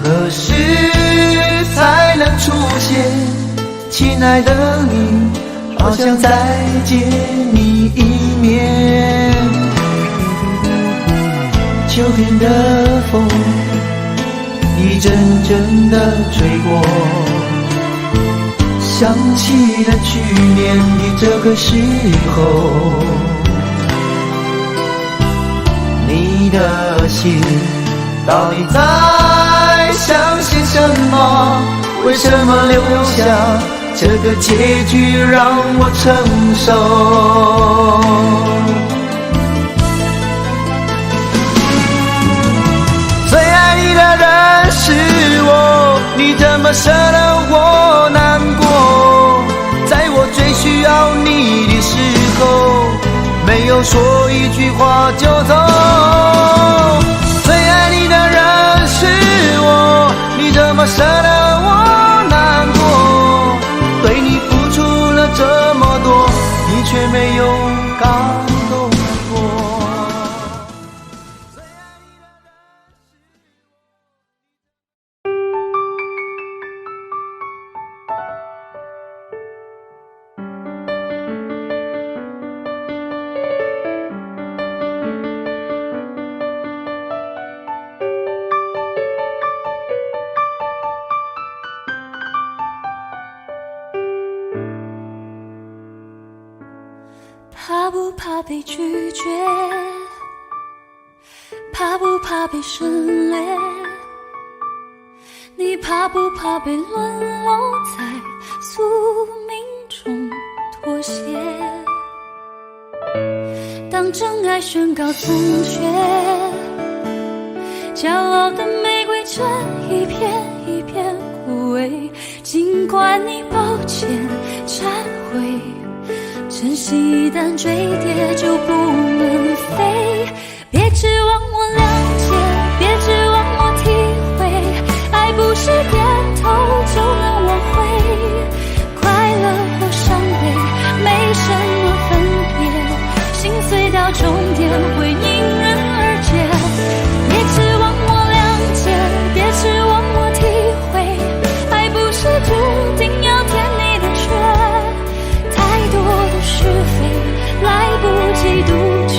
何时才能出现？亲爱的你，好想再见你一面。秋天的风一阵阵的吹过，想起了去年的这个时候，你的心到底在想些什么？为什么留下这个结局让我承受？最爱你的人是我，你怎么舍得我难过？在我最需要你的时候，没有说一句话就走。最爱你的人是我，你怎么舍得我难过？对你付出了这么多，你却没有感动过。怕不怕被拒绝？怕不怕被省略？你怕不怕被沦落在宿命中妥协？当真爱宣告残缺，骄傲的玫瑰正一片一片枯萎，尽管你抱歉忏悔，真心一旦坠跌就不能飞。别指望我谅解，别指望我体会，爱不是点头就能挽回，快乐或伤悲没什么分别，心碎到终点会因人而解。别指望我谅解，别指望我体会，爱不是注定要填你的缺，太多的是非来不及杜绝。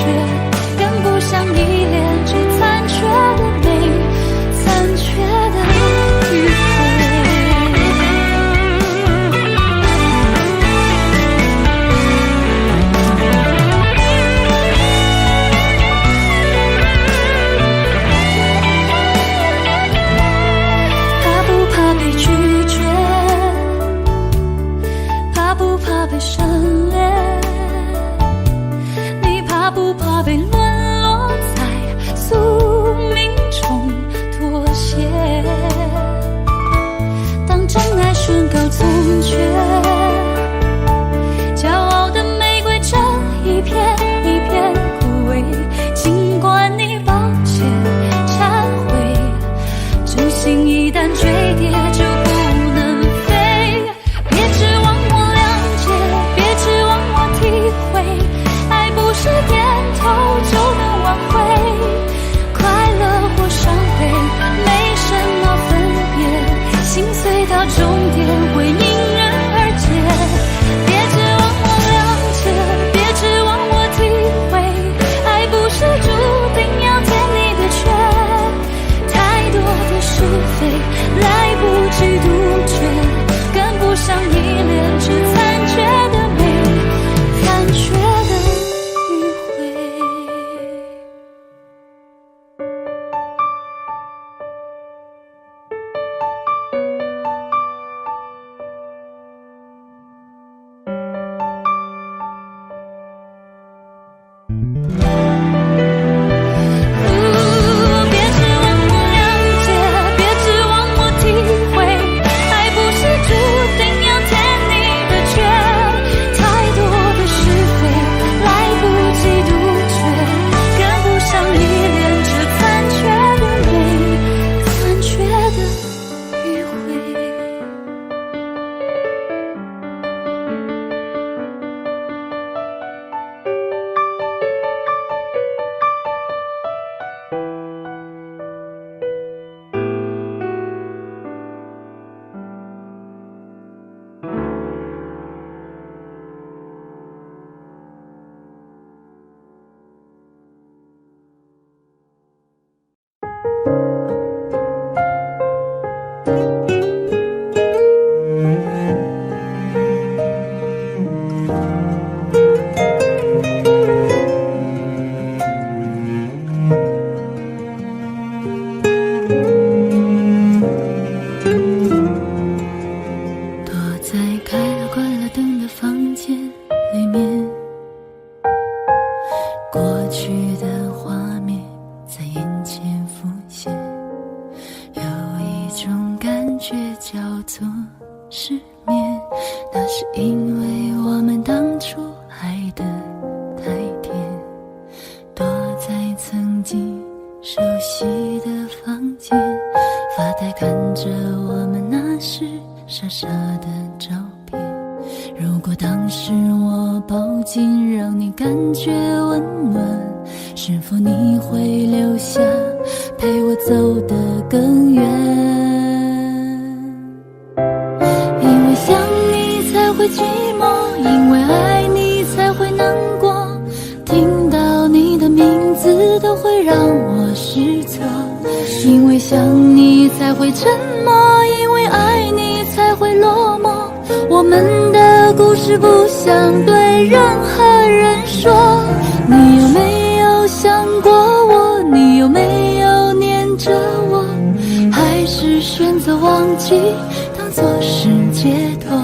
他不怕被沦落在宿命中妥协。当真爱宣告从缺，骄傲的玫瑰正一片一片枯萎。尽管你抱歉忏悔，真心一旦坠跌就不能飞。别指望我谅解，别指望我体会，爱不是点头就能挽回。快乐或伤悲没什么分别，心碎到终点会因人而解。别指望我谅解，别指望我体会，爱不是注定要填你的缺。太多的是非来不及杜绝，跟不上依恋只残缺的美，残缺的迂回。别指望我谅解，别指望我体会，爱不是注定要填你的缺。太多的是非来不及杜绝，跟不上依恋这残缺的美，残缺的迂回。躲在开了关了灯的房间里面，过去的画面在眼前浮现，有一种感觉叫做失眠。那是因为我们当初爱得太甜，躲在曾经熟悉的房间，发呆看着我们那时傻傻的照片。如果当时我抱紧让你感觉温暖，是否你会留下陪我走得更远？因为想你才会寂寞，因为爱你才会难过，听到你的名字都会让我失措。因为想你才会沉默，因为爱你才会落寞。我们的故事不想对任何人说。你有没有想过我？你有没有念着我？还是选择忘记当作是解脱？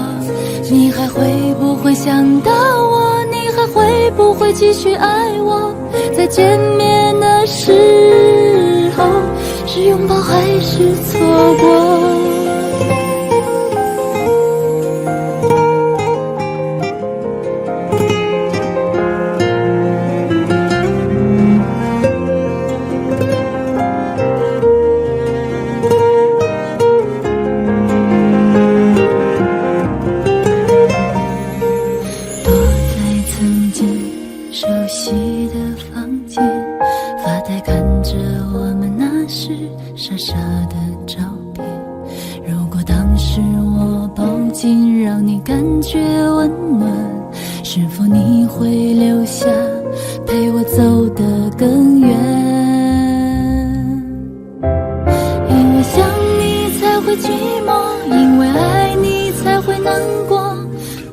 你还会不会想到我？你还会不会继续爱我？在见面的时候，是拥抱还是错过？傻傻的照片，如果当时我抱紧让你感觉温暖，是否你会留下陪我走得更远？因为想你才会寂寞，因为爱你才会难过，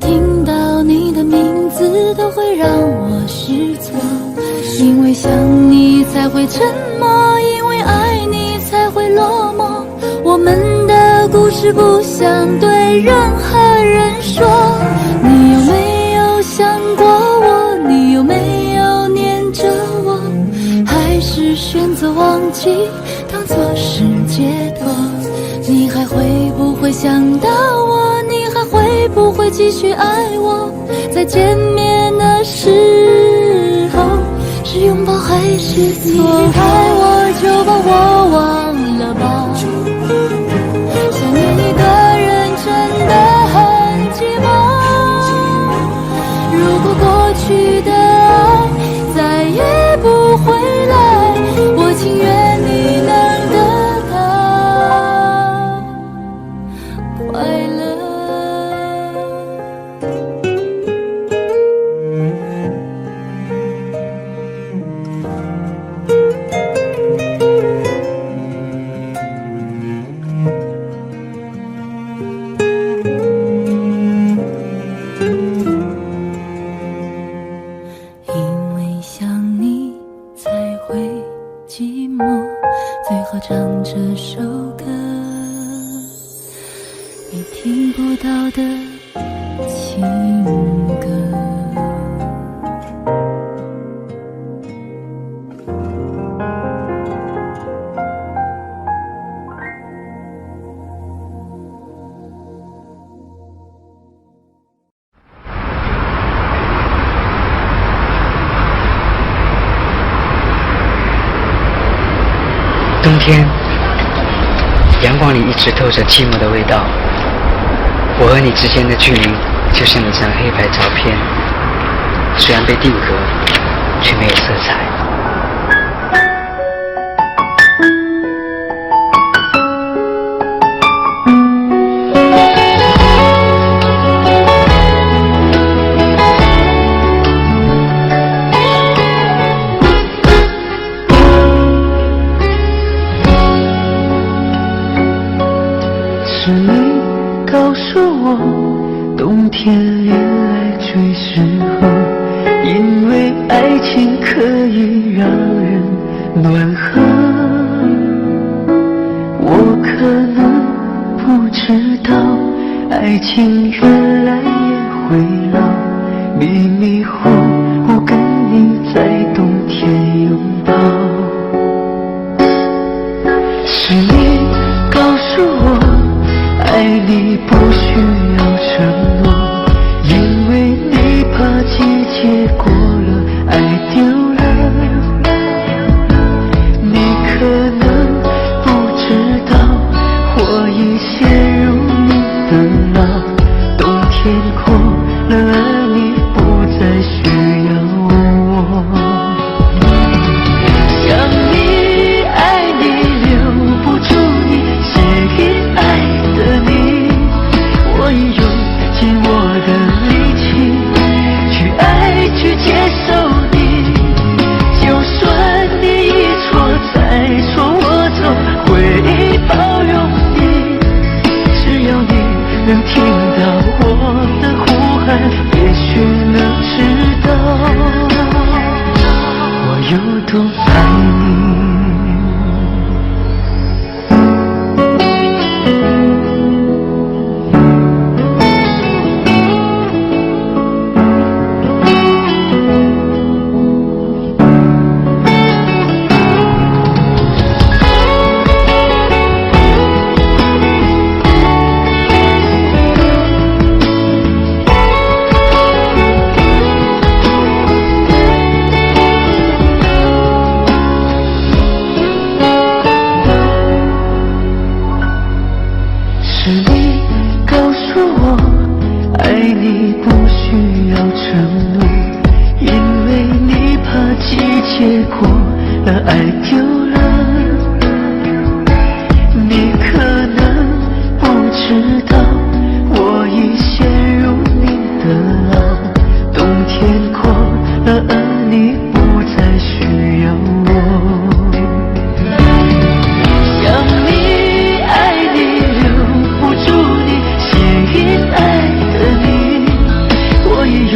听到你的名字都会让我失措。因为想你才会沉默，因为爱你才会落寞。我们的故事不想对任何人说。你有没有想过我？你有没有念己当作是解脱。你还会不会想到我？你还会不会继续爱我？在见面的时候，是拥抱还是错？爱我就把我忘了吧，想念一个人真的很寂寞。如果过去的爱再也不回来，我情愿你能得到快乐。因为想你才会寂寞，最后唱这首歌，你听不到的情歌。冬天，阳光里一直透着寂寞的味道。我和你之间的距离，就像一张黑白照片，虽然被定格，却没有色彩。是你告诉我，冬天恋爱最适合，因为爱情可以让人暖和。我可能不知道，爱情原来也会老，迷迷糊糊跟你在冬天拥抱。是你告诉我，爱你不需要承诺，因为你怕季节过了，爱丢了。你可能不知道，我已陷入你的牢，冬天过了，而你不再需要我。想你爱你留不住你，写给爱的你，我已用尽我的力气去爱去接受你。就算你一错再错，我都会包容你。只要你能听到我的呼喊，也许能知道我有多爱你。是你告诉我，爱你不需要承诺，因为你怕季节过了，爱丢了。你可能不知道，我已陷入你的牢，冬天过了，而你不再需要我。想你爱你留不住你，写给爱的你，我已用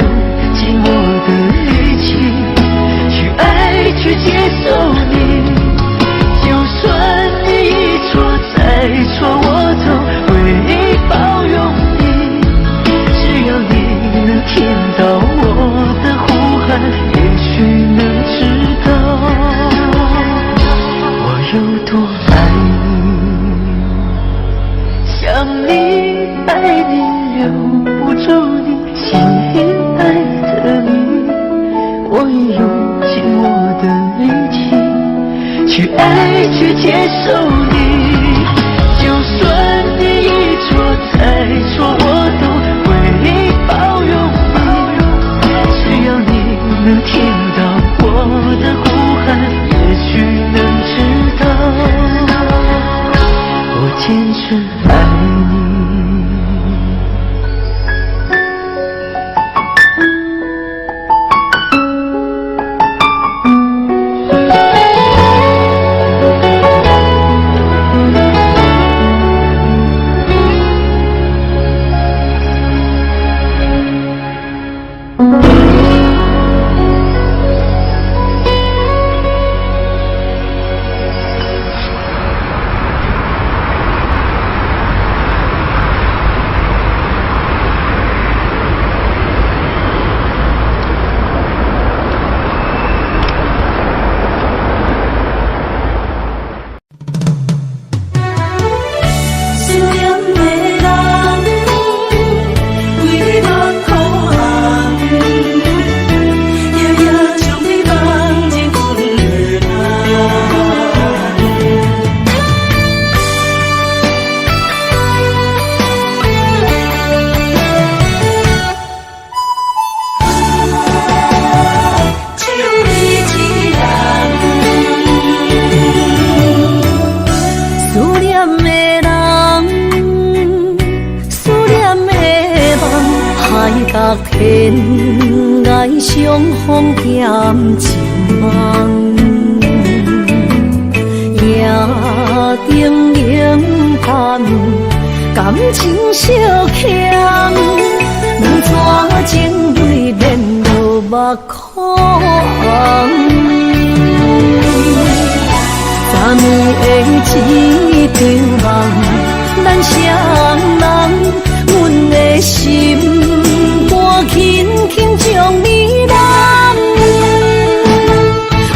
尽我的力气去爱去接受你。就算你一错再错，我都会包容你。只要你能听到我的呼喊，也许能知道我有去爱，去接受你。就算你一错再错，我都会包容你。只要你能听到我的呼喊，也许能知道我坚持爱你。天涯相逢欠情梦，夜灯冷淡，感情小欠，两撮情泪连落目眶。昨暝的一场梦，咱双人，阮的心。轻轻将你揽，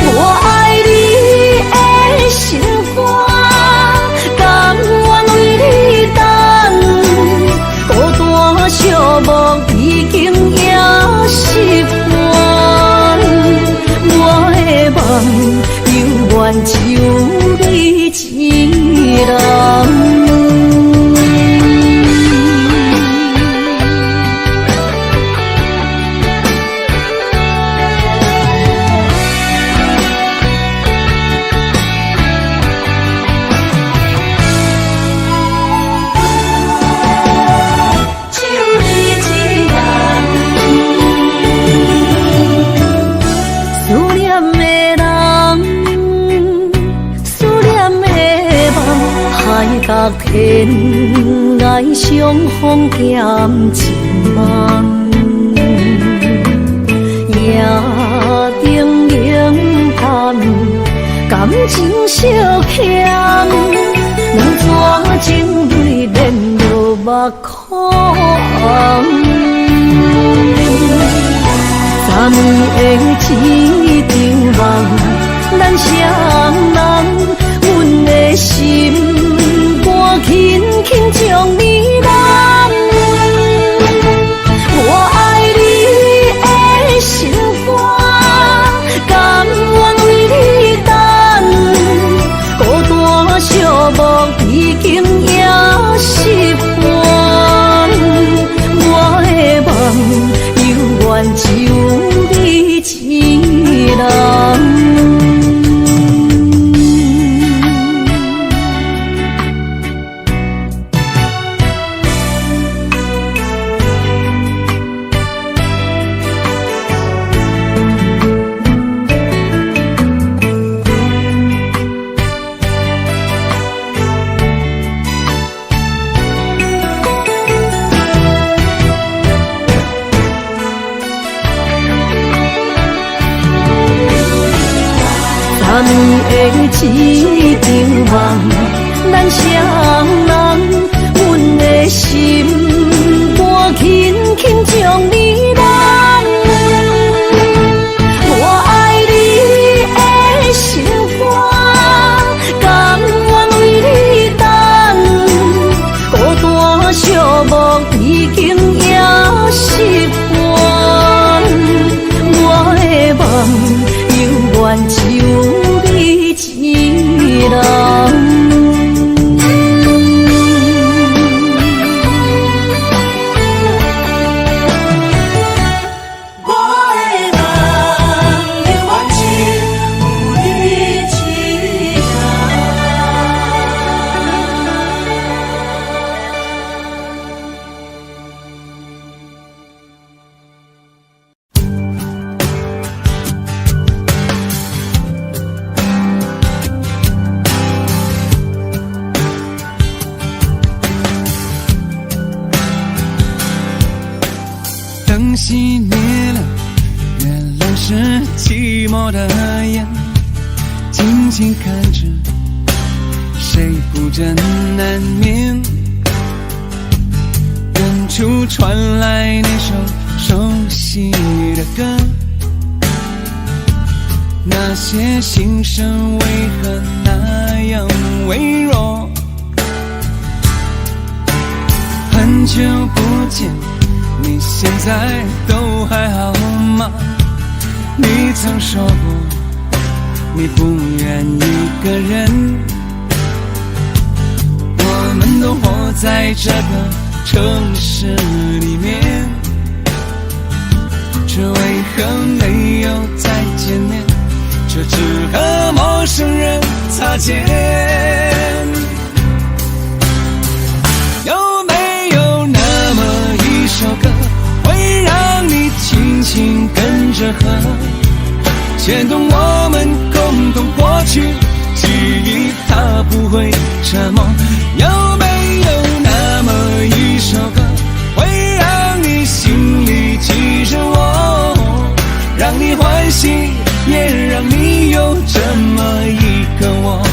我爱你的心肝，甘愿为你等。孤单寂寞已经也习惯，我的梦永远只有你一人。天涯相逢欠情梦，夜灯冷淡，感情小欠，两撮情泪连落目眶。昨暝的一场梦，咱双人，阮的心。轻轻将你揽，我爱你的心肝，甘愿为你等。孤单寂寞已经也习惯，我的梦永远只有你一人。昨暝的一场梦，咱双人，阮的心肝轻轻将你揽。我爱你的心肝，甘愿为你等。孤单寂寞已经也习惯，我的梦永远只有你一寞的眼，静静看着谁不真难眠。远处传来那首熟悉的歌，那些心声为何那样微弱？很久不见，你现在都还好吗？你曾说过你不愿一个人，我们都活在这个城市里面，却为何没有再见面，却只和陌生人擦肩？有没有那么一首歌，会让你轻轻跟着和，牵动我们共同过去，记忆它不会沉默。有没有那么一首歌，会让你心里记着我，让你欢喜，也让你有这么一个我。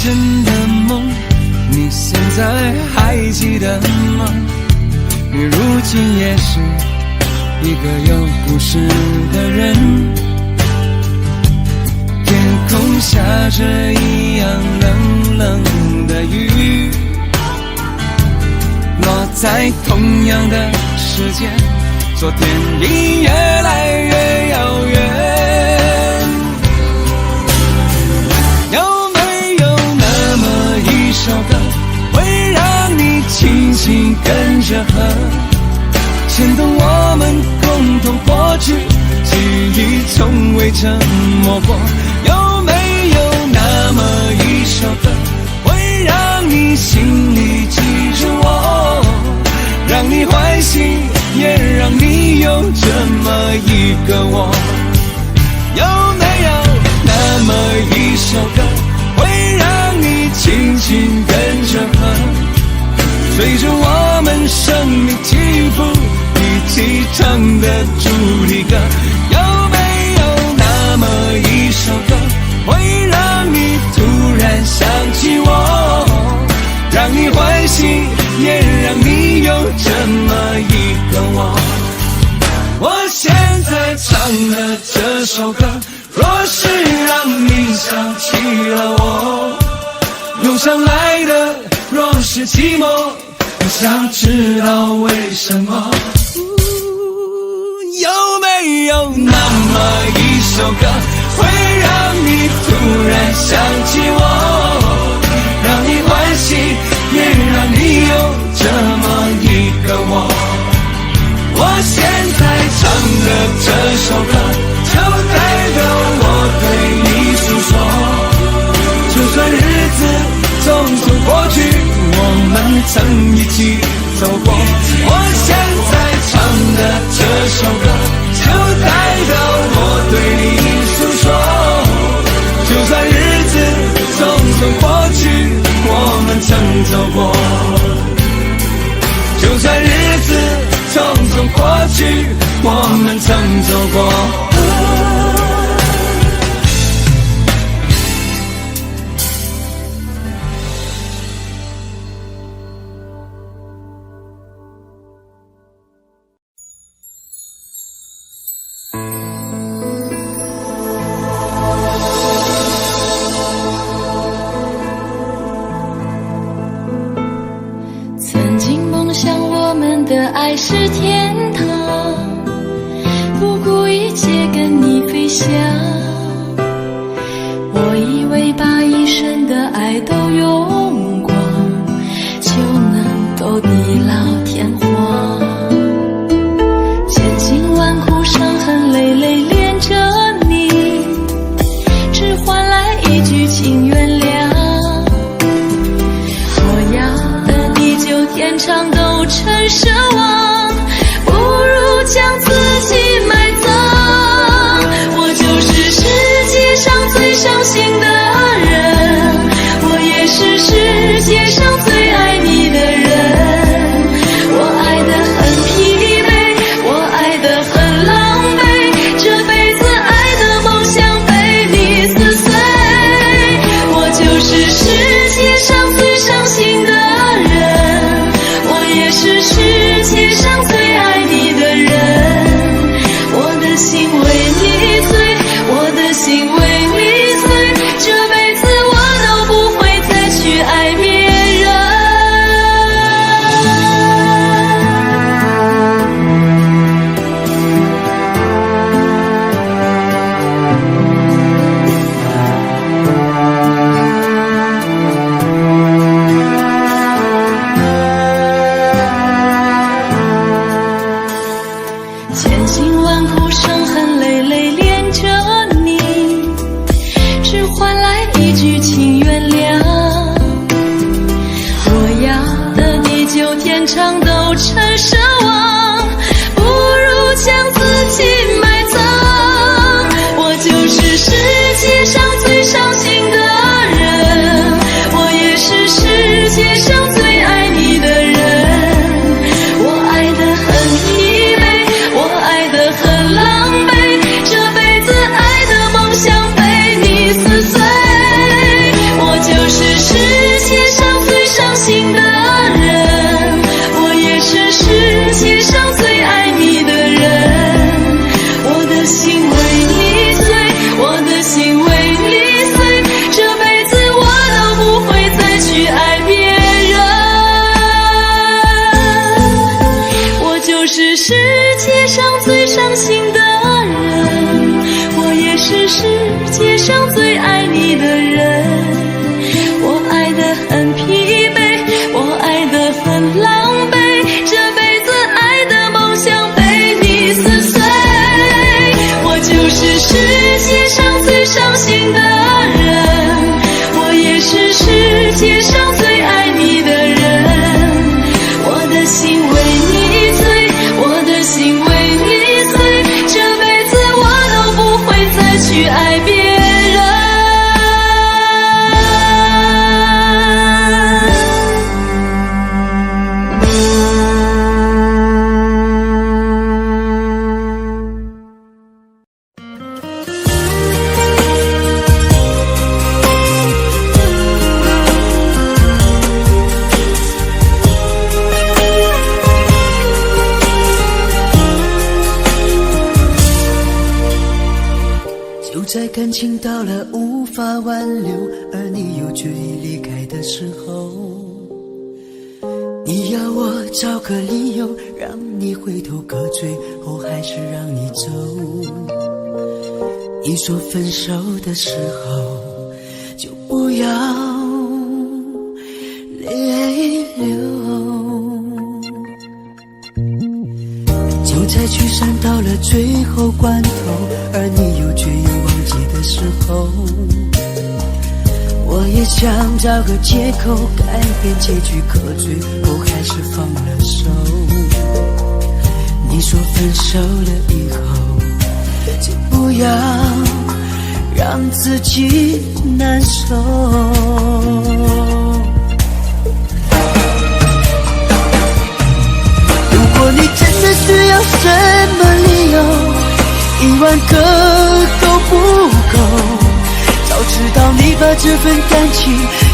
真的梦，你现在还记得吗？你如今也是一个有故事的人。天空下着一样冷冷的雨，落在同样的时间，昨天已越来越遥远。首歌会让你轻轻跟着和，牵动我们共同过去，记忆从未沉默过。有没有那么一首歌，会让你心里记着我，让你欢喜，也让你有这么一个我？有没有那么一首歌，会让你轻轻跟着和，随着我们生命起伏一起唱的主题歌？有没有那么一首歌，会让你突然想起我，让你欢喜，也让你有这么一个我？我现在唱的这首歌，若是让你想起了我，涌上来的若是寂寞，我想知道为什么。有没有那么一首歌，会让你突然想起我，让你欢喜，也让你有这么一个我？我现在唱的这首歌，就代表我对你诉说。就算日子匆匆过去，我们曾一起走过。我现在唱的这首歌，就代表我对你诉说。就算日子匆匆过去，我们曾走过。就算日子匆匆过去，我们曾走过。曾经梦想我们的爱是天堂，不顾一切跟你飞翔。我以为把一生的爱都用光，就能够地老天荒。千辛万苦伤痕累累连着界上最伤心的人，我也是世界上最爱你的人。我爱得很疲惫，我爱得很狼狈，这辈子爱的梦想被你撕碎。我就是世界上最伤心的人，我也是世界上最爱你的人。我的心为你碎，我的心为你碎，这辈子我都不会再去爱别人。我就是世界上最伤心的人，我也是世界上最爱你的人。我爱得很疲惫，我爱得很狼狈，这辈子爱的梦想被你撕碎。我就是世界上最伤心的人，我也是世界上最爱你的人。我的心为你碎，我的心为你碎，这辈子我都不会再去爱别人。就在感情到了无法挽留，而你又决意离开的时候，你要我找个理由让你回头，可最后还是让你走。你说分手的时候就不要泪流，就在聚散到了最后关头，而你又决意忘记的时候，我也想找个借口改变结局，可最后还是放了手。你说分手了以后就不要让自己难受，如果你真的需要什么理由，10000个都不够。早知道你把这份感情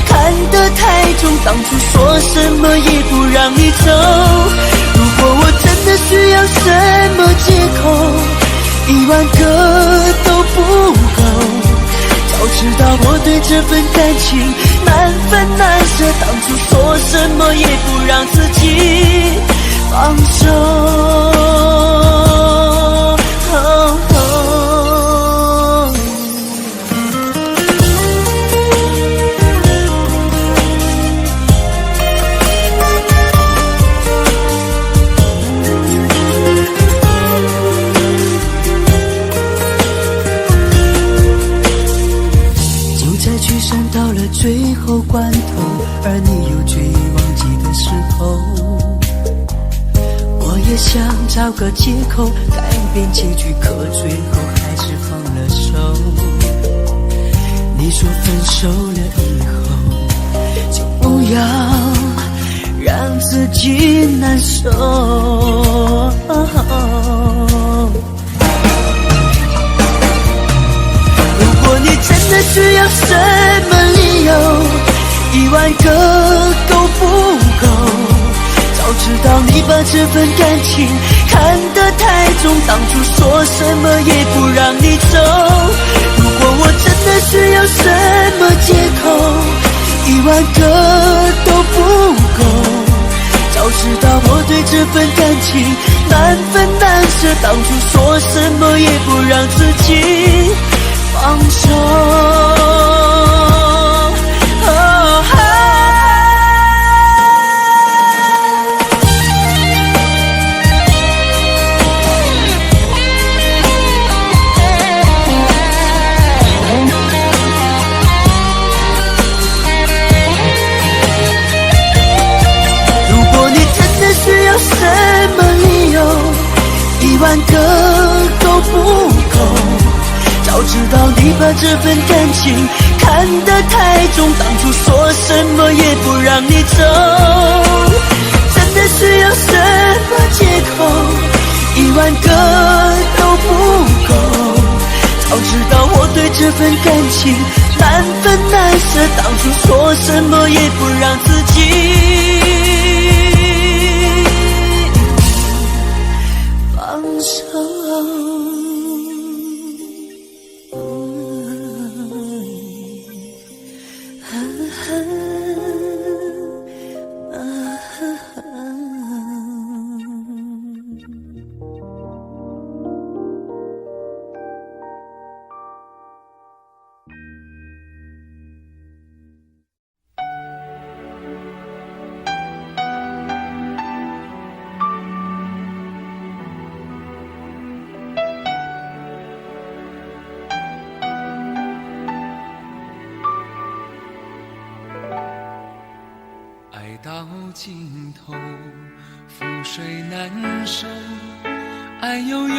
看得太重，当初说什么也不让你走。如果我真的需要什么借口，10000个都不够。早知道我对这份感情难分难舍，当初说什么也不让自己放手。到了最后关头，而你又决意忘记的时候，我也想找个借口改变结局，可最后还是放了手。你说分手了以后就不要让自己难受，如果你真的需要什么理由，10000个都不够。早知道你把这份感情看得太重，当初说什么也不让你走。如果我真的需要什么借口，10000个都不够。早知道我对这份感情难分难舍，当初说什么也不让自己放手。需要什么理由，10000个都不够。早知把这份感情看得太重，当初说什么也不让你走，真的需要什么借口？10000个都不够。早知道我对这份感情难分难舍，当初说什么也不让自己放手。爱到尽头，覆水难收，爱悠悠，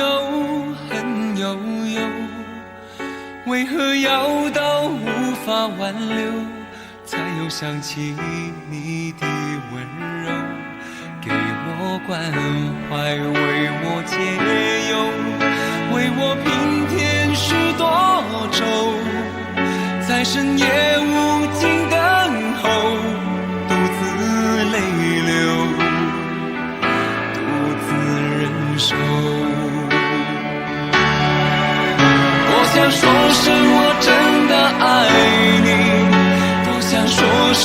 恨悠悠，为何要到无法挽留，才又想起你的温柔，给我关怀，为我解忧，为我平添许多愁，在深夜无尽等候，独自泪流，独自忍受。多想说声我真的爱你，多想说声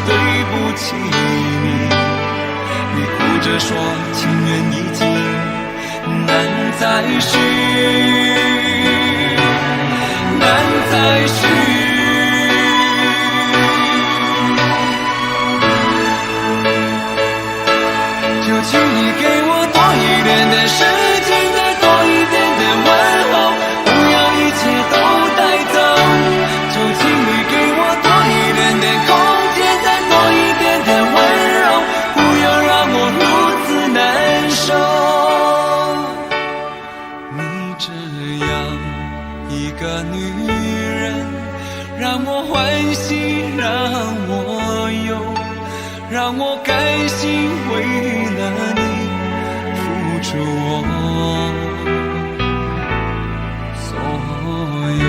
对不起你，你哭着说情缘已尽，难再续，难再续。请你给我多一点的时间，再多一点的问候，不要一切都带走。就请你给我多一点的空间，再多一点的温柔，不要让我如此难受。你这样一个女人，让我欢喜，让我忧，让我甘心为了你付出我所有。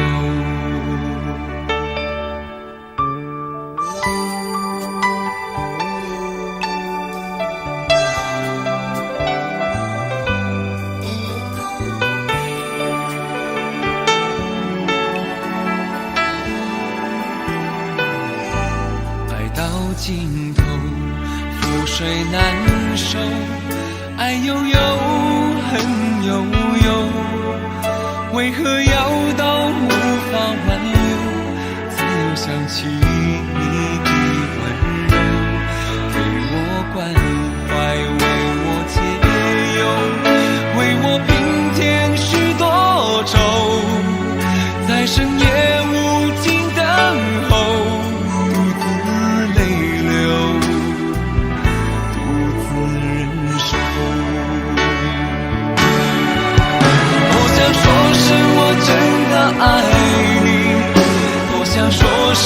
爱到尽头，覆水难收，爱悠悠，恨悠悠，为何要到无法挽留，才又想起你的温柔，给我关怀，为我解忧，为我平添许多愁，在深夜无尽等候，独自泪流，独自忍受。多想说声我真的爱你，多想说声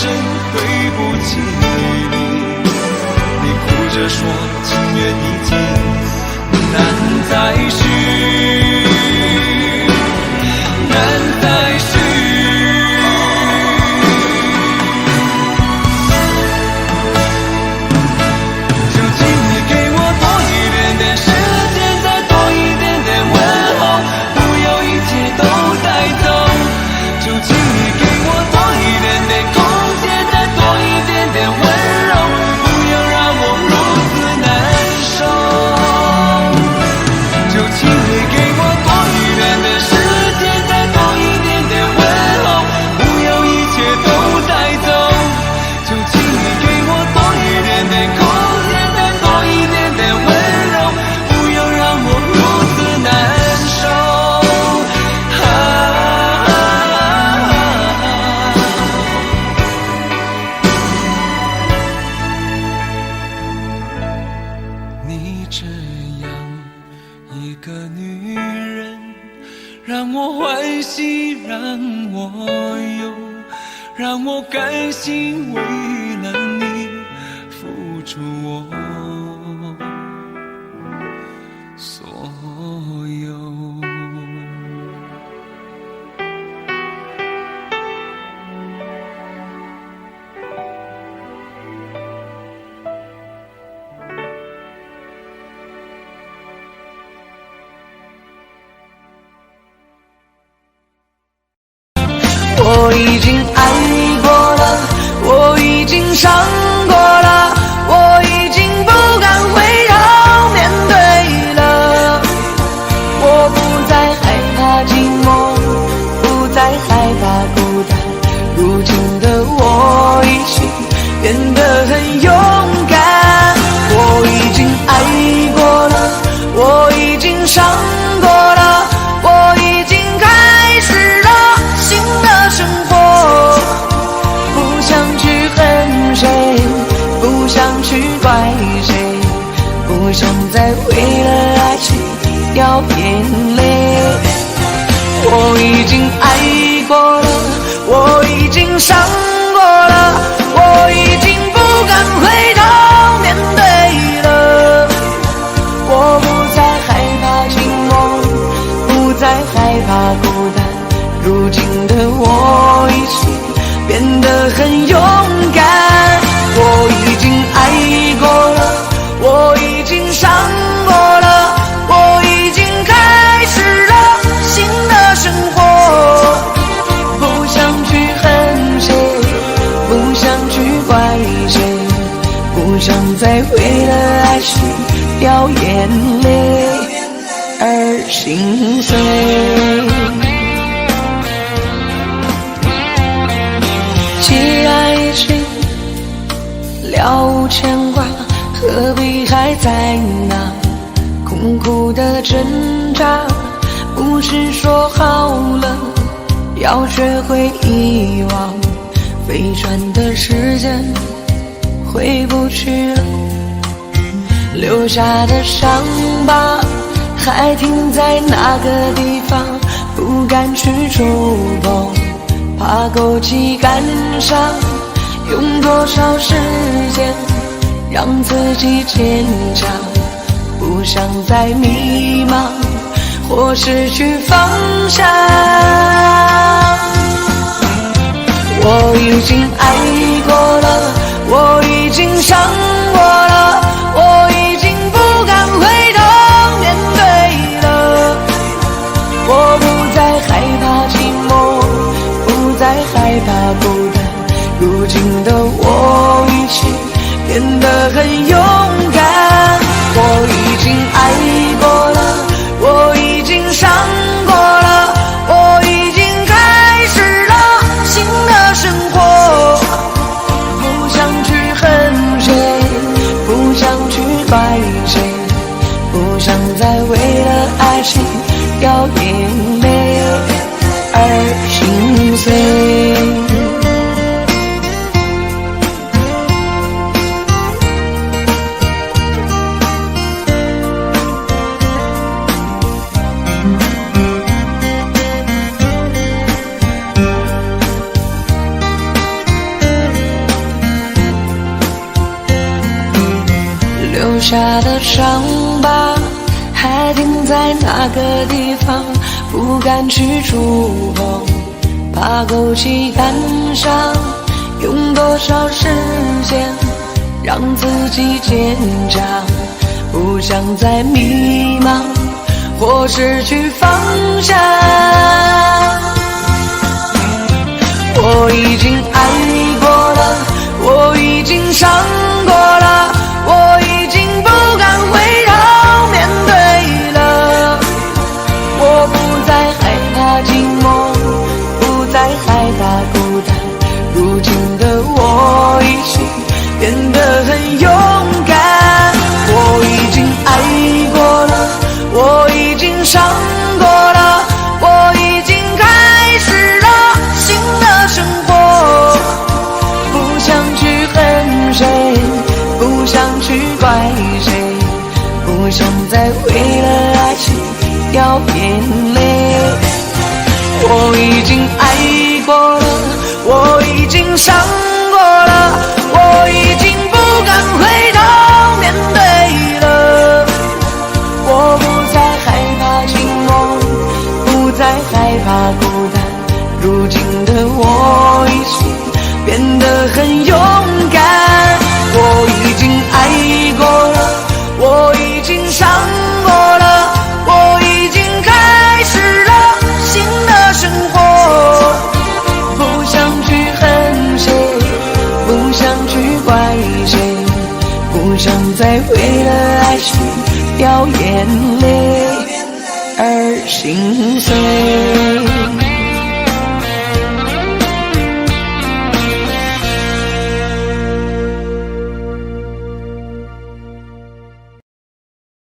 让我甘心为了你付出我所有。我已经爱过了，我已经伤过了，我已经不敢回头面对了。我不再害怕寂寞，不再害怕孤单，如今的我已经变得很勇敢。我已经爱过了，我已经伤过了，我已经开始了新的生活，不想去恨谁，不想去怪谁，不想再为了爱情掉眼泪。我已经爱过了，我已经伤过了，我已经不敢回头面对了。我不再害怕寂寞，不再害怕孤单，如今的我已经变得很勇敢。我已经爱过了，我已经伤过了，我已经开始了新的生活，不想去恨谁，不想去怪谁，不想再为了爱情掉眼泪而心碎。既然已经了无牵挂，何必还在那苦苦的挣扎？不是说好了要学会遗忘，飞转的时间回不去了，留下的伤疤还停在那个地方，不敢去触碰，怕勾起感伤。用多少时间让自己坚强，不想再迷茫或失去方向。我已经爱过了，我已经伤过了，我已经不敢回头面对了。我不再害怕寂寞，不再害怕孤单，如今的我已经变得很勇敢。我已经爱过了，我已经伤过了，我已经开始了新的生活，不想去恨谁，不想去怪谁，不想再为了爱情掉眼泪而心碎。留下的伤疤还停在那个地方，不敢去触碰，怕勾起感伤。用多少时间让自己坚强，不想再迷茫或失去方向。我已经爱过了，我已经伤过了，我已经不敢回头面对了。我不再害怕寂寞，不再害怕孤单，如今的我已经变得很勇敢。我已经爱过了，我已经伤过了，我已经开始了新的生活，不想去恨谁，不想去怪谁，不想再为了爱情掉眼泪。我已经爱过了，我已经伤过了，我已经不敢回头面对了。我不再害怕寂寞，不再害怕孤单。如今的我已经变得很勇敢。我已经爱过了，我已经伤过了，我已经开始了新的生活。不想去恨谁，不想去怪谁，不想再为了爱情掉眼泪而心碎。